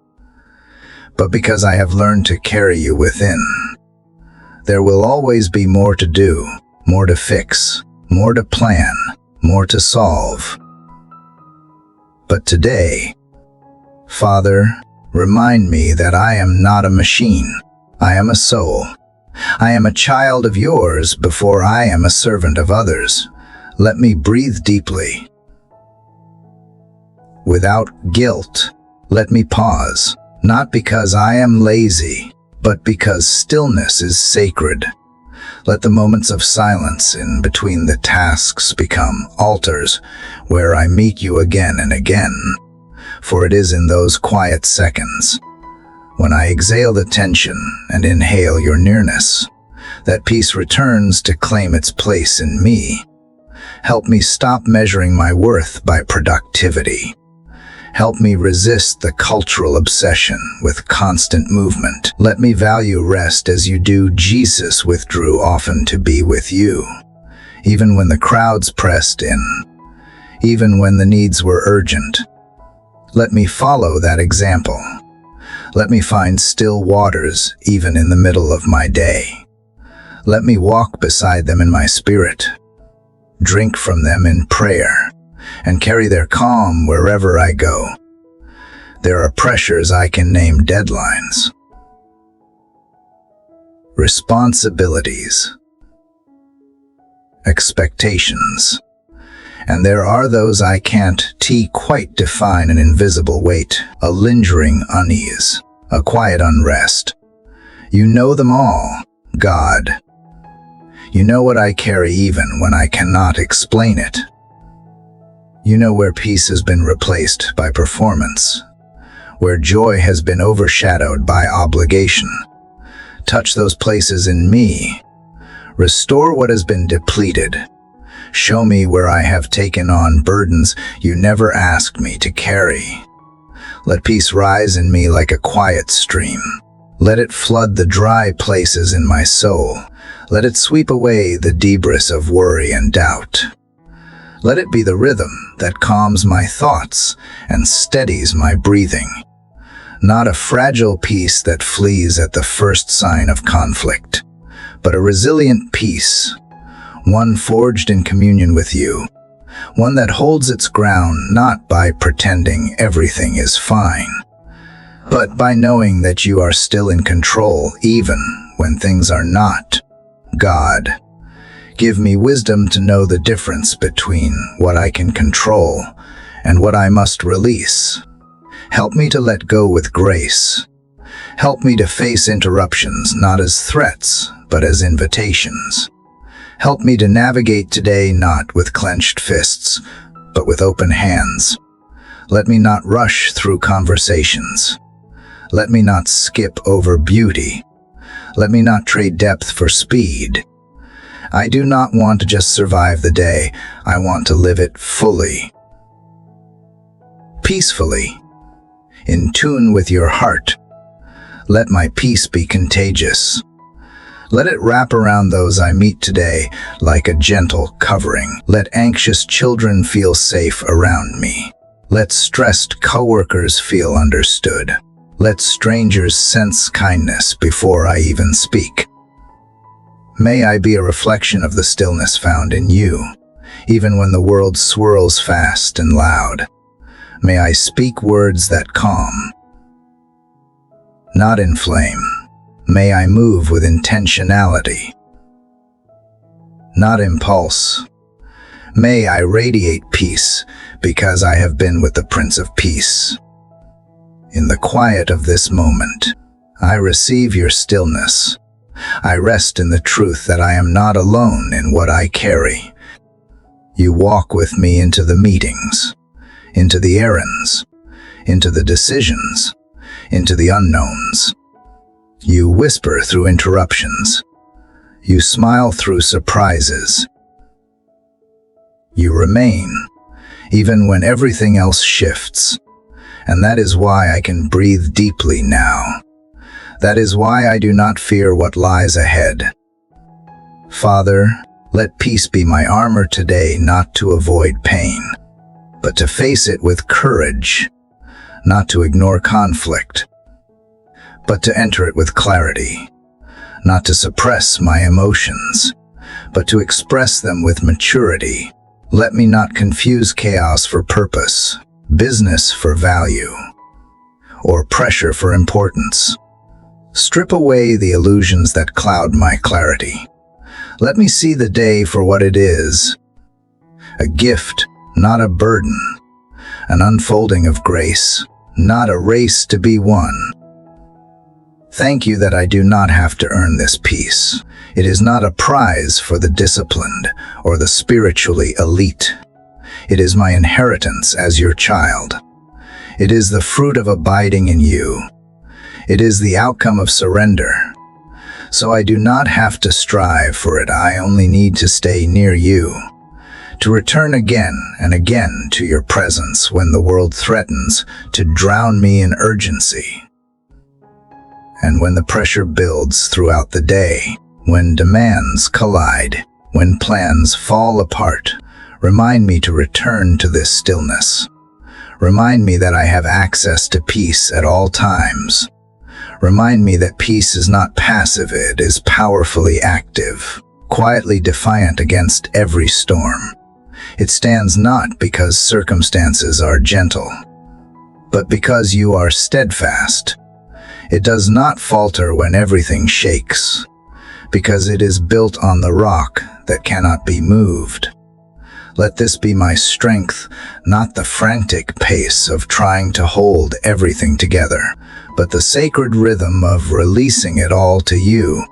but because I have learned to carry you within. There will always be more to do, more to fix, more to plan, more to solve. But today, Father, remind me that I am not a machine. I am a soul. I am a child of yours before I am a servant of others. Let me breathe deeply. Without guilt, let me pause, not because I am lazy, but because stillness is sacred. Let the moments of silence in between the tasks become altars where I meet you again and again. For it is in those quiet seconds, when I exhale the tension and inhale your nearness, that peace returns to claim its place in me. Help me stop measuring my worth by productivity. Help me resist the cultural obsession with constant movement. Let me value rest as you do. Jesus withdrew often to be with you, even when the crowds pressed in, even when the needs were urgent. Let me follow that example. Let me find still waters even in the middle of my day. Let me walk beside them in my spirit, drink from them in prayer, and carry their calm wherever I go. There are pressures I can name deadlines, responsibilities, expectations, and there are those I can't quite define, an invisible weight, a lingering unease, a quiet unrest. You know them all, God. You know what I carry even when I cannot explain it. You know where peace has been replaced by performance, where joy has been overshadowed by obligation. Touch those places in me. Restore what has been depleted. Show me where I have taken on burdens you never asked me to carry. Let peace rise in me like a quiet stream. Let it flood the dry places in my soul. Let it sweep away the debris of worry and doubt. Let it be the rhythm that calms my thoughts and steadies my breathing. Not a fragile peace that flees at the first sign of conflict, but a resilient peace, one forged in communion with you, one that holds its ground not by pretending everything is fine, but by knowing that you are still in control even when things are not. God, give me wisdom to know the difference between what I can control and what I must release. Help me to let go with grace. Help me to face interruptions not as threats, but as invitations. Help me to navigate today not with clenched fists, but with open hands. Let me not rush through conversations. Let me not skip over beauty. Let me not trade depth for speed. I do not want to just survive the day. I want to live it fully, peacefully, in tune with your heart. Let my peace be contagious. Let it wrap around those I meet today like a gentle covering. Let anxious children feel safe around me. Let stressed coworkers feel understood. Let strangers sense kindness before I even speak. May I be a reflection of the stillness found in you, even when the world swirls fast and loud. May I speak words that calm, not inflame. May I move with intentionality, not impulse. May I radiate peace because I have been with the Prince of Peace. In the quiet of this moment, I receive your stillness. I rest in the truth that I am not alone in what I carry. You walk with me into the meetings, into the errands, into the decisions, into the unknowns. You whisper through interruptions. You smile through surprises. You remain, even when everything else shifts. And that is why I can breathe deeply now. That is why I do not fear what lies ahead. Father, let peace be my armor today, not to avoid pain, but to face it with courage, not to ignore conflict, but to enter it with clarity, not to suppress my emotions, but to express them with maturity. Let me not confuse chaos for purpose, business for value, or pressure for importance. Strip away the illusions that cloud my clarity. Let me see the day for what it is. A gift, not a burden. An unfolding of grace, not a race to be won. Thank you that I do not have to earn this peace. It is not a prize for the disciplined or the spiritually elite. It is my inheritance as your child. It is the fruit of abiding in you. It is the outcome of surrender. So I do not have to strive for it. I only need to stay near you, to return again and again to your presence when the world threatens to drown me in urgency. And when the pressure builds throughout the day, when demands collide, when plans fall apart, remind me to return to this stillness. Remind me that I have access to peace at all times. Remind me that peace is not passive, it is powerfully active, quietly defiant against every storm. It stands not because circumstances are gentle, but because you are steadfast. It does not falter when everything shakes, because it is built on the rock that cannot be moved. Let this be my strength, not the frantic pace of trying to hold everything together, but the sacred rhythm of releasing it all to you.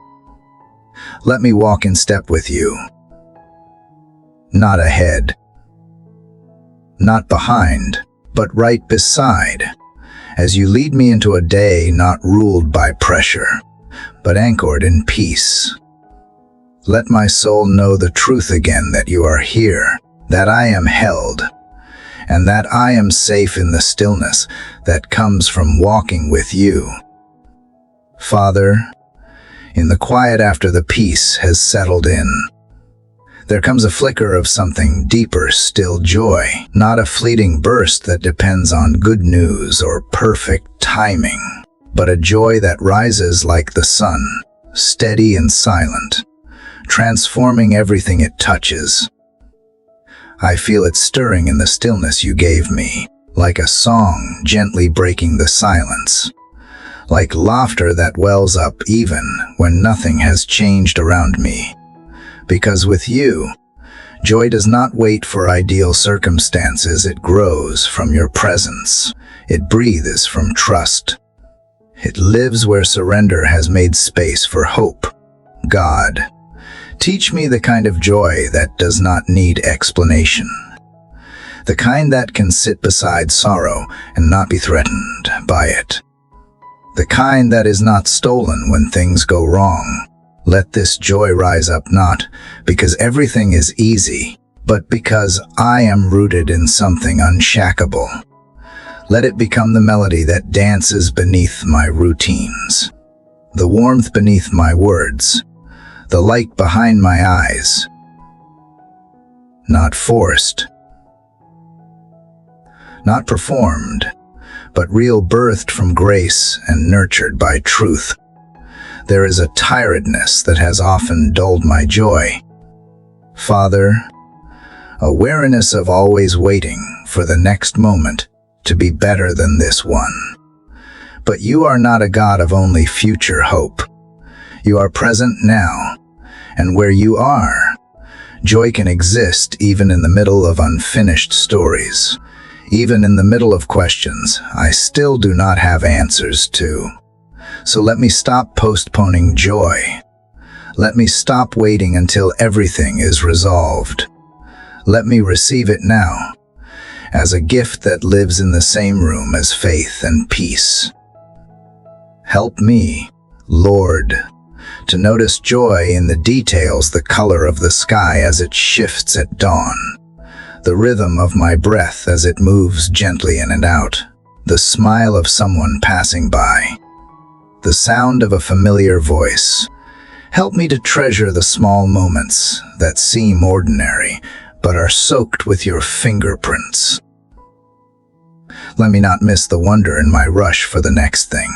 Let me walk in step with you, not ahead, not behind, but right beside, as you lead me into a day not ruled by pressure, but anchored in peace. Let my soul know the truth again, that you are here, that I am held, and that I am safe in the stillness that comes from walking with you. Father, in the quiet after the peace has settled in, there comes a flicker of something deeper, still joy, not a fleeting burst that depends on good news or perfect timing, but a joy that rises like the sun, steady and silent, transforming everything it touches. I feel it stirring in the stillness you gave me, like a song gently breaking the silence, like laughter that wells up even when nothing has changed around me. Because with you, joy does not wait for ideal circumstances. It grows from your presence. It breathes from trust. It lives where surrender has made space for hope. God, teach me the kind of joy that does not need explanation. The kind that can sit beside sorrow and not be threatened by it. The kind that is not stolen when things go wrong. Let this joy rise up not because everything is easy, but because I am rooted in something unshackable. Let it become the melody that dances beneath my routines, the warmth beneath my words, the light behind my eyes. Not forced, not performed, but real, birthed from grace and nurtured by truth. There is a tiredness that has often dulled my joy. Father, a weariness of always waiting for the next moment to be better than this one. But you are not a God of only future hope. You are present now, and where you are, joy can exist even in the middle of unfinished stories, even in the middle of questions I still do not have answers to. So let me stop postponing joy. Let me stop waiting until everything is resolved. Let me receive it now, as a gift that lives in the same room as faith and peace. Help me, Lord, to notice joy in the details, the color of the sky as it shifts at dawn, the rhythm of my breath as it moves gently in and out, the smile of someone passing by, the sound of a familiar voice. Help me to treasure the small moments that seem ordinary, but are soaked with your fingerprints. Let me not miss the wonder in my rush for the next thing.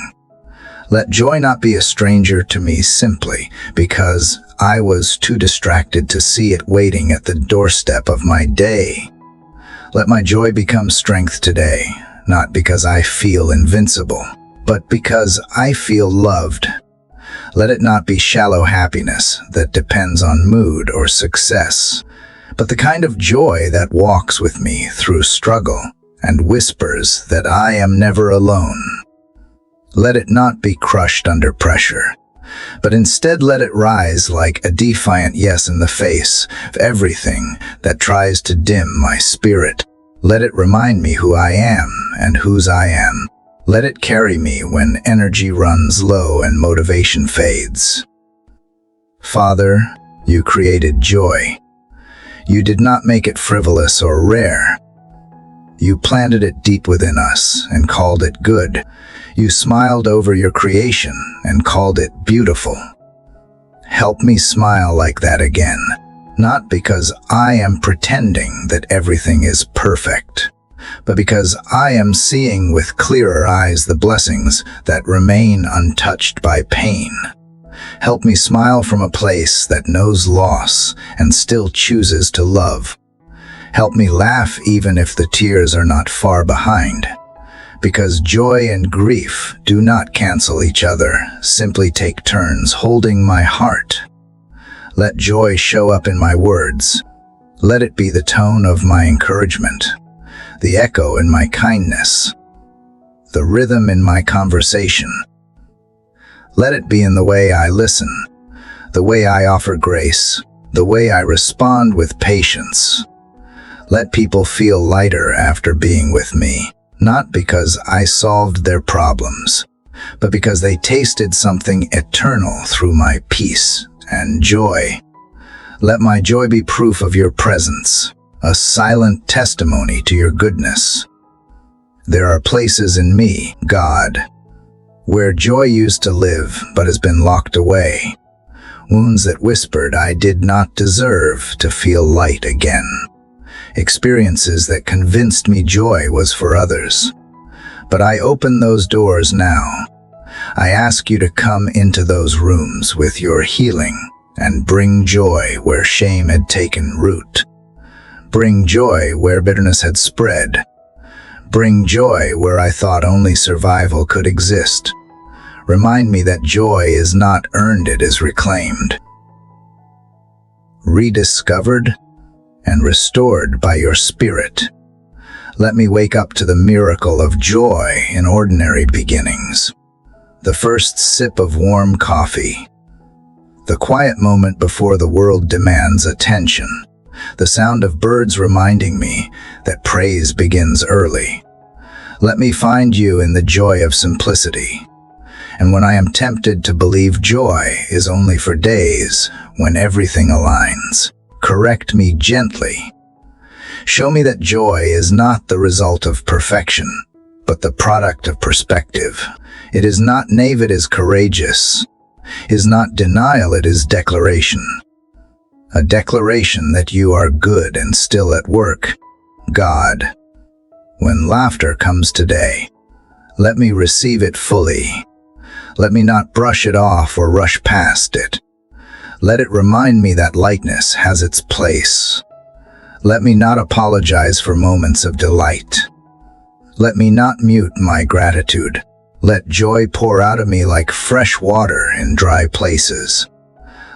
Let joy not be a stranger to me simply because I was too distracted to see it waiting at the doorstep of my day. Let my joy become strength today, not because I feel invincible, but because I feel loved. Let it not be shallow happiness that depends on mood or success, but the kind of joy that walks with me through struggle and whispers that I am never alone. Let it not be crushed under pressure, but instead let it rise like a defiant yes in the face of everything that tries to dim my spirit. Let it remind me who I am and whose I am. Let it carry me when energy runs low and motivation fades. Father, you created joy. You did not make it frivolous or rare. You planted it deep within us and called it good. You smiled over your creation and called it beautiful. Help me smile like that again, not because I am pretending that everything is perfect, but because I am seeing with clearer eyes the blessings that remain untouched by pain. Help me smile from a place that knows loss and still chooses to love. Help me laugh even if the tears are not far behind, because joy and grief do not cancel each other, simply take turns holding my heart. Let joy show up in my words. Let it be the tone of my encouragement, the echo in my kindness, the rhythm in my conversation. Let it be in the way I listen, the way I offer grace, the way I respond with patience. Let people feel lighter after being with me, not because I solved their problems, but because they tasted something eternal through my peace and joy. Let my joy be proof of your presence, a silent testimony to your goodness. There are places in me, God, where joy used to live but has been locked away. Wounds that whispered I did not deserve to feel light again. Experiences that convinced me joy was for others. But I open those doors now. I ask you to come into those rooms with your healing and bring joy where shame had taken root. Bring joy where bitterness had spread. Bring joy where I thought only survival could exist. Remind me that joy is not earned, it is reclaimed, rediscovered, and restored by your Spirit. Let me wake up to the miracle of joy in ordinary beginnings. The first sip of warm coffee, the quiet moment before the world demands attention, the sound of birds reminding me that praise begins early. Let me find you in the joy of simplicity. And when I am tempted to believe joy is only for days when everything aligns, correct me gently. Show me that joy is not the result of perfection, but the product of perspective. It is not naive, it is courageous. It is not denial, it is declaration. A declaration that you are good and still at work. God, when laughter comes today, let me receive it fully. Let me not brush it off or rush past it. Let it remind me that lightness has its place. Let me not apologize for moments of delight. Let me not mute my gratitude. Let joy pour out of me like fresh water in dry places.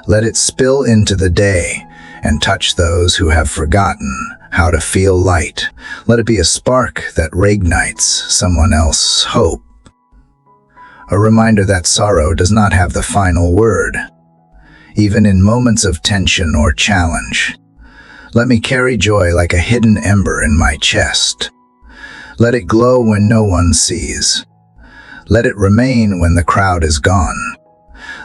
Let it spill into the day and touch those who have forgotten how to feel light. Let it be a spark that reignites someone else's hope. A reminder that sorrow does not have the final word, even in moments of tension or challenge. Let me carry joy like a hidden ember in my chest. Let it glow when no one sees. Let it remain when the crowd is gone.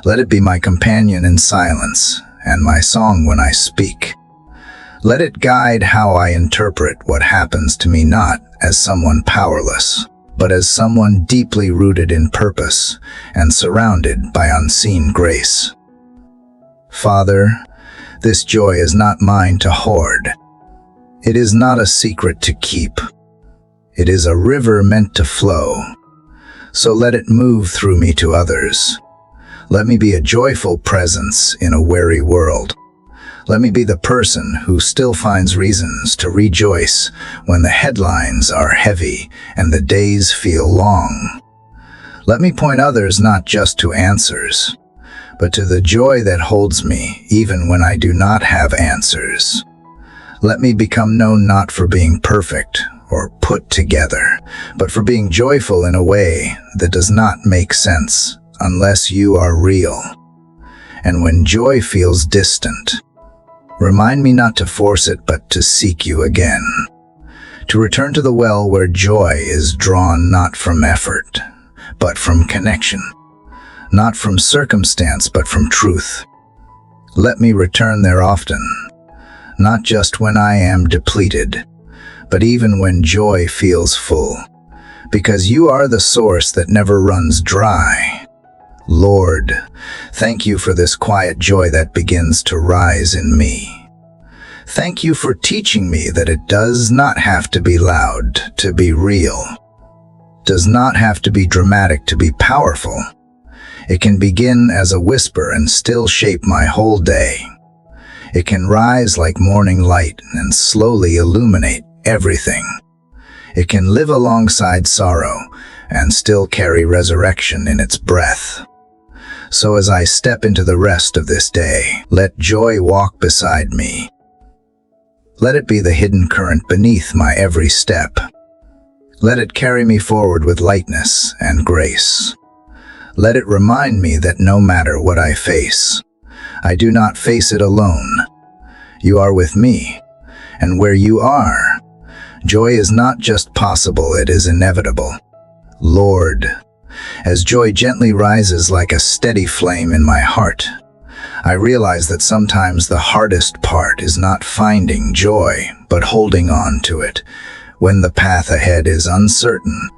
Let it be my companion in silence and my song when I speak. Let it guide how I interpret what happens to me, not as someone powerless, but as someone deeply rooted in purpose and surrounded by unseen grace. Father, this joy is not mine to hoard. It is not a secret to keep. It is a river meant to flow. So let it move through me to others. Let me be a joyful presence in a weary world. Let me be the person who still finds reasons to rejoice when the headlines are heavy and the days feel long. Let me point others not just to answers, but to the joy that holds me even when I do not have answers. Let me become known not for being perfect or put together, but for being joyful in a way that does not make sense unless you are real. And when joy feels distant, remind me not to force it but to seek you again, to return to the well where joy is drawn not from effort, but from connection, not from circumstance but from truth. Let me return there often, not just when I am depleted, but even when joy feels full, because you are the source that never runs dry. Lord, thank you for this quiet joy that begins to rise in me. Thank you for teaching me that it does not have to be loud to be real, does not have to be dramatic to be powerful. It can begin as a whisper and still shape my whole day. It can rise like morning light and slowly illuminate everything. It can live alongside sorrow and still carry resurrection in its breath. So as I step into the rest of this day, let joy walk beside me. Let it be the hidden current beneath my every step. Let it carry me forward with lightness and grace. Let it remind me that no matter what I face, I do not face it alone. You are with me, and where you are, joy is not just possible, it is inevitable. Lord, as joy gently rises like a steady flame in my heart, I realize that sometimes the hardest part is not finding joy, but holding on to it when the path ahead is uncertain.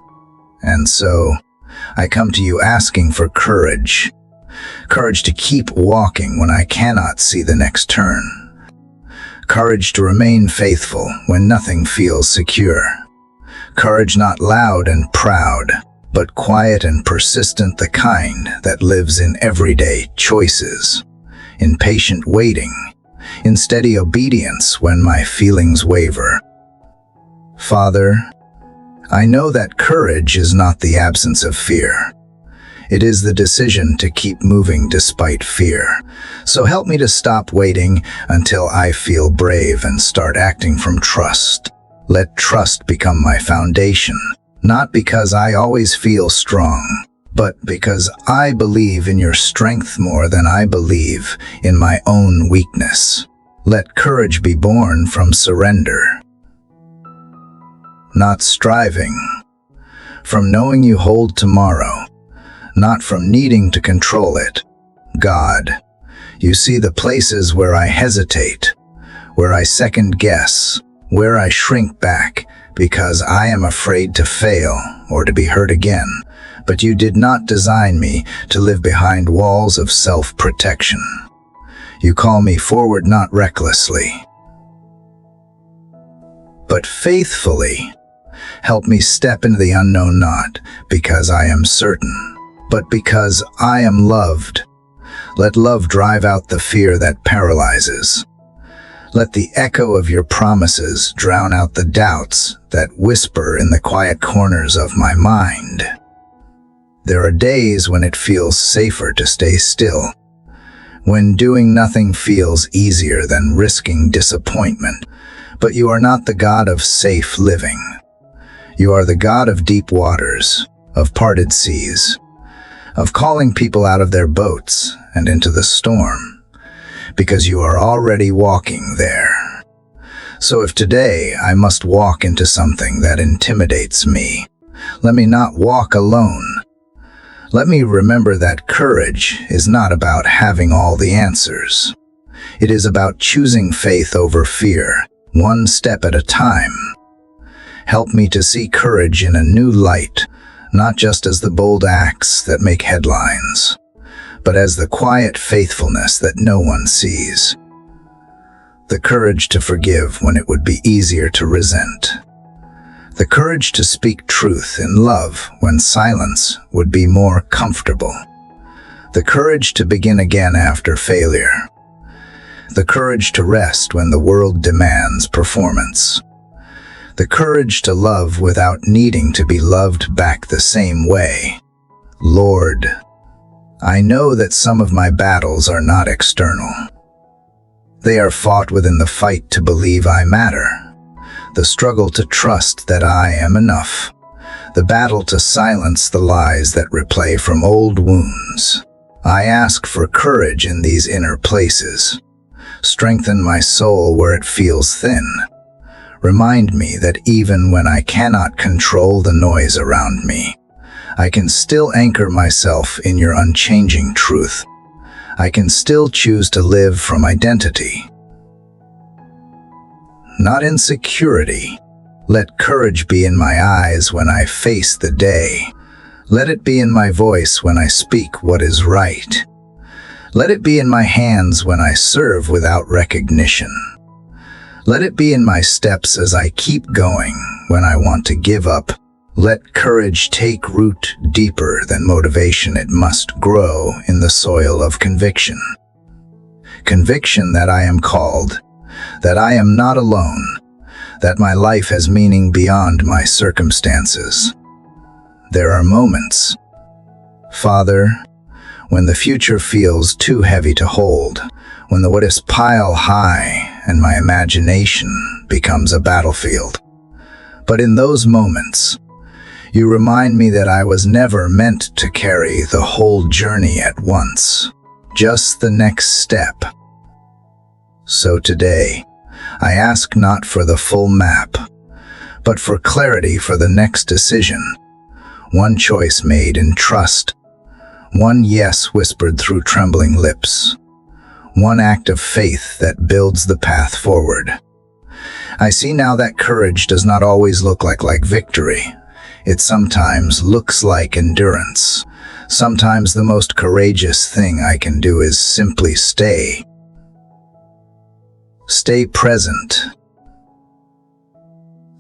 And so, I come to you asking for courage. Courage to keep walking when I cannot see the next turn. Courage to remain faithful when nothing feels secure. Courage not loud and proud, but quiet and persistent, the kind that lives in everyday choices, in patient waiting, in steady obedience when my feelings waver. Father, I know that courage is not the absence of fear. It is the decision to keep moving despite fear. So help me to stop waiting until I feel brave and start acting from trust. Let trust become my foundation, not because I always feel strong, but because I believe in your strength more than I believe in my own weakness. Let courage be born from surrender, not striving, from knowing you hold tomorrow, not from needing to control it. God, you see the places where I hesitate, where I second guess, where I shrink back because I am afraid to fail or to be hurt again. But you did not design me to live behind walls of self-protection. You call me forward not recklessly, but faithfully. Help me step into the unknown not because I am certain, but because I am loved. Let love drive out the fear that paralyzes. Let the echo of your promises drown out the doubts that whisper in the quiet corners of my mind. There are days when it feels safer to stay still, when doing nothing feels easier than risking disappointment. But you are not the God of safe living. You are the God of deep waters, of parted seas, of calling people out of their boats and into the storm, because you are already walking there. So if today I must walk into something that intimidates me, let me not walk alone. Let me remember that courage is not about having all the answers. It is about choosing faith over fear, one step at a time. Help me to see courage in a new light, not just as the bold acts that make headlines, but as the quiet faithfulness that no one sees. The courage to forgive when it would be easier to resent. The courage to speak truth in love when silence would be more comfortable. The courage to begin again after failure. The courage to rest when the world demands performance. The courage to love without needing to be loved back the same way. Lord, I know that some of my battles are not external. They are fought within the fight to believe I matter, the struggle to trust that I am enough, the battle to silence the lies that replay from old wounds. I ask for courage in these inner places. Strengthen my soul where it feels thin. Remind me that even when I cannot control the noise around me, I can still anchor myself in your unchanging truth. I can still choose to live from identity, not insecurity. Let courage be in my eyes when I face the day. Let it be in my voice when I speak what is right. Let it be in my hands when I serve without recognition. Let it be in my steps as I keep going when I want to give up. Let courage take root deeper than motivation. It must grow in the soil of conviction. Conviction that I am called, that I am not alone, that my life has meaning beyond my circumstances. There are moments, Father, when the future feels too heavy to hold, when the what-ifs pile high and my imagination becomes a battlefield. But in those moments, you remind me that I was never meant to carry the whole journey at once, just the next step. So today, I ask not for the full map, but for clarity for the next decision. One choice made in trust, one yes whispered through trembling lips, one act of faith that builds the path forward. I see now that courage does not always look like victory. It sometimes looks like endurance. Sometimes the most courageous thing I can do is simply stay. Stay present.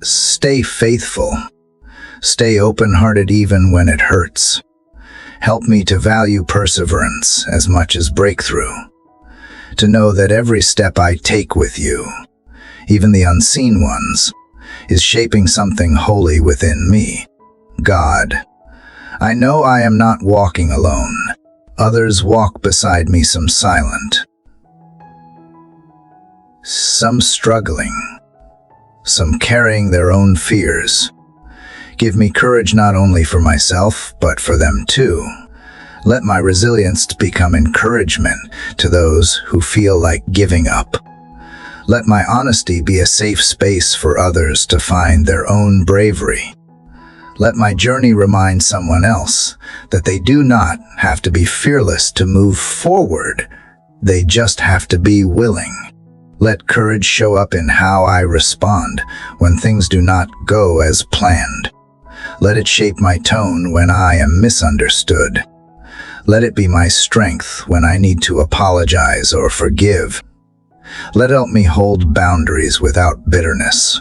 Stay faithful. Stay open-hearted even when it hurts. Help me to value perseverance as much as breakthrough. To know that every step I take with you, even the unseen ones, is shaping something holy within me. God, I know I am not walking alone. Others walk beside me, some silent, some struggling, some carrying their own fears. Give me courage not only for myself, but for them too. Let my resilience become encouragement to those who feel like giving up. Let my honesty be a safe space for others to find their own bravery. Let my journey remind someone else that they do not have to be fearless to move forward. They just have to be willing. Let courage show up in how I respond when things do not go as planned. Let it shape my tone when I am misunderstood. Let it be my strength when I need to apologize or forgive. Let it help me hold boundaries without bitterness.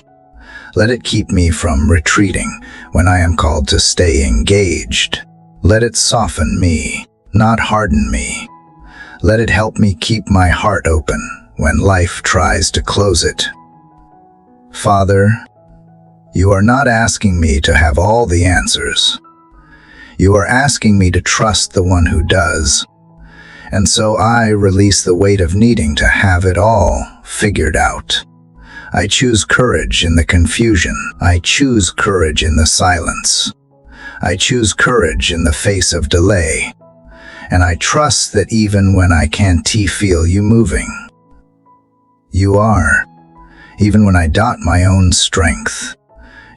Let it keep me from retreating when I am called to stay engaged. Let it soften me, not harden me. Let it help me keep my heart open when life tries to close it. Father, you are not asking me to have all the answers. You are asking me to trust the one who does. And so I release the weight of needing to have it all figured out. I choose courage in the confusion. I choose courage in the silence. I choose courage in the face of delay. And I trust that even when I can't feel you moving, you are. Even when I doubt my own strength,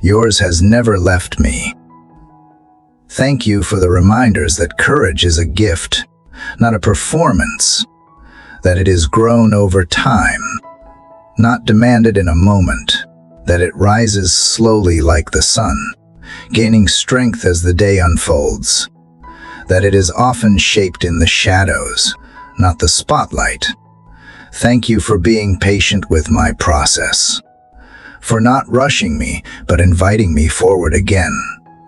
yours has never left me. Thank you for the reminders that courage is a gift, not a performance, that it is grown over time, not demanded in a moment, that it rises slowly like the sun, gaining strength as the day unfolds, that it is often shaped in the shadows, not the spotlight. Thank you for being patient with my process, for not rushing me, but inviting me forward again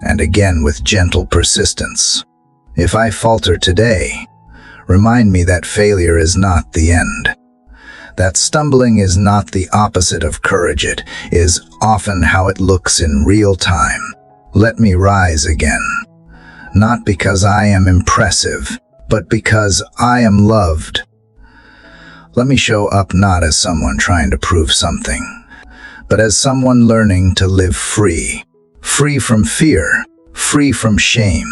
and again with gentle persistence. If I falter today, remind me that failure is not the end, That stumbling is not the opposite of courage, it is often how it looks in real time. Let me rise again. Not because I am impressive, but because I am loved. Let me show up not as someone trying to prove something, but as someone learning to live free. Free from fear, free from shame,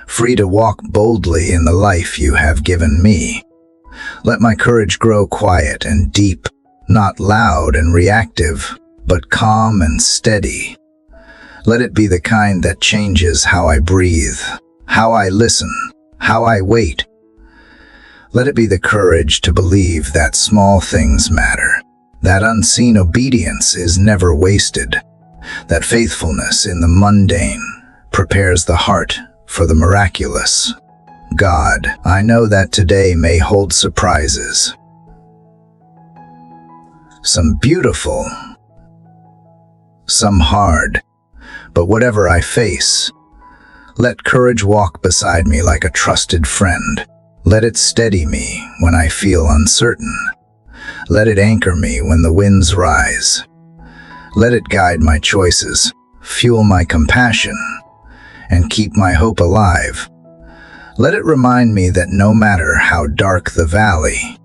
free to walk boldly in the life you have given me. Let my courage grow quiet and deep, not loud and reactive, but calm and steady. Let it be the kind that changes how I breathe, how I listen, how I wait. Let it be the courage to believe that small things matter, that unseen obedience is never wasted, that faithfulness in the mundane prepares the heart for the miraculous. God, I know that today may hold surprises. Some beautiful, some hard, but whatever I face, let courage walk beside me like a trusted friend. Let it steady me when I feel uncertain. Let it anchor me when the winds rise. Let it guide my choices, fuel my compassion, and keep my hope alive. Let it remind me that no matter how dark the valley,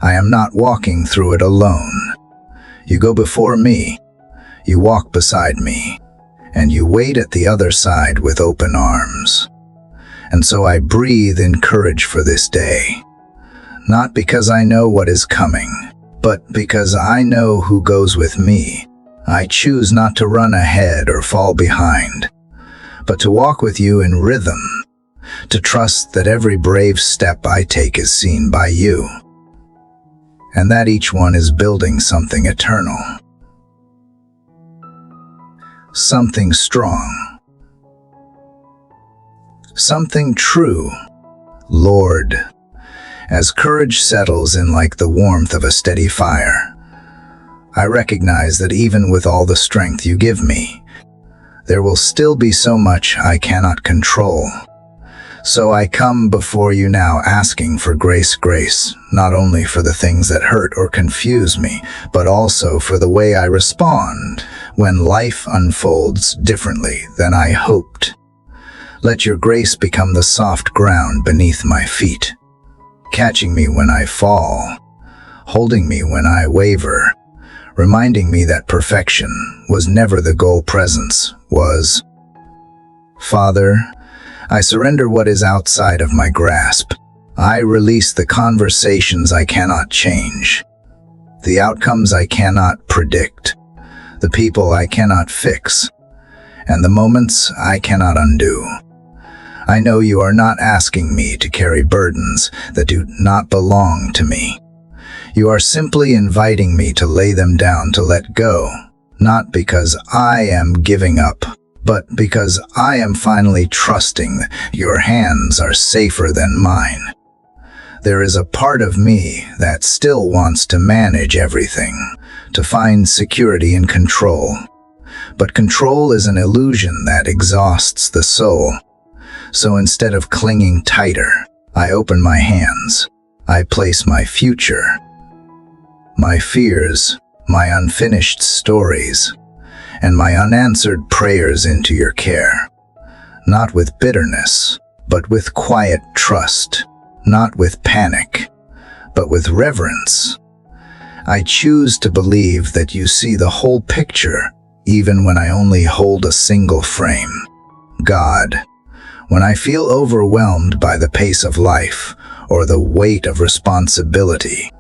I am not walking through it alone. You go before me, you walk beside me, and you wait at the other side with open arms. And so I breathe in courage for this day, not because I know what is coming, but because I know who goes with me. I choose not to run ahead or fall behind, but to walk with you in rhythm, to trust that every brave step I take is seen by you, and that each one is building something eternal, something strong, something true. Lord, as courage settles in like the warmth of a steady fire, I recognize that even with all the strength you give me, there will still be so much I cannot control. So I come before you now asking for grace, not only for the things that hurt or confuse me, but also for the way I respond when life unfolds differently than I hoped. Let your grace become the soft ground beneath my feet, catching me when I fall, holding me when I waver, reminding me that perfection was never the goal, presence was. Father, I surrender what is outside of my grasp. I release the conversations I cannot change, the outcomes I cannot predict, the people I cannot fix, and the moments I cannot undo. I know you are not asking me to carry burdens that do not belong to me. You are simply inviting me to lay them down, to let go, not because I am giving up, but because I am finally trusting your hands are safer than mine. There is a part of me that still wants to manage everything, to find security and control. But control is an illusion that exhausts the soul. So instead of clinging tighter, I open my hands. I place my future, my fears, my unfinished stories, and my unanswered prayers into your care. Not with bitterness, but with quiet trust. Not with panic, but with reverence. I choose to believe that you see the whole picture, even when I only hold a single frame. God, when I feel overwhelmed by the pace of life or the weight of responsibility,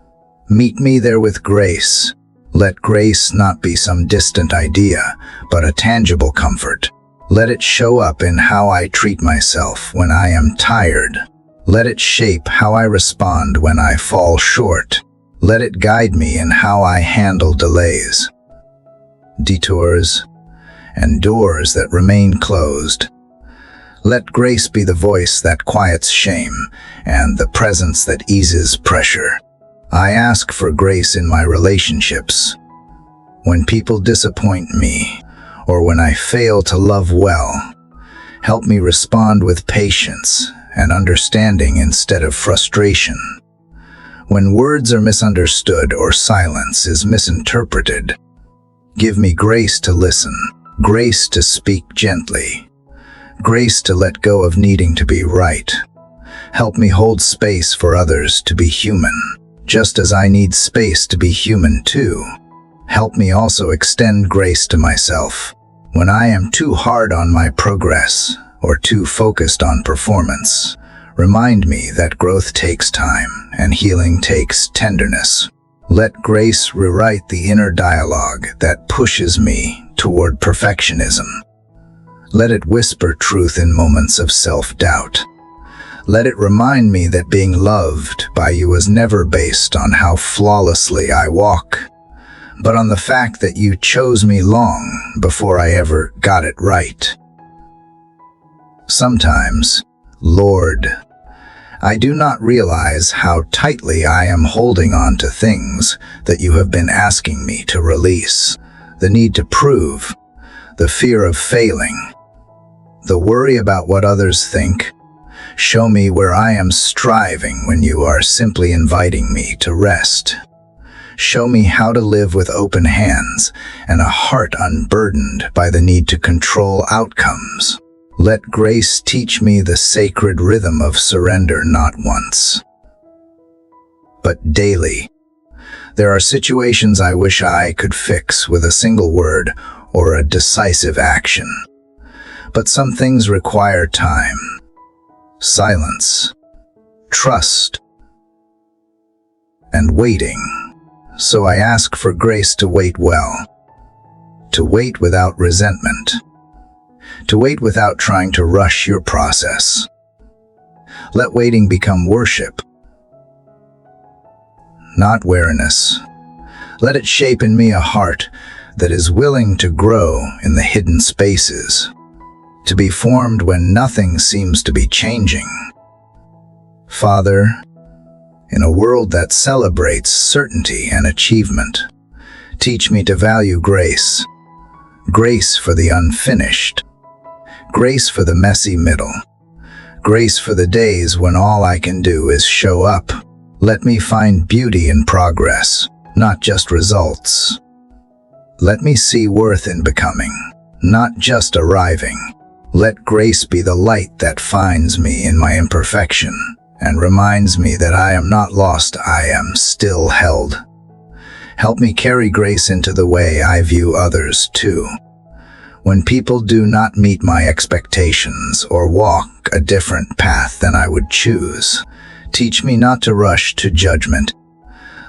meet me there with grace. Let grace not be some distant idea, but a tangible comfort. Let it show up in how I treat myself when I am tired. Let it shape how I respond when I fall short. Let it guide me in how I handle delays, detours, and doors that remain closed. Let grace be the voice that quiets shame and the presence that eases pressure. I ask for grace in my relationships. When people disappoint me, or when I fail to love well, help me respond with patience and understanding instead of frustration. When words are misunderstood or silence is misinterpreted, give me grace to listen, grace to speak gently, grace to let go of needing to be right. Help me hold space for others to be human, just as I need space to be human too. Help me also extend grace to myself when I am too hard on my progress or too focused on performance. Remind me that growth takes time and healing takes tenderness. Let grace rewrite the inner dialogue that pushes me toward perfectionism. Let it whisper truth in moments of self-doubt. Let it remind me that being loved by you is never based on how flawlessly I walk, but on the fact that you chose me long before I ever got it right. Sometimes, Lord, I do not realize how tightly I am holding on to things that you have been asking me to release. The need to prove, the fear of failing, the worry about what others think. Show me where I am striving when you are simply inviting me to rest. Show me how to live with open hands and a heart unburdened by the need to control outcomes. Let grace teach me the sacred rhythm of surrender not once, but daily. There are situations I wish I could fix with a single word or a decisive action. But some things require time, silence, trust, and waiting. So I ask for grace to wait well, to wait without resentment, to wait without trying to rush your process. Let waiting become worship, not weariness. Let it shape in me a heart that is willing to grow in the hidden spaces, to be formed when nothing seems to be changing. Father, in a world that celebrates certainty and achievement, teach me to value grace, grace for the unfinished, grace for the messy middle, grace for the days when all I can do is show up. Let me find beauty in progress, not just results. Let me see worth in becoming, not just arriving. Let grace be the light that finds me in my imperfection and reminds me that I am not lost, I am still held. Help me carry grace into the way I view others too. When people do not meet my expectations or walk a different path than I would choose, teach me not to rush to judgment.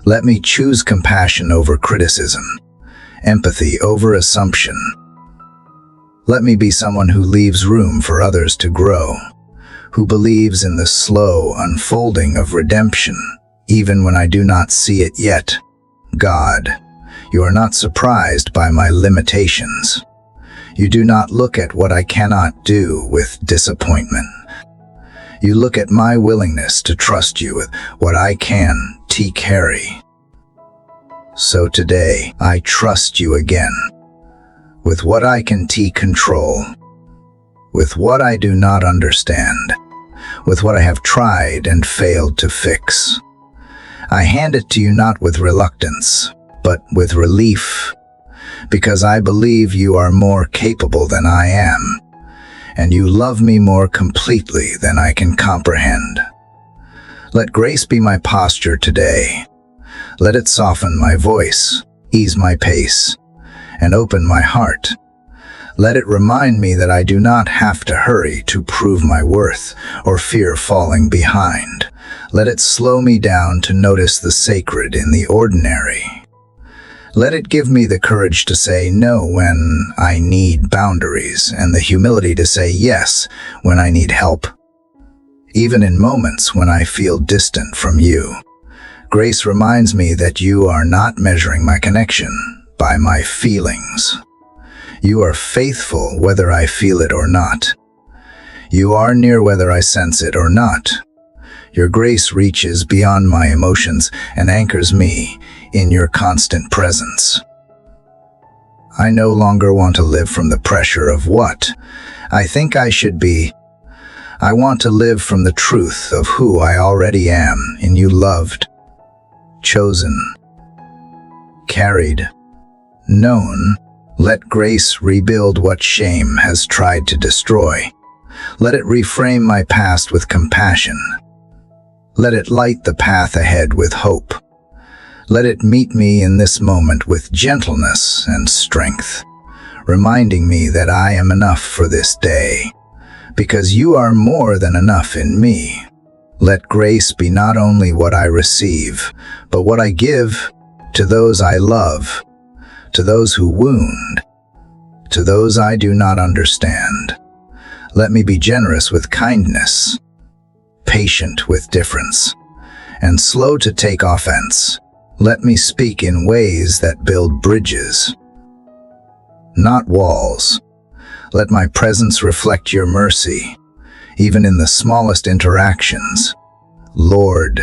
Let me choose compassion over criticism, empathy over assumption. Let me be someone who leaves room for others to grow, who believes in the slow unfolding of redemption, even when I do not see it yet. God, you are not surprised by my limitations. You do not look at what I cannot do with disappointment. You look at my willingness to trust you with what I can carry. So today, I trust you again, with what I can control, with what I do not understand, with what I have tried and failed to fix. I hand it to you not with reluctance, but with relief, because I believe you are more capable than I am, and you love me more completely than I can comprehend. Let grace be my posture today. Let it soften my voice, ease my pace, and open my heart. Let it remind me that I do not have to hurry to prove my worth or fear falling behind. Let it slow me down to notice the sacred in the ordinary. Let it give me the courage to say no when I need boundaries and the humility to say yes when I need help. Even in moments when I feel distant from you, grace reminds me that you are not measuring my connection by my feelings. You are faithful whether I feel it or not. You are near whether I sense it or not. Your grace reaches beyond my emotions and anchors me in your constant presence. I no longer want to live from the pressure of what I think I should be. I want to live from the truth of who I already am in you, loved, chosen, carried, known. Let grace rebuild what shame has tried to destroy. Let it reframe my past with compassion. Let it light the path ahead with hope. Let it meet me in this moment with gentleness and strength, reminding me that I am enough for this day, because you are more than enough in me. Let grace be not only what I receive, but what I give to those I love, to those who wound, to those I do not understand. Let me be generous with kindness, patient with difference, and slow to take offense. Let me speak in ways that build bridges, not walls. Let my presence reflect your mercy, even in the smallest interactions. Lord,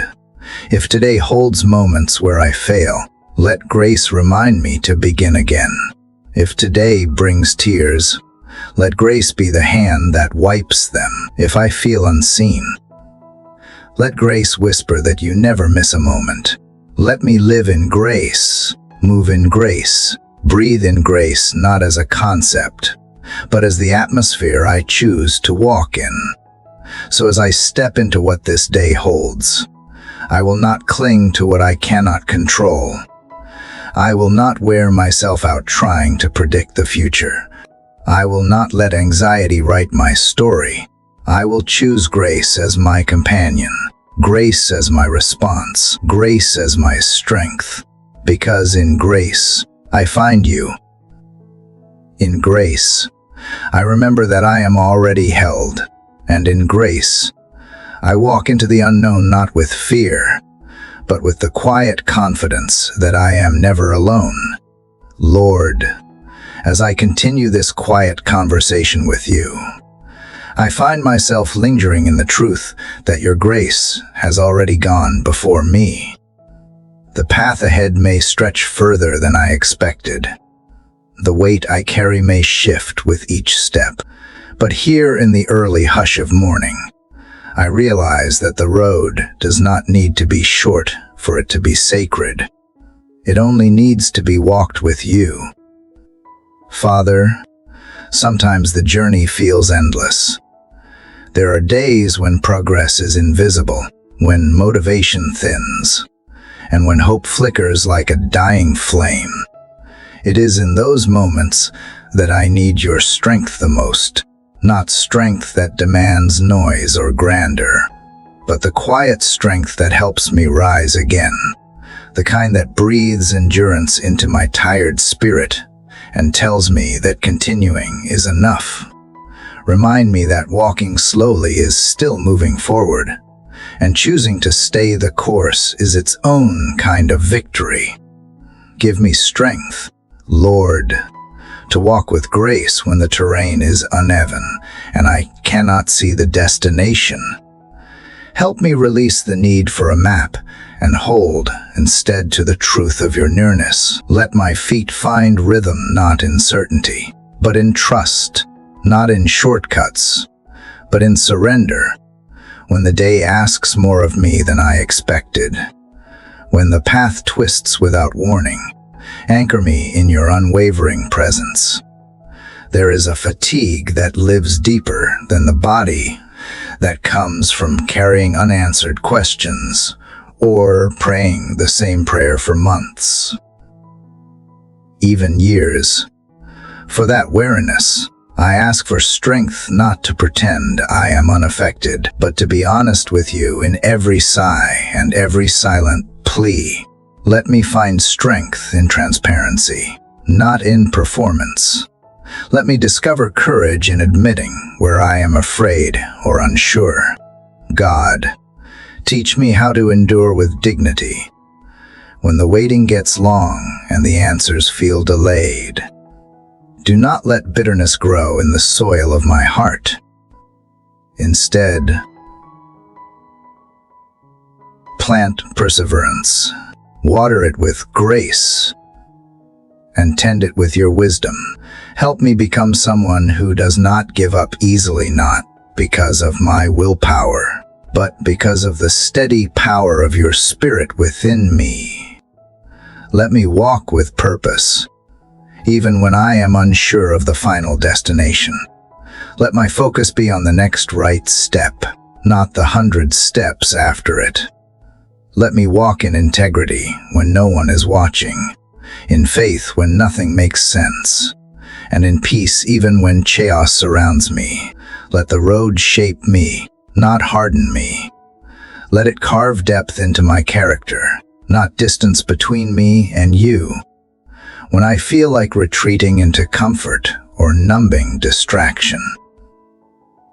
if today holds moments where I fail, let grace remind me to begin again. If today brings tears, let grace be the hand that wipes them. If I feel unseen, let grace whisper that you never miss a moment. Let me live in grace, move in grace, breathe in grace, not as a concept, but as the atmosphere I choose to walk in. So as I step into what this day holds, I will not cling to what I cannot control. I will not wear myself out trying to predict the future. I will not let anxiety write my story. I will choose grace as my companion, grace as my response, grace as my strength, because in grace, I find you. In grace, I remember that I am already held, and in grace, I walk into the unknown not with fear, but with the quiet confidence that I am never alone. Lord, as I continue this quiet conversation with you, I find myself lingering in the truth that your grace has already gone before me. The path ahead may stretch further than I expected. The weight I carry may shift with each step. But here in the early hush of morning, I realize that the road does not need to be short for it to be sacred. It only needs to be walked with you. Father, sometimes the journey feels endless. There are days when progress is invisible, when motivation thins, and when hope flickers like a dying flame. It is in those moments that I need your strength the most, not strength that demands noise or grandeur, but the quiet strength that helps me rise again, the kind that breathes endurance into my tired spirit and tells me that continuing is enough. Remind me that walking slowly is still moving forward, and choosing to stay the course is its own kind of victory. Give me strength, Lord, to walk with grace when the terrain is uneven and I cannot see the destination. Help me release the need for a map and hold instead to the truth of your nearness. Let my feet find rhythm not in certainty, but in trust, not in shortcuts, but in surrender. When the day asks more of me than I expected, when the path twists without warning, anchor me in your unwavering presence. There is a fatigue that lives deeper than the body, that comes from carrying unanswered questions or praying the same prayer for months, even years. For that weariness, I ask for strength not to pretend I am unaffected, but to be honest with you in every sigh and every silent plea. Let me find strength in transparency, not in performance. Let me discover courage in admitting where I am afraid or unsure. God, teach me how to endure with dignity when the waiting gets long and the answers feel delayed. Do not let bitterness grow in the soil of my heart. Instead, plant perseverance, water it with grace, and tend it with your wisdom. Help me become someone who does not give up easily, not because of my willpower, but because of the steady power of your Spirit within me. Let me walk with purpose, even when I am unsure of the final destination. Let my focus be on the next right step, not the 100 steps after it. Let me walk in integrity when no one is watching, in faith when nothing makes sense, and in peace even when chaos surrounds me. Let the road shape me, not harden me. Let it carve depth into my character, not distance between me and you. When I feel like retreating into comfort or numbing distraction,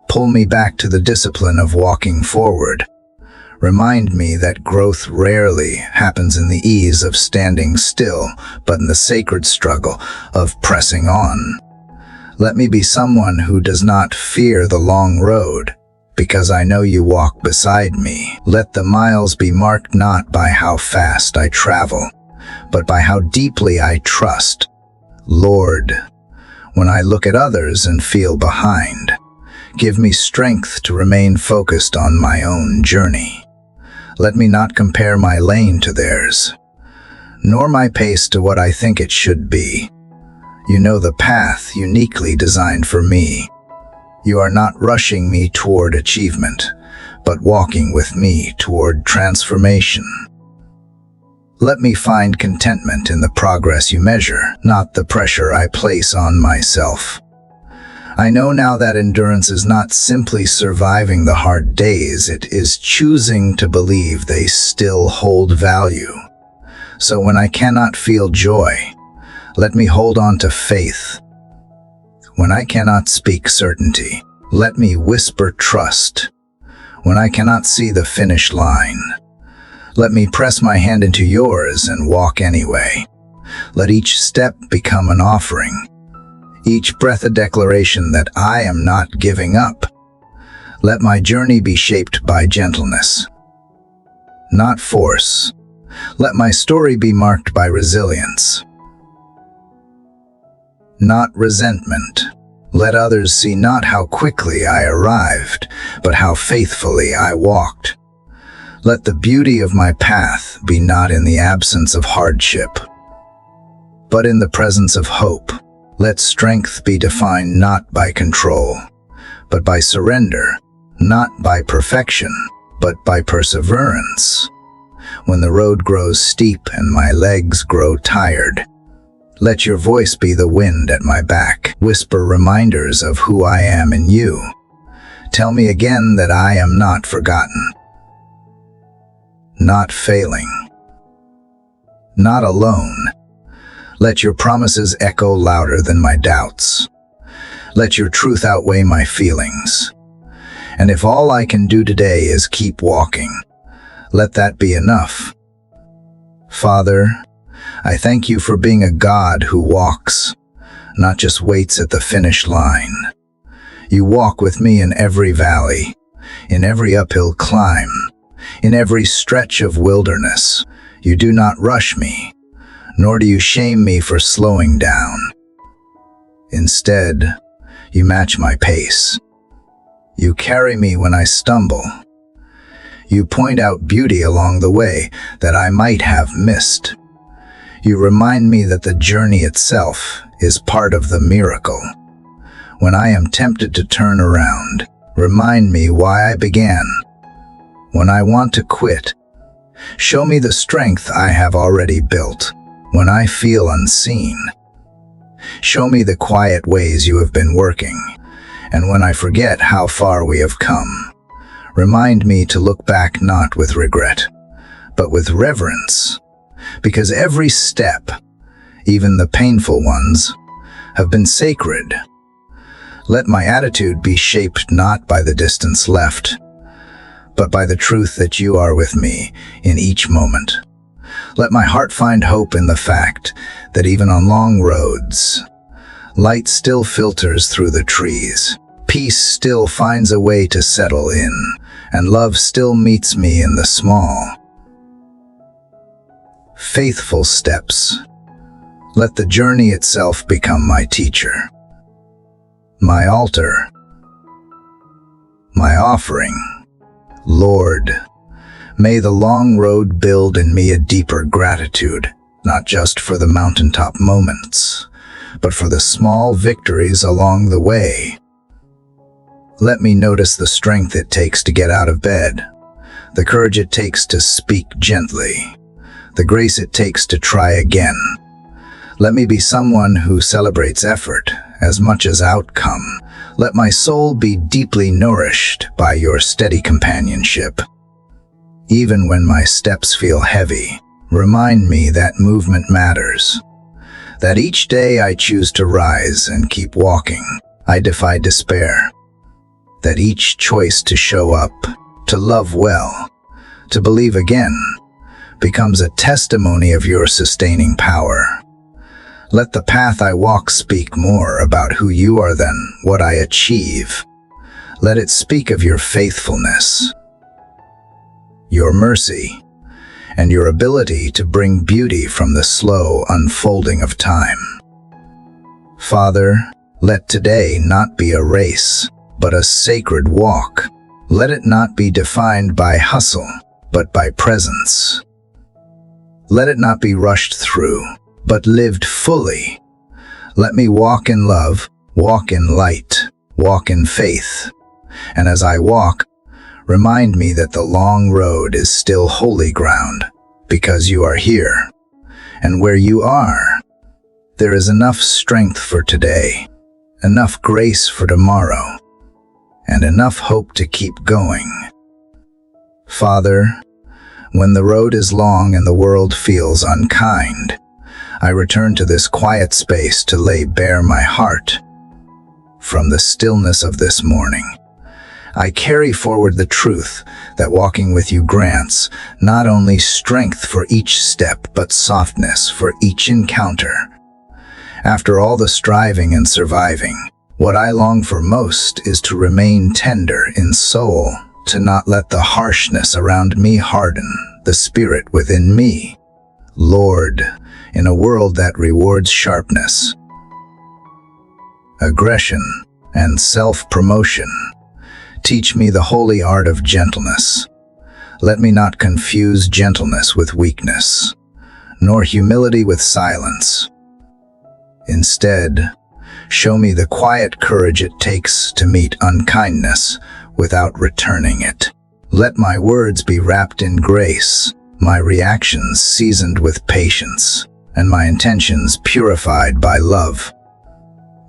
pull me back to the discipline of walking forward. Remind me that growth rarely happens in the ease of standing still, but in the sacred struggle of pressing on. Let me be someone who does not fear the long road, because I know you walk beside me. Let the miles be marked not by how fast I travel, but by how deeply I trust. Lord, when I look at others and feel behind, give me strength to remain focused on my own journey. Let me not compare my lane to theirs, nor my pace to what I think it should be. You know the path uniquely designed for me. You are not rushing me toward achievement, but walking with me toward transformation. Let me find contentment in the progress you measure, not the pressure I place on myself. I know now that endurance is not simply surviving the hard days, it is choosing to believe they still hold value. So when I cannot feel joy, let me hold on to faith. When I cannot speak certainty, let me whisper trust. When I cannot see the finish line, let me press my hand into yours and walk anyway. Let each step become an offering, each breath a declaration that I am not giving up. Let my journey be shaped by gentleness, not force. Let my story be marked by resilience, not resentment. Let others see not how quickly I arrived, but how faithfully I walked. Let the beauty of my path be not in the absence of hardship, but in the presence of hope. Let strength be defined not by control, but by surrender, not by perfection, but by perseverance. When the road grows steep and my legs grow tired, let your voice be the wind at my back. Whisper reminders of who I am in you. Tell me again that I am not forgotten, not failing, not alone. Let your promises echo louder than my doubts. Let your truth outweigh my feelings. And if all I can do today is keep walking, let that be enough. Father, I thank you for being a God who walks, not just waits at the finish line. You walk with me in every valley, in every uphill climb, in every stretch of wilderness. You do not rush me, nor do you shame me for slowing down. Instead, you match my pace. You carry me when I stumble. You point out beauty along the way that I might have missed. You remind me that the journey itself is part of the miracle. When I am tempted to turn around, remind me why I began. When I want to quit, show me the strength I have already built. When I feel unseen, show me the quiet ways you have been working. And when I forget how far we have come, remind me to look back not with regret, but with reverence. Because every step, even the painful ones, have been sacred. Let my attitude be shaped not by the distance left, but by the truth that you are with me in each moment. Let my heart find hope in the fact that even on long roads, light still filters through the trees, peace still finds a way to settle in, and love still meets me in the small, faithful steps. Let the journey itself become my teacher, my altar, my offering. Lord, may the long road build in me a deeper gratitude, not just for the mountaintop moments, but for the small victories along the way. Let me notice the strength it takes to get out of bed, the courage it takes to speak gently, the grace it takes to try again. Let me be someone who celebrates effort as much as outcome. Let my soul be deeply nourished by your steady companionship. Even when my steps feel heavy, remind me that movement matters, that each day I choose to rise and keep walking, I defy despair, that each choice to show up, to love well, to believe again, becomes a testimony of your sustaining power. Let the path I walk speak more about who you are than what I achieve. Let it speak of your faithfulness, your mercy, and your ability to bring beauty from the slow unfolding of time. Father, let today not be a race, but a sacred walk. Let it not be defined by hustle, but by presence. Let it not be rushed through, but lived fully. Let me walk in love, walk in light, walk in faith. And as I walk, remind me that the long road is still holy ground, because you are here. And where you are, there is enough strength for today, enough grace for tomorrow, and enough hope to keep going. Father, when the road is long and the world feels unkind, I return to this quiet space to lay bare my heart. From the stillness of this morning, I carry forward the truth that walking with you grants not only strength for each step, but softness for each encounter. After all the striving and surviving, what I long for most is to remain tender in soul, to not let the harshness around me harden the spirit within me. Lord, in a world that rewards sharpness, aggression, and self-promotion, teach me the holy art of gentleness. Let me not confuse gentleness with weakness, nor humility with silence. Instead, show me the quiet courage it takes to meet unkindness without returning it. Let my words be wrapped in grace, my reactions seasoned with patience, and my intentions purified by love.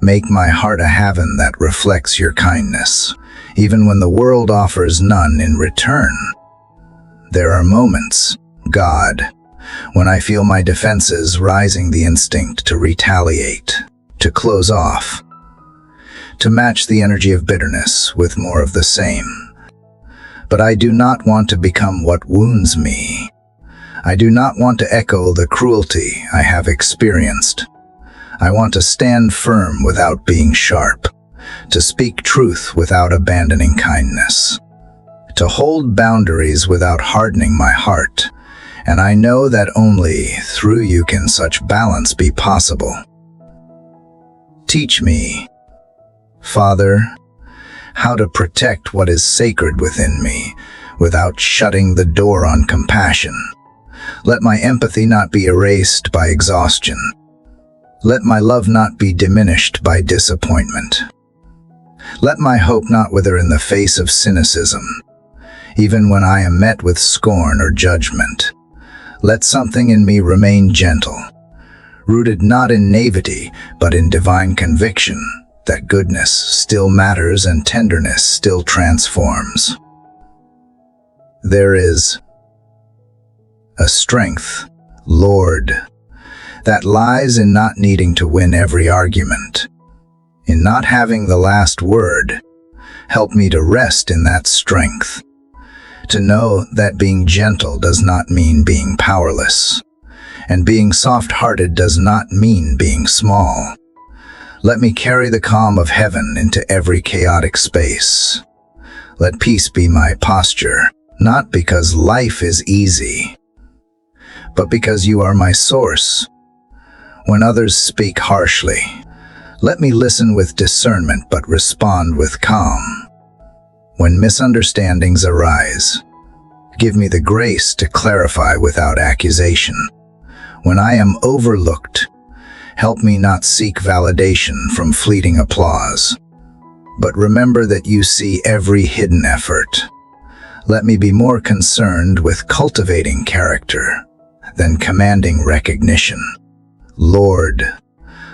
Make my heart a haven that reflects your kindness, even when the world offers none in return. There are moments, God, when I feel my defenses rising, the instinct to retaliate, to close off, to match the energy of bitterness with more of the same. But I do not want to become what wounds me. I do not want to echo the cruelty I have experienced. I want to stand firm without being sharp, to speak truth without abandoning kindness, to hold boundaries without hardening my heart. And I know that only through you can such balance be possible. Teach me, Father, how to protect what is sacred within me without shutting the door on compassion. Let my empathy not be erased by exhaustion. Let my love not be diminished by disappointment. Let my hope not wither in the face of cynicism, even when I am met with scorn or judgment. Let something in me remain gentle, rooted not in naivety, but in divine conviction that goodness still matters and tenderness still transforms. There is a strength, Lord, that lies in not needing to win every argument, in not having the last word. Help me to rest in that strength, to know that being gentle does not mean being powerless, and being soft-hearted does not mean being small. Let me carry the calm of heaven into every chaotic space. Let peace be my posture, not because life is easy, but because you are my source. When others speak harshly, let me listen with discernment but respond with calm. When misunderstandings arise, give me the grace to clarify without accusation. When I am overlooked, help me not seek validation from fleeting applause. But remember that you see every hidden effort. Let me be more concerned with cultivating character than commanding recognition. Lord,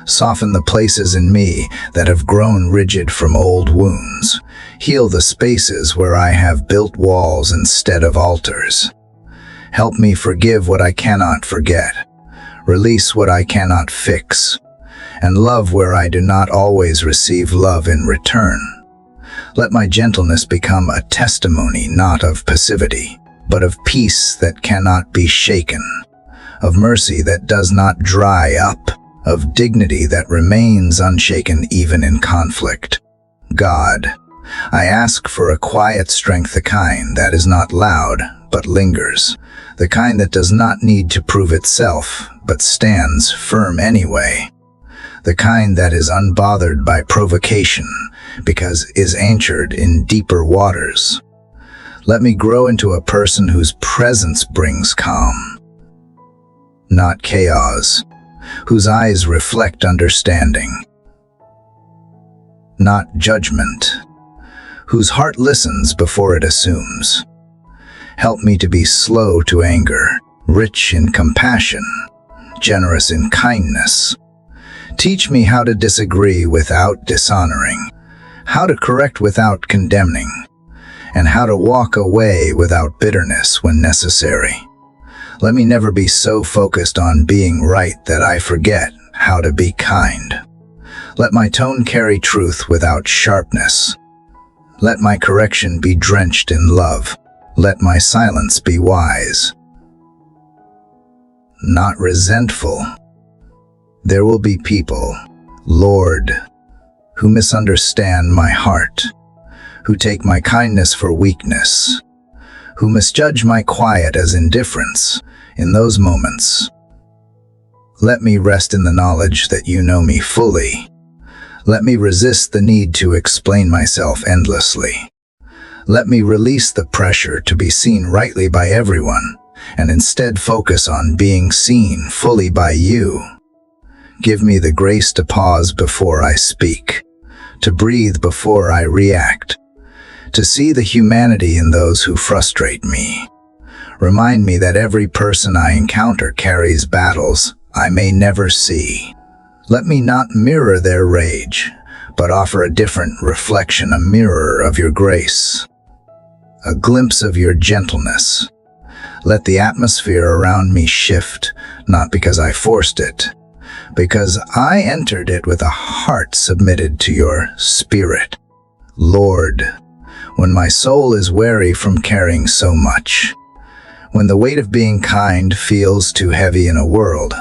soften the places in me that have grown rigid from old wounds. Heal the spaces where I have built walls instead of altars. Help me forgive what I cannot forget, release what I cannot fix, and love where I do not always receive love in return. Let my gentleness become a testimony not of passivity, but of peace that cannot be shaken, of mercy that does not dry up, of dignity that remains unshaken even in conflict. God, I ask for a quiet strength, the kind that is not loud but lingers, the kind that does not need to prove itself but stands firm anyway, the kind that is unbothered by provocation because is anchored in deeper waters. Let me grow into a person whose presence brings calm, not chaos, whose eyes reflect understanding, not judgment, whose heart listens before it assumes. Help me to be slow to anger, rich in compassion, generous in kindness. Teach me how to disagree without dishonoring, how to correct without condemning, and how to walk away without bitterness when necessary. Let me never be so focused on being right that I forget how to be kind. Let my tone carry truth without sharpness. Let my correction be drenched in love. Let my silence be wise, not resentful. There will be people, Lord, who misunderstand my heart, who take my kindness for weakness, who misjudge my quiet as indifference. In those moments, let me rest in the knowledge that you know me fully. Let me resist the need to explain myself endlessly. Let me release the pressure to be seen rightly by everyone, and instead focus on being seen fully by you. Give me the grace to pause before I speak, to breathe before I react, to see the humanity in those who frustrate me. Remind me that every person I encounter carries battles I may never see. Let me not mirror their rage, but offer a different reflection, a mirror of your grace, a glimpse of your gentleness. Let the atmosphere around me shift, not because I forced it, because I entered it with a heart submitted to your spirit. Lord, when my soul is weary from carrying so much, when the weight of being kind feels too heavy in a world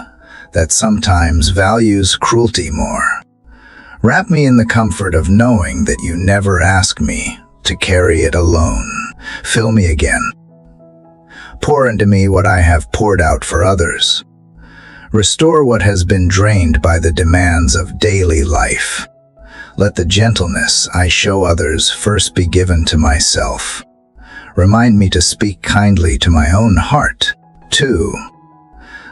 that sometimes values cruelty more, wrap me in the comfort of knowing that you never ask me to carry it alone. Fill me again. Pour into me what I have poured out for others. Restore what has been drained by the demands of daily life. Let the gentleness I show others first be given to myself. Remind me to speak kindly to my own heart, too.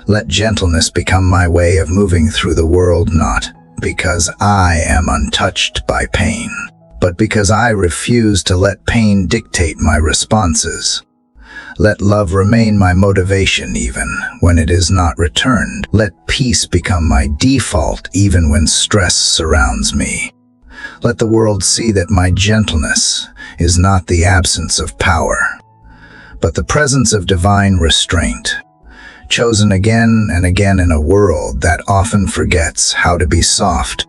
Let gentleness become my way of moving through the world, not because I am untouched by pain, but because I refuse to let pain dictate my responses. Let love remain my motivation even when it is not returned. Let peace become my default even when stress surrounds me. Let the world see that my gentleness is not the absence of power, but the presence of divine restraint, chosen again and again in a world that often forgets how to be soft.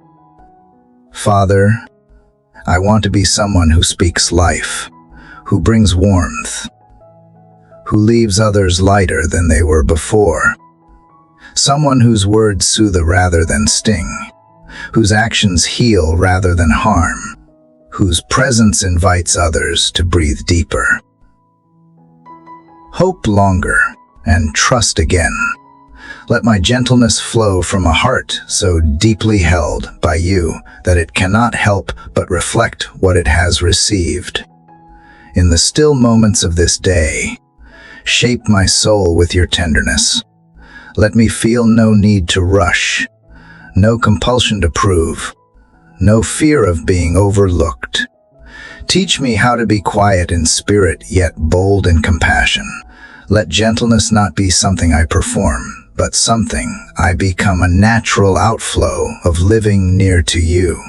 Father, I want to be someone who speaks life, who brings warmth, who leaves others lighter than they were before. Someone whose words soothe rather than sting, whose actions heal rather than harm, whose presence invites others to breathe deeper, hope longer, and trust again. Let my gentleness flow from a heart so deeply held by you that it cannot help but reflect what it has received. In the still moments of this day, shape my soul with your tenderness. Let me feel no need to rush, no compulsion to prove, no fear of being overlooked. Teach me how to be quiet in spirit, yet bold in compassion. Let gentleness not be something I perform, but something I become, a natural outflow of living near to you.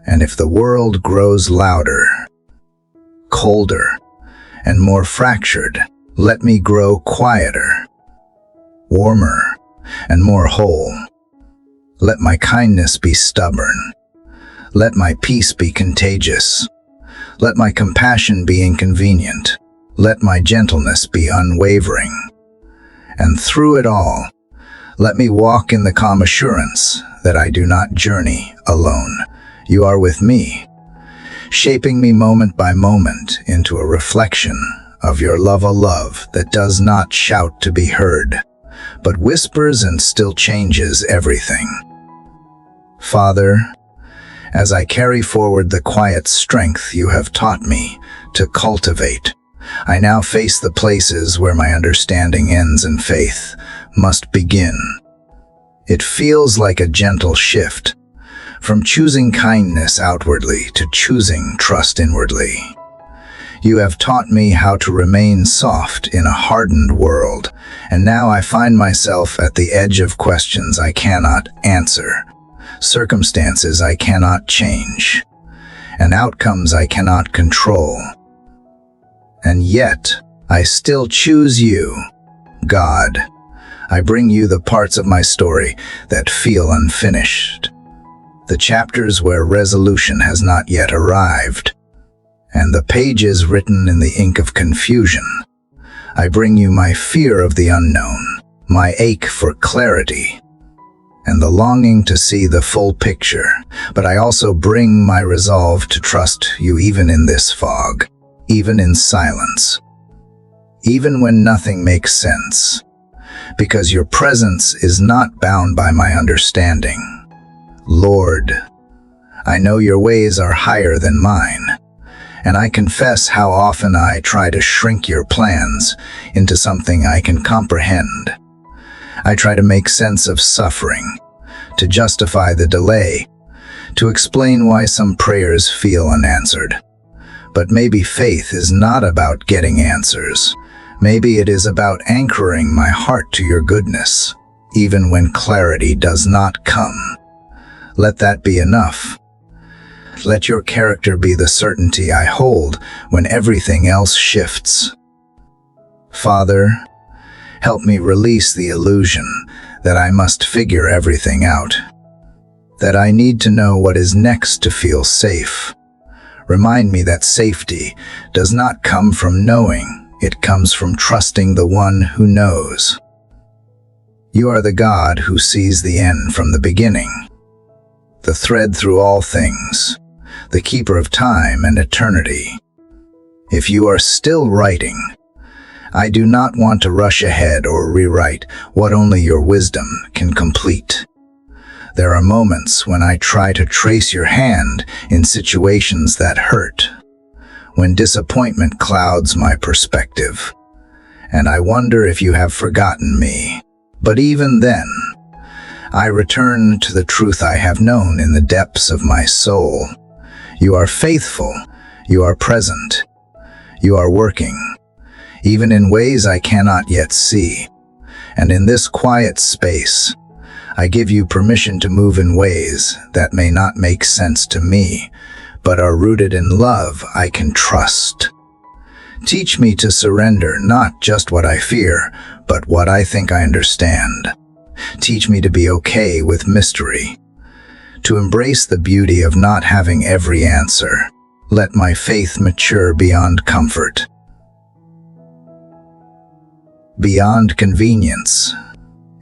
And if the world grows louder, colder, and more fractured, let me grow quieter, warmer, and more whole. Let my kindness be stubborn. Let my peace be contagious. Let my compassion be inconvenient. Let my gentleness be unwavering. And through it all, let me walk in the calm assurance that I do not journey alone. You are with me, shaping me moment by moment into a reflection of your love, a love that does not shout to be heard, but whispers and still changes everything. Father, as I carry forward the quiet strength you have taught me to cultivate, I now face the places where my understanding ends and faith must begin. It feels like a gentle shift, from choosing kindness outwardly to choosing trust inwardly. You have taught me how to remain soft in a hardened world, and now I find myself at the edge of questions I cannot answer, circumstances I cannot change, and outcomes I cannot control. And yet, I still choose you, God. I bring you the parts of my story that feel unfinished, the chapters where resolution has not yet arrived, and the pages written in the ink of confusion. I bring you my fear of the unknown, my ache for clarity, and the longing to see the full picture. But I also bring my resolve to trust you even in this fog, even in silence, even when nothing makes sense, because your presence is not bound by my understanding. Lord, I know your ways are higher than mine, and I confess how often I try to shrink your plans into something I can comprehend. I try to make sense of suffering, to justify the delay, to explain why some prayers feel unanswered. But maybe faith is not about getting answers. Maybe it is about anchoring my heart to your goodness, even when clarity does not come. Let that be enough. Let your character be the certainty I hold when everything else shifts. Father, help me release the illusion that I must figure everything out, that I need to know what is next to feel safe. Remind me that safety does not come from knowing, it comes from trusting the one who knows. You are the God who sees the end from the beginning, the thread through all things, the keeper of time and eternity. If you are still writing, I do not want to rush ahead or rewrite what only your wisdom can complete. There are moments when I try to trace your hand in situations that hurt, when disappointment clouds my perspective, and I wonder if you have forgotten me. But even then, I return to the truth I have known in the depths of my soul. You are faithful, you are present, you are working, even in ways I cannot yet see. And in this quiet space, I give you permission to move in ways that may not make sense to me, but are rooted in love I can trust. Teach me to surrender not just what I fear, but what I think I understand. Teach me to be okay with mystery, to embrace the beauty of not having every answer. Let my faith mature beyond comfort, beyond convenience,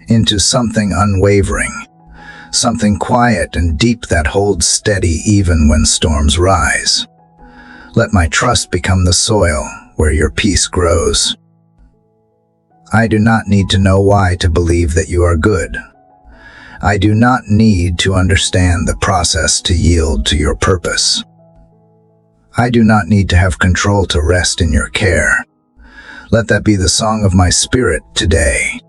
into something unwavering, something quiet and deep that holds steady even when storms rise. Let my trust become the soil where your peace grows. I do not need to know why to believe that you are good. I do not need to understand the process to yield to your purpose. I do not need to have control to rest in your care. Let that be the song of my spirit today,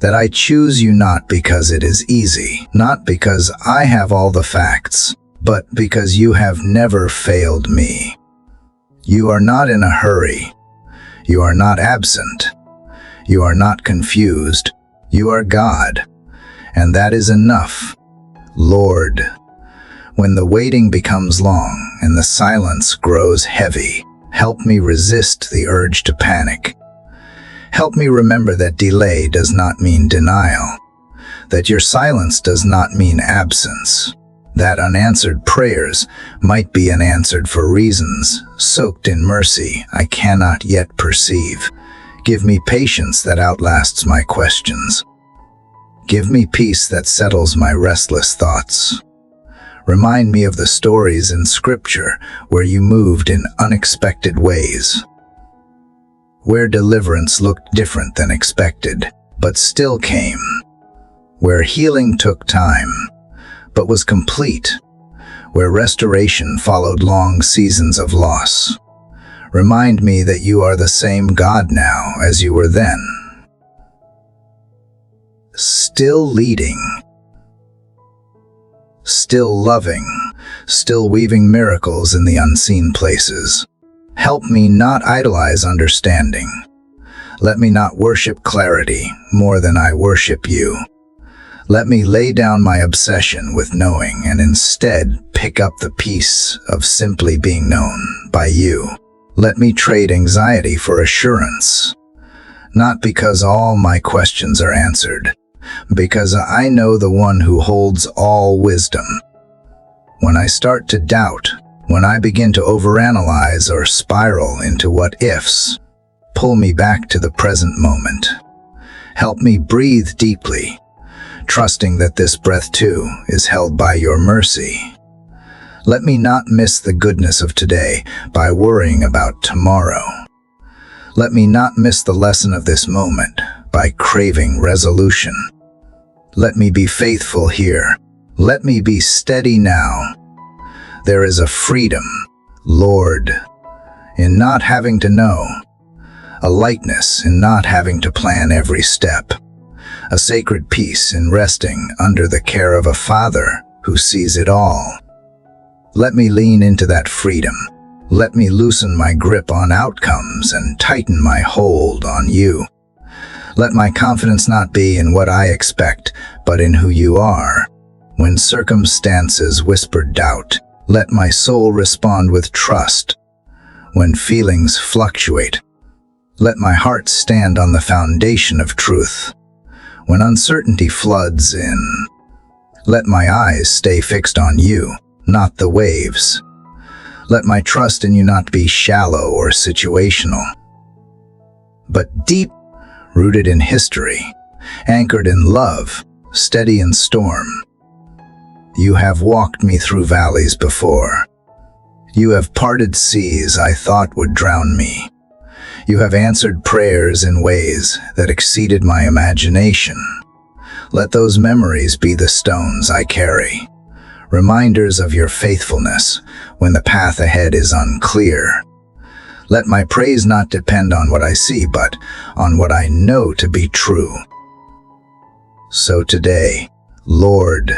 that I choose you not because it is easy, not because I have all the facts, but because you have never failed me. You are not in a hurry. You are not absent. You are not confused. You are God, and that is enough. Lord, when the waiting becomes long and the silence grows heavy, help me resist the urge to panic. Help me remember that delay does not mean denial, that your silence does not mean absence, that unanswered prayers might be unanswered for reasons soaked in mercy I cannot yet perceive. Give me patience that outlasts my questions. Give me peace that settles my restless thoughts. Remind me of the stories in Scripture where you moved in unexpected ways, where deliverance looked different than expected, but still came, where healing took time, but was complete, where restoration followed long seasons of loss. Remind me that you are the same God now as you were then, still leading, still loving, still weaving miracles in the unseen places. Help me not idolize understanding. Let me not worship clarity more than I worship you. Let me lay down my obsession with knowing and instead pick up the peace of simply being known by you. Let me trade anxiety for assurance, not because all my questions are answered, because I know the one who holds all wisdom. When I start to doubt, when I begin to overanalyze or spiral into what-ifs, pull me back to the present moment. Help me breathe deeply, trusting that this breath too is held by your mercy. Let me not miss the goodness of today by worrying about tomorrow. Let me not miss the lesson of this moment by craving resolution. Let me be faithful here. Let me be steady now. There is a freedom, Lord, in not having to know, a lightness in not having to plan every step, a sacred peace in resting under the care of a Father who sees it all. Let me lean into that freedom. Let me loosen my grip on outcomes and tighten my hold on you. Let my confidence not be in what I expect, but in who you are. When circumstances whisper doubt, let my soul respond with trust. When feelings fluctuate, let my heart stand on the foundation of truth. When uncertainty floods in, let my eyes stay fixed on you, not the waves. Let my trust in you not be shallow or situational, but deep, rooted in history, anchored in love, steady in storm. You have walked me through valleys before. You have parted seas I thought would drown me. You have answered prayers in ways that exceeded my imagination. Let those memories be the stones I carry, reminders of your faithfulness when the path ahead is unclear. Let my praise not depend on what I see, but on what I know to be true. So today, Lord,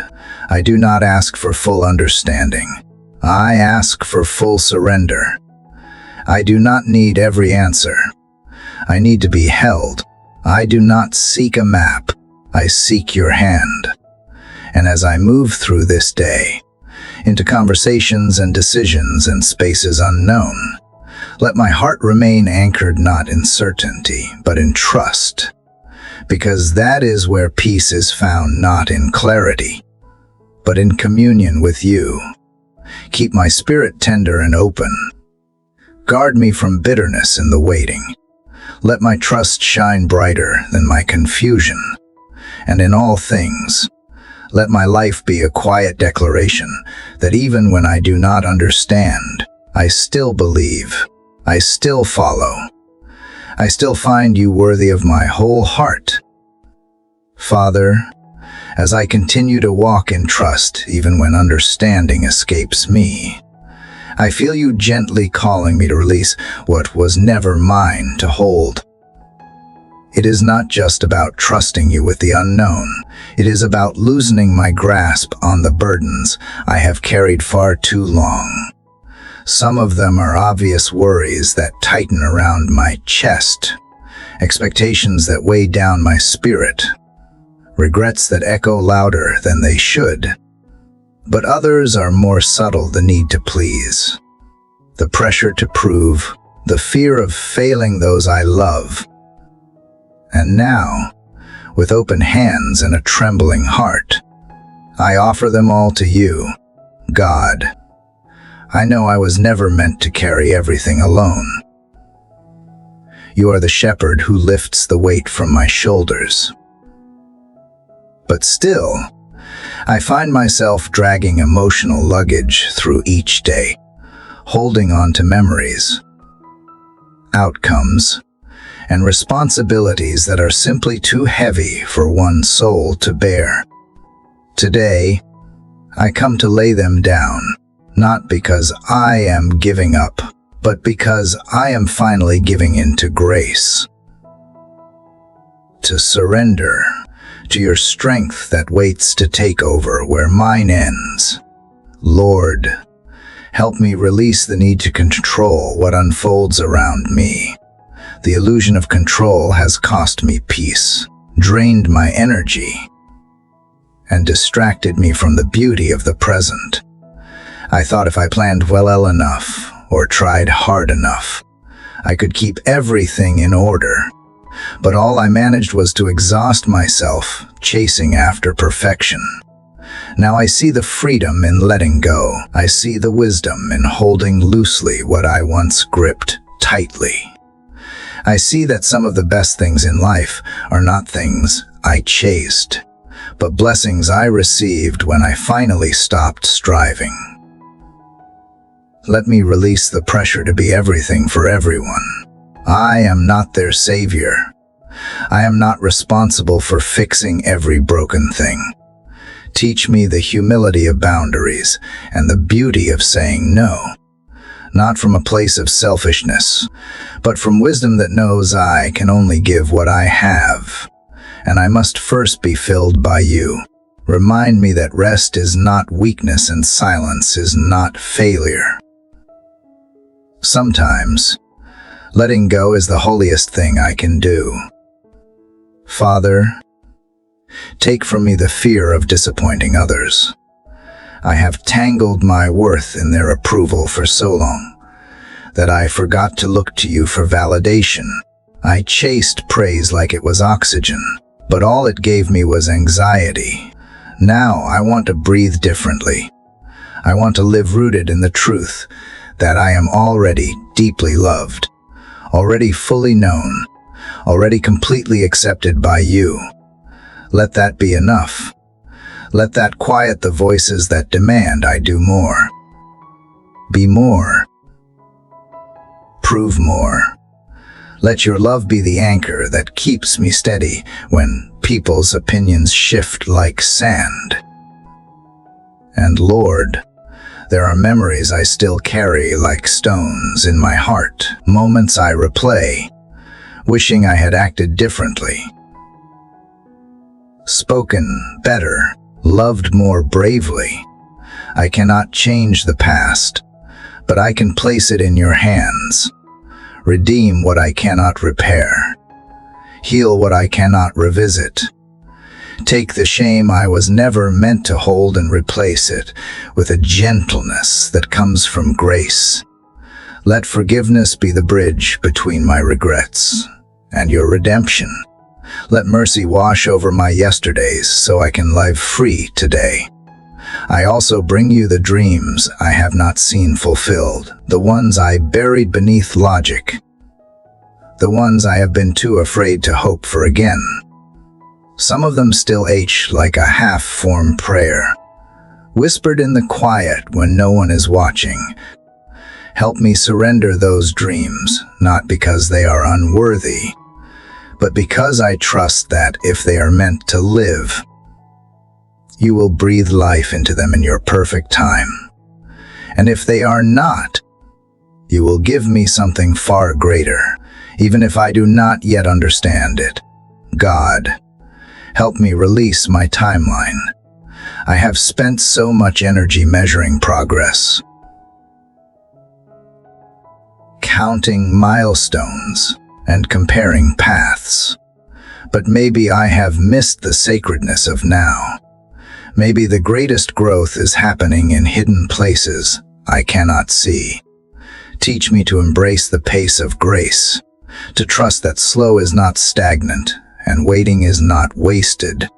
I do not ask for full understanding. I ask for full surrender. I do not need every answer. I need to be held. I do not seek a map. I seek your hand. And as I move through this day, into conversations and decisions and spaces unknown, let my heart remain anchored not in certainty, but in trust, because that is where peace is found, not in clarity, but in communion with you. Keep my spirit tender and open. Guard me from bitterness in the waiting. Let my trust shine brighter than my confusion. And in all things, let my life be a quiet declaration that even when I do not understand, I still believe, I still follow, I still find you worthy of my whole heart. Father, as I continue to walk in trust even when understanding escapes me, I feel you gently calling me to release what was never mine to hold. It is not just about trusting you with the unknown. It is about loosening my grasp on the burdens I have carried far too long. Some of them are obvious worries that tighten around my chest, expectations that weigh down my spirit, regrets that echo louder than they should. But others are more subtle: the need to please, the pressure to prove, the fear of failing those I love. And now, with open hands and a trembling heart, I offer them all to you, God. I know I was never meant to carry everything alone. You are the shepherd who lifts the weight from my shoulders. But still, I find myself dragging emotional luggage through each day, holding on to memories, outcomes, and responsibilities that are simply too heavy for one soul to bear. Today, I come to lay them down, not because I am giving up, but because I am finally giving in to grace. To surrender to your strength that waits to take over where mine ends. Lord, help me release the need to control what unfolds around me. The illusion of control has cost me peace, drained my energy, and distracted me from the beauty of the present. I thought if I planned well enough, or tried hard enough, I could keep everything in order. But all I managed was to exhaust myself, chasing after perfection. Now I see the freedom in letting go. I see the wisdom in holding loosely what I once gripped tightly. I see that some of the best things in life are not things I chased, but blessings I received when I finally stopped striving. Let me release the pressure to be everything for everyone. I am not their savior. I am not responsible for fixing every broken thing. Teach me the humility of boundaries and the beauty of saying no. Not from a place of selfishness, but from wisdom that knows I can only give what I have, and I must first be filled by you. Remind me that rest is not weakness and silence is not failure. Sometimes, letting go is the holiest thing I can do. Father, take from me the fear of disappointing others. I have tangled my worth in their approval for so long that I forgot to look to you for validation. I chased praise like it was oxygen, but all it gave me was anxiety. Now I want to breathe differently. I want to live rooted in the truth that I am already deeply loved, already fully known, already completely accepted by you. Let that be enough. Let that quiet the voices that demand I do more. Be more. Prove more. Let your love be the anchor that keeps me steady when people's opinions shift like sand. And Lord, there are memories I still carry like stones in my heart, moments I replay, wishing I had acted differently. Spoken better, loved more bravely. I cannot change the past, but I can place it in your hands. Redeem what I cannot repair. Heal what I cannot revisit. Take the shame I was never meant to hold and replace it with a gentleness that comes from grace. Let forgiveness be the bridge between my regrets and your redemption. Let mercy wash over my yesterdays so I can live free today. I also bring you the dreams I have not seen fulfilled, the ones I buried beneath logic, the ones I have been too afraid to hope for again. Some of them still ache like a half-formed prayer, whispered in the quiet when no one is watching. Help me surrender those dreams, not because they are unworthy, but because I trust that if they are meant to live, you will breathe life into them in your perfect time. And if they are not, you will give me something far greater, even if I do not yet understand it. God, help me release my timeline. I have spent so much energy measuring progress, counting milestones, and comparing paths. But maybe I have missed the sacredness of now. Maybe the greatest growth is happening in hidden places I cannot see. Teach me to embrace the pace of grace, to trust that slow is not stagnant and waiting is not wasted.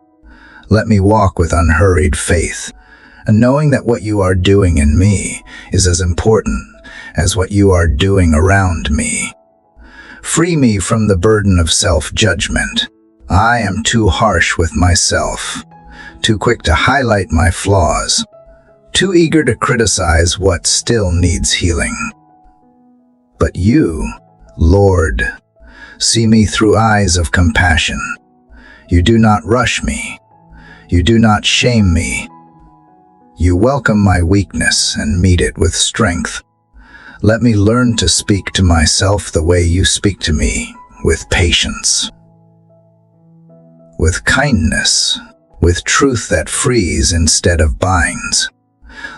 Let me walk with unhurried faith, and knowing that what you are doing in me is as important as what you are doing around me. Free me from the burden of self-judgment. I am too harsh with myself, too quick to highlight my flaws, too eager to criticize what still needs healing. But you, Lord, see me through eyes of compassion. You do not rush me. You do not shame me. You welcome my weakness and meet it with strength. Let me learn to speak to myself the way you speak to me, with patience, with kindness, with truth that frees instead of binds.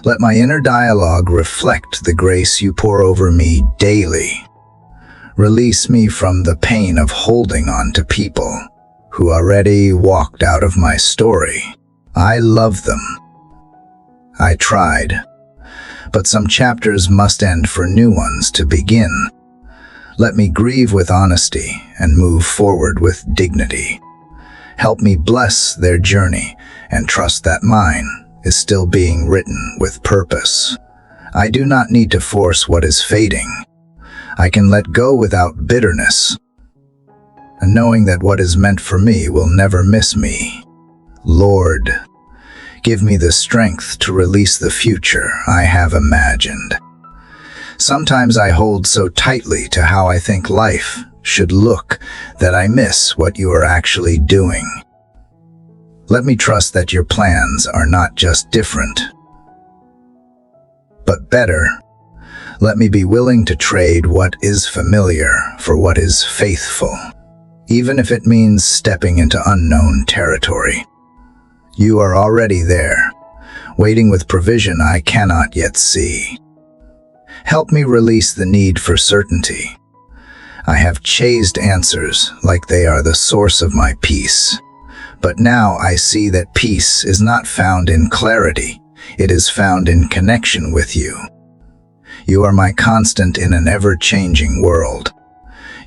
Let my inner dialogue reflect the grace you pour over me daily. Release me from the pain of holding on to people who already walked out of my story. I love them. I tried, but some chapters must end for new ones to begin. Let me grieve with honesty and move forward with dignity. Help me bless their journey and trust that mine is still being written with purpose. I do not need to force what is fading. I can let go without bitterness, and knowing that what is meant for me will never miss me. Lord, give me the strength to release the future I have imagined. Sometimes I hold so tightly to how I think life should look that I miss what you are actually doing. Let me trust that your plans are not just different, but better. Let me be willing to trade what is familiar for what is faithful, even if it means stepping into unknown territory. You are already there, waiting with provision I cannot yet see. Help me release the need for certainty. I have chased answers like they are the source of my peace. But now I see that peace is not found in clarity. It is found in connection with you. You are my constant in an ever-changing world.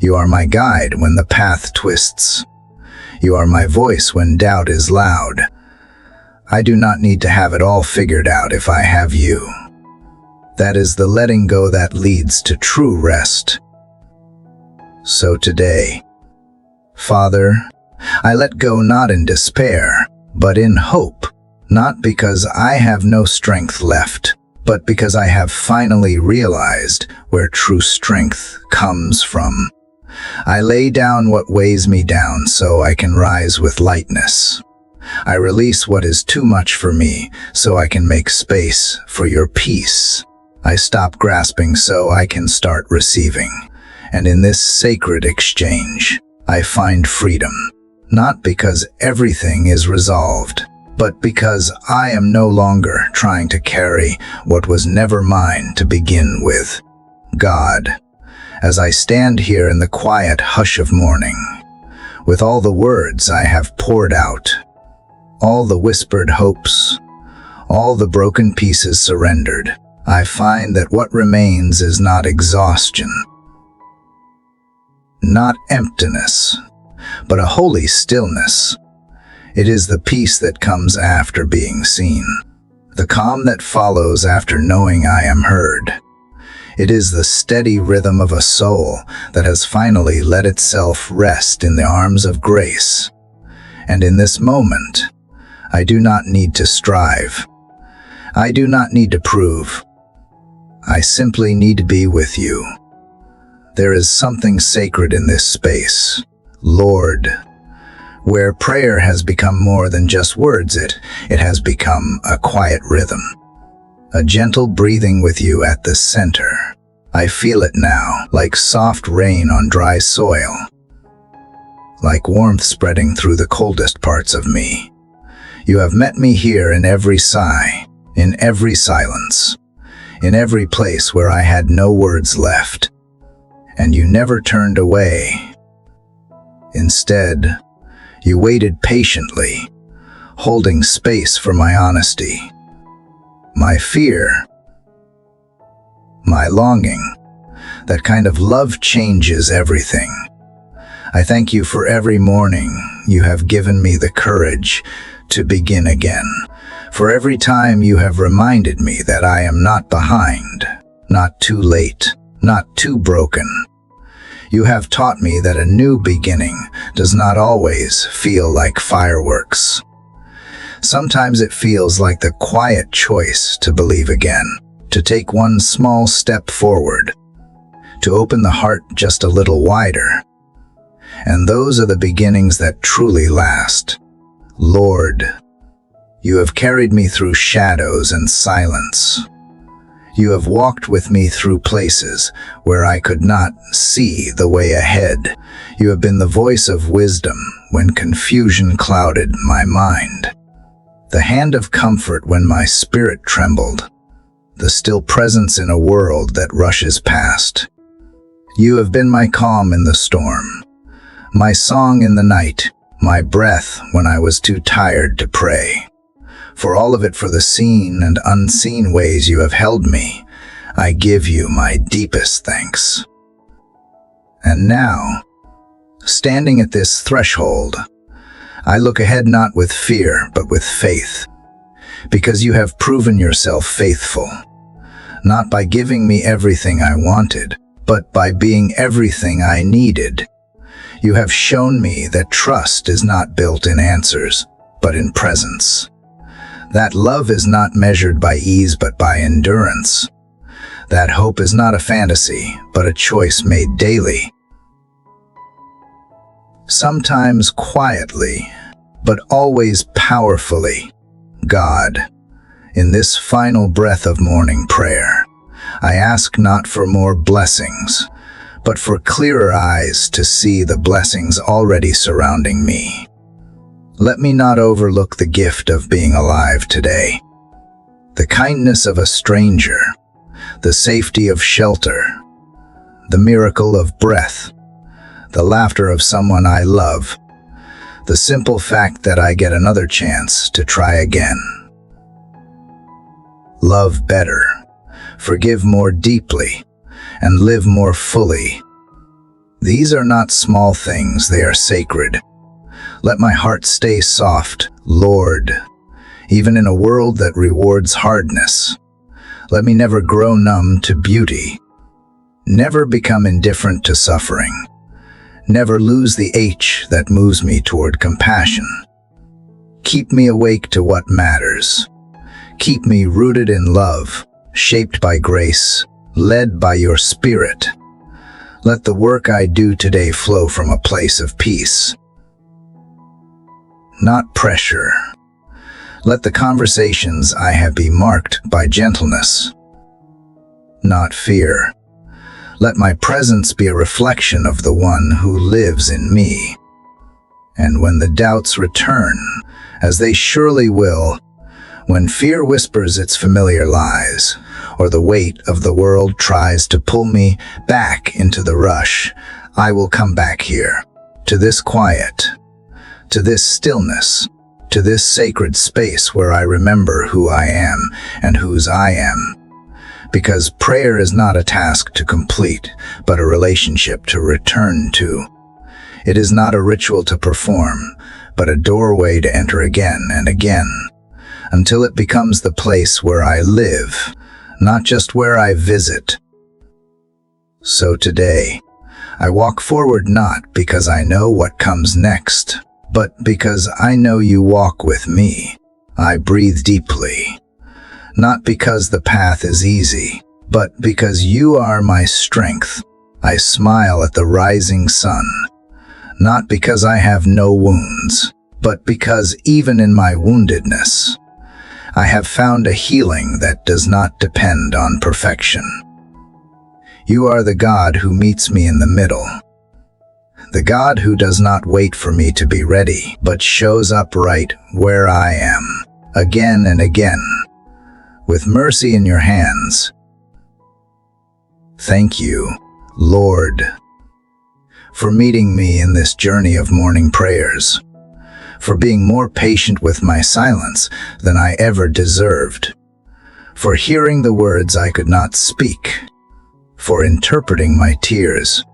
You are my guide when the path twists. You are my voice when doubt is loud. I do not need to have it all figured out if I have you. That is the letting go that leads to true rest. So today, Father, I let go not in despair, but in hope, not because I have no strength left, but because I have finally realized where true strength comes from. I lay down what weighs me down so I can rise with lightness. I release what is too much for me so I can make space for your peace. I stop grasping so I can start receiving. And in this sacred exchange, I find freedom, not because everything is resolved, but because I am no longer trying to carry what was never mine to begin with. God, as I stand here in the quiet hush of morning, with all the words I have poured out, all the whispered hopes, all the broken pieces surrendered, I find that what remains is not exhaustion, not emptiness, but a holy stillness. It is the peace that comes after being seen, the calm that follows after knowing I am heard. It is the steady rhythm of a soul that has finally let itself rest in the arms of grace. And in this moment, I do not need to strive. I do not need to prove. I simply need to be with you. There is something sacred in this space, Lord, where prayer has become more than just words. It has become a quiet rhythm. a gentle breathing with you at the center. I feel it now, like soft rain on dry soil, like warmth spreading through the coldest parts of me. You have met me here in every sigh, in every silence, in every place where I had no words left, and you never turned away. Instead, you waited patiently, holding space for my honesty, my fear, my longing. That kind of love changes everything. I thank you for every morning you have given me the courage to begin again, for every time you have reminded me that I am not behind, not too late, not too broken. You have taught me that a new beginning does not always feel like fireworks. Sometimes it feels like the quiet choice to believe again, to take one small step forward, to open the heart just a little wider. And those are the beginnings that truly last. Lord, you have carried me through shadows and silence. You have walked with me through places where I could not see the way ahead. You have been the voice of wisdom when confusion clouded my mind, the hand of comfort when my spirit trembled, the still presence in a world that rushes past. You have been my calm in the storm, my song in the night, my breath when I was too tired to pray. For all of it, for the seen and unseen ways you have held me, I give you my deepest thanks. And now, standing at this threshold, I look ahead not with fear, but with faith, because you have proven yourself faithful, not by giving me everything I wanted, but by being everything I needed. You have shown me that trust is not built in answers, but in presence. That love is not measured by ease, but by endurance. That hope is not a fantasy, but a choice made daily. Sometimes quietly, but always powerfully. God, in this final breath of morning prayer, I ask not for more blessings, but for clearer eyes to see the blessings already surrounding me. Let me not overlook the gift of being alive today, the kindness of a stranger, the safety of shelter, the miracle of breath, the laughter of someone I love, the simple fact that I get another chance to try again. Love better, forgive more deeply, and live more fully. These are not small things, they are sacred. Let my heart stay soft, Lord, even in a world that rewards hardness. Let me never grow numb to beauty, never become indifferent to suffering, never lose the H that moves me toward compassion. Keep me awake to what matters. Keep me rooted in love, shaped by grace, led by your Spirit. Let the work I do today flow from a place of peace, not pressure. Let the conversations I have be marked by gentleness, not fear. Let my presence be a reflection of the one who lives in me. And when the doubts return, as they surely will, when fear whispers its familiar lies, or the weight of the world tries to pull me back into the rush, I will come back here, to this quiet, to this stillness, to this sacred space where I remember who I am and whose I am. Because prayer is not a task to complete, but a relationship to return to. It is not a ritual to perform, but a doorway to enter again and again, until it becomes the place where I live, not just where I visit. So today, I walk forward not because I know what comes next, but because I know you walk with me. I breathe deeply, not because the path is easy, but because you are my strength. I smile at the rising sun, not because I have no wounds, but because even in my woundedness, I have found a healing that does not depend on perfection. You are the God who meets me in the middle. The God who does not wait for me to be ready, but shows up right where I am, again and again, with mercy in your hands. Thank you, Lord, for meeting me in this journey of morning prayers, for being more patient with my silence than I ever deserved, for hearing the words I could not speak, for interpreting my tears,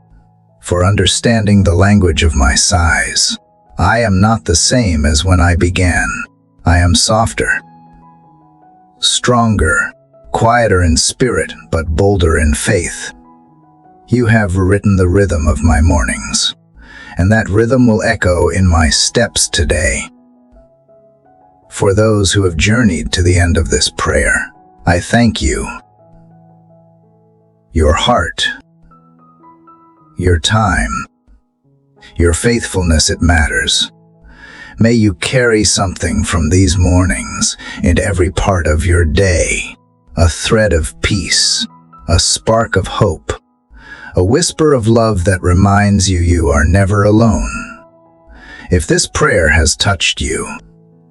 for understanding the language of my sighs. I am not the same as when I began. I am softer, stronger, quieter in spirit, but bolder in faith. You have written the rhythm of my mornings, and that rhythm will echo in my steps today. For those who have journeyed to the end of this prayer, I thank you. Your heart, your time, your faithfulness, it matters. May you carry something from these mornings into every part of your day, a thread of peace, a spark of hope, a whisper of love that reminds you you are never alone. If this prayer has touched you,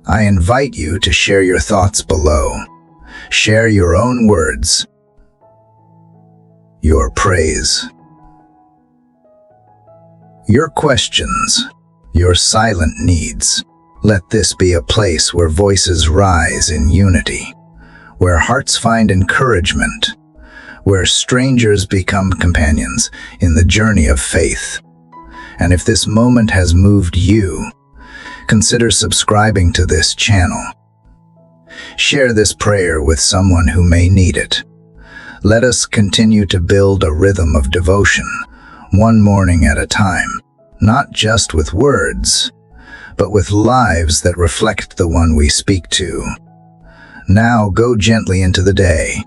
I invite you to share your thoughts below. Share your own words, your praise, your questions, your silent needs. Let this be a place where voices rise in unity, where hearts find encouragement, where strangers become companions in the journey of faith. And if this moment has moved you, consider subscribing to this channel. Share this prayer with someone who may need it. Let us continue to build a rhythm of devotion, one morning at a time, not just with words, but with lives that reflect the one we speak to. Now go gently into the day.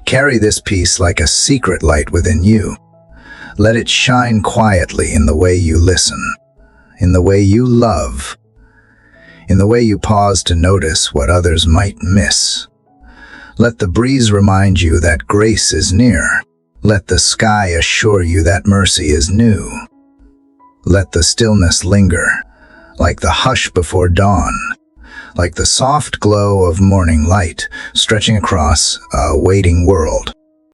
Carry this peace like a secret light within you. Let it shine quietly in the way you listen, in the way you love, in the way you pause to notice what others might miss. Let the breeze remind you that grace is near. Let the sky assure you that mercy is new. Let the stillness linger, like the hush before dawn, like the soft glow of morning light stretching across a waiting world.